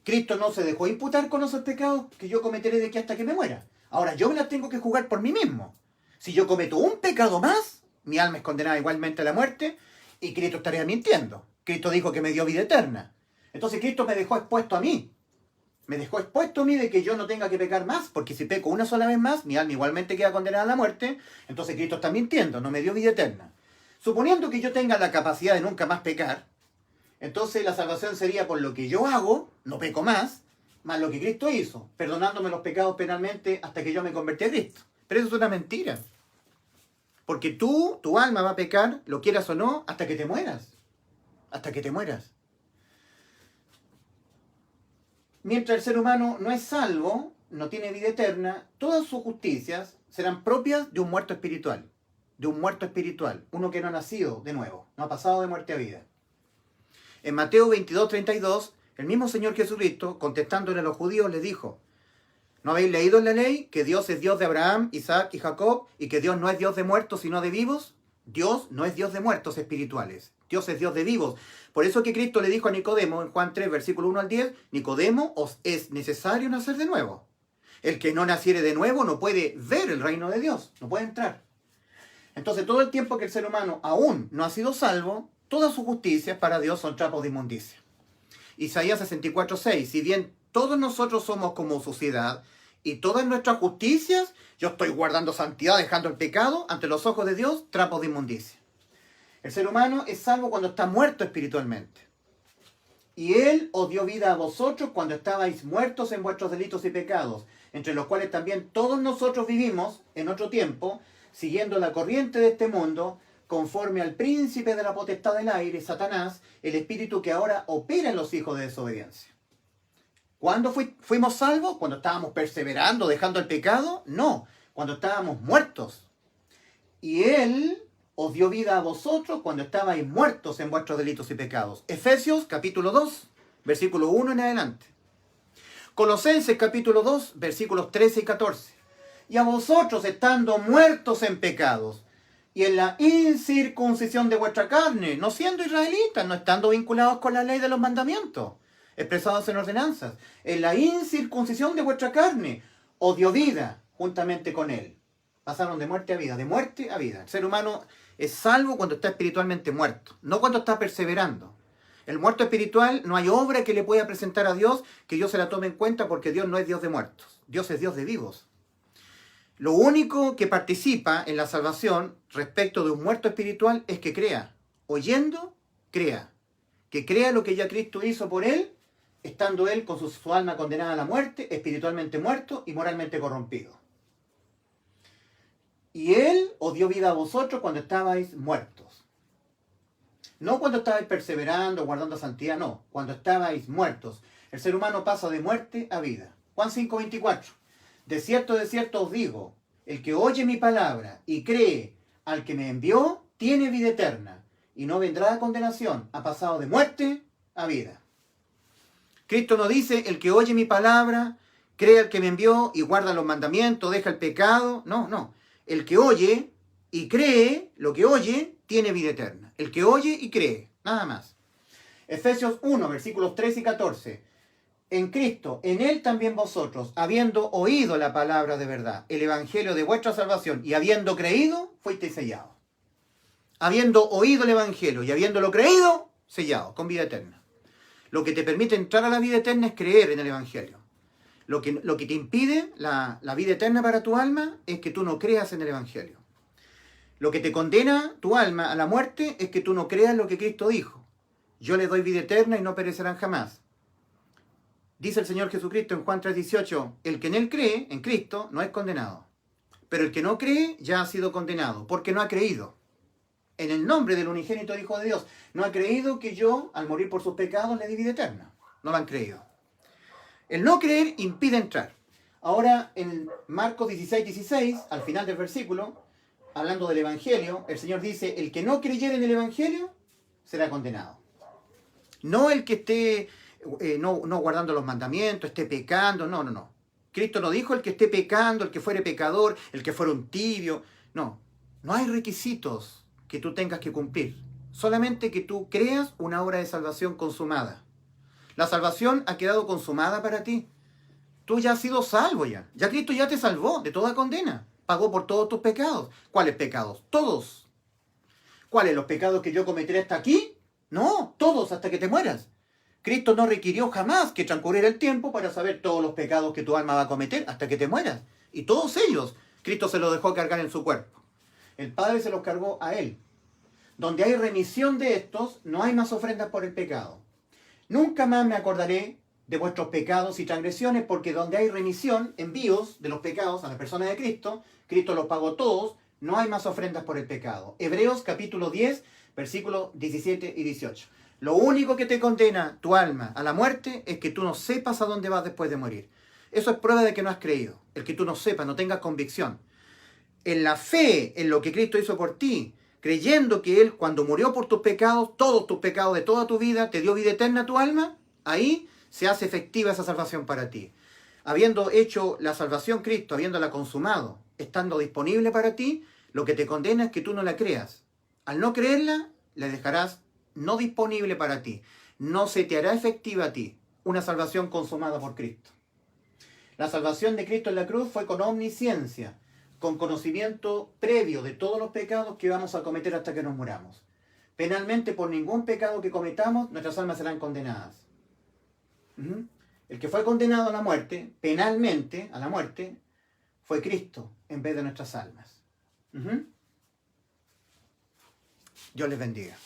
Cristo no se dejó imputar con esos pecados que yo cometeré de aquí hasta que me muera. Ahora yo me las tengo que jugar por mí mismo. Si yo cometo un pecado más, mi alma es condenada igualmente a la muerte y Cristo estaría mintiendo. Cristo dijo que me dio vida eterna. Entonces Cristo me dejó expuesto a mí. Me dejó expuesto a mí de que yo no tenga que pecar más, porque si peco una sola vez más, mi alma igualmente queda condenada a la muerte, entonces Cristo está mintiendo, no me dio vida eterna. Suponiendo que yo tenga la capacidad de nunca más pecar, entonces la salvación sería por lo que yo hago, no peco más lo que Cristo hizo, perdonándome los pecados penalmente hasta que yo me convertí a Cristo. Pero eso es una mentira. Porque tu alma va a pecar, lo quieras o no, hasta que te mueras. Hasta que te mueras. Mientras el ser humano no es salvo, no tiene vida eterna, todas sus justicias serán propias de un muerto espiritual. De un muerto espiritual. Uno que no ha nacido de nuevo, no ha pasado de muerte a vida. En Mateo 22:32, el mismo Señor Jesucristo, contestándole a los judíos, les dijo, ¿no habéis leído en la ley que Dios es Dios de Abraham, Isaac y Jacob y que Dios no es Dios de muertos sino de vivos? Dios no es Dios de muertos espirituales. Dios es Dios de vivos. Por eso que Cristo le dijo a Nicodemo en Juan 3, versículo 1 al 10, Nicodemo, os es necesario nacer de nuevo. El que no naciere de nuevo no puede ver el reino de Dios, no puede entrar. Entonces todo el tiempo que el ser humano aún no ha sido salvo, todas sus justicias para Dios son trapos de inmundicia. Isaías 64:6, si bien todos nosotros somos como suciedad y todas nuestras justicias, yo estoy guardando santidad, dejando el pecado ante los ojos de Dios, trapos de inmundicia. El ser humano es salvo cuando está muerto espiritualmente. Y Él os dio vida a vosotros cuando estabais muertos en vuestros delitos y pecados, entre los cuales también todos nosotros vivimos en otro tiempo, siguiendo la corriente de este mundo, conforme al príncipe de la potestad del aire, Satanás, el espíritu que ahora opera en los hijos de desobediencia. ¿Cuándo fuimos salvos? ¿Cuando estábamos perseverando, dejando el pecado? No, cuando estábamos muertos. Y Él os dio vida a vosotros cuando estabais muertos en vuestros delitos y pecados. Efesios capítulo 2, versículo 1 en adelante. Colosenses capítulo 2, versículos 13 y 14. Y a vosotros estando muertos en pecados y en la incircuncisión de vuestra carne, no siendo israelitas, no estando vinculados con la ley de los mandamientos, expresados en ordenanzas, en la incircuncisión de vuestra carne, os dio vida juntamente con Él. Pasaron de muerte a vida, de muerte a vida. El ser humano Es salvo cuando está espiritualmente muerto, no cuando está perseverando. El muerto espiritual, no hay obra que le pueda presentar a Dios que Dios se la tome en cuenta, porque Dios no es Dios de muertos. Dios es Dios de vivos. Lo único que participa en la salvación respecto de un muerto espiritual es que crea. Oyendo, crea. Que crea lo que ya Cristo hizo por él, estando él con su alma condenada a la muerte, espiritualmente muerto y moralmente corrompido. Y él os dio vida a vosotros cuando estabais muertos. No cuando estabais perseverando, guardando santidad, no. Cuando estabais muertos. El ser humano pasa de muerte a vida. Juan 5:24. De cierto os digo, el que oye mi palabra y cree al que me envió, tiene vida eterna, y no vendrá a condenación, ha pasado de muerte a vida. Cristo no dice, el que oye mi palabra, cree al que me envió y guarda los mandamientos, deja el pecado. No, no. El que oye y cree lo que oye, tiene vida eterna. El que oye y cree, nada más. Efesios 1, versículos 13 y 14. En Cristo, en Él también vosotros, habiendo oído la palabra de verdad, el evangelio de vuestra salvación, y habiendo creído, fuisteis sellados. Habiendo oído el evangelio y habiéndolo creído, sellados, con vida eterna. Lo que te permite entrar a la vida eterna es creer en el evangelio. Lo que te impide la vida eterna para tu alma es que tú no creas en el evangelio. Lo que te condena tu alma a la muerte es que tú no creas lo que Cristo dijo. Yo les doy vida eterna y no perecerán jamás. Dice el Señor Jesucristo en Juan 3:18, el que en Él cree, en Cristo, no es condenado. Pero el que no cree ya ha sido condenado, porque no ha creído. En el nombre del unigénito Hijo de Dios, no ha creído que yo, al morir por sus pecados, le di vida eterna. No lo han creído. El no creer impide entrar. Ahora, en Marcos 16:16, al final del versículo, hablando del Evangelio, el Señor dice, el que no creyere en el Evangelio, será condenado. No el que esté no guardando los mandamientos, esté pecando, no. Cristo no dijo el que esté pecando, el que fuere pecador, el que fuera un tibio. No hay requisitos que tú tengas que cumplir. Solamente que tú creas una obra de salvación consumada. La salvación ha quedado consumada para ti. Tú ya has sido salvo ya. Ya Cristo ya te salvó de toda condena. Pagó por todos tus pecados. ¿Cuáles pecados? Todos. ¿Cuáles? ¿Los pecados que yo cometeré hasta aquí? No, todos hasta que te mueras. Cristo no requirió jamás que transcurriera el tiempo para saber todos los pecados que tu alma va a cometer hasta que te mueras. Y todos ellos, Cristo se los dejó cargar en su cuerpo. El Padre se los cargó a Él. Donde hay remisión de estos, no hay más ofrendas por el pecado. Nunca más me acordaré de vuestros pecados y transgresiones, porque donde hay remisión, envíos de los pecados a la persona de Cristo, Cristo los pagó todos, no hay más ofrendas por el pecado. Hebreos capítulo 10, versículos 17 y 18. Lo único que te condena tu alma a la muerte es que tú no sepas a dónde vas después de morir. Eso es prueba de que no has creído. El que tú no sepas, no tengas convicción. En la fe, en lo que Cristo hizo por ti, creyendo que Él, cuando murió por tus pecados, todos tus pecados de toda tu vida, te dio vida eterna a tu alma, ahí se hace efectiva esa salvación para ti. Habiendo hecho la salvación Cristo, habiéndola consumado, estando disponible para ti, lo que te condena es que tú no la creas. Al no creerla, la dejarás no disponible para ti. No se te hará efectiva a ti una salvación consumada por Cristo. La salvación de Cristo en la cruz fue con omnisciencia, con conocimiento previo de todos los pecados que vamos a cometer hasta que nos muramos. Penalmente, por ningún pecado que cometamos, nuestras almas serán condenadas. El que fue condenado a la muerte, penalmente a la muerte, fue Cristo en vez de nuestras almas. Dios les bendiga.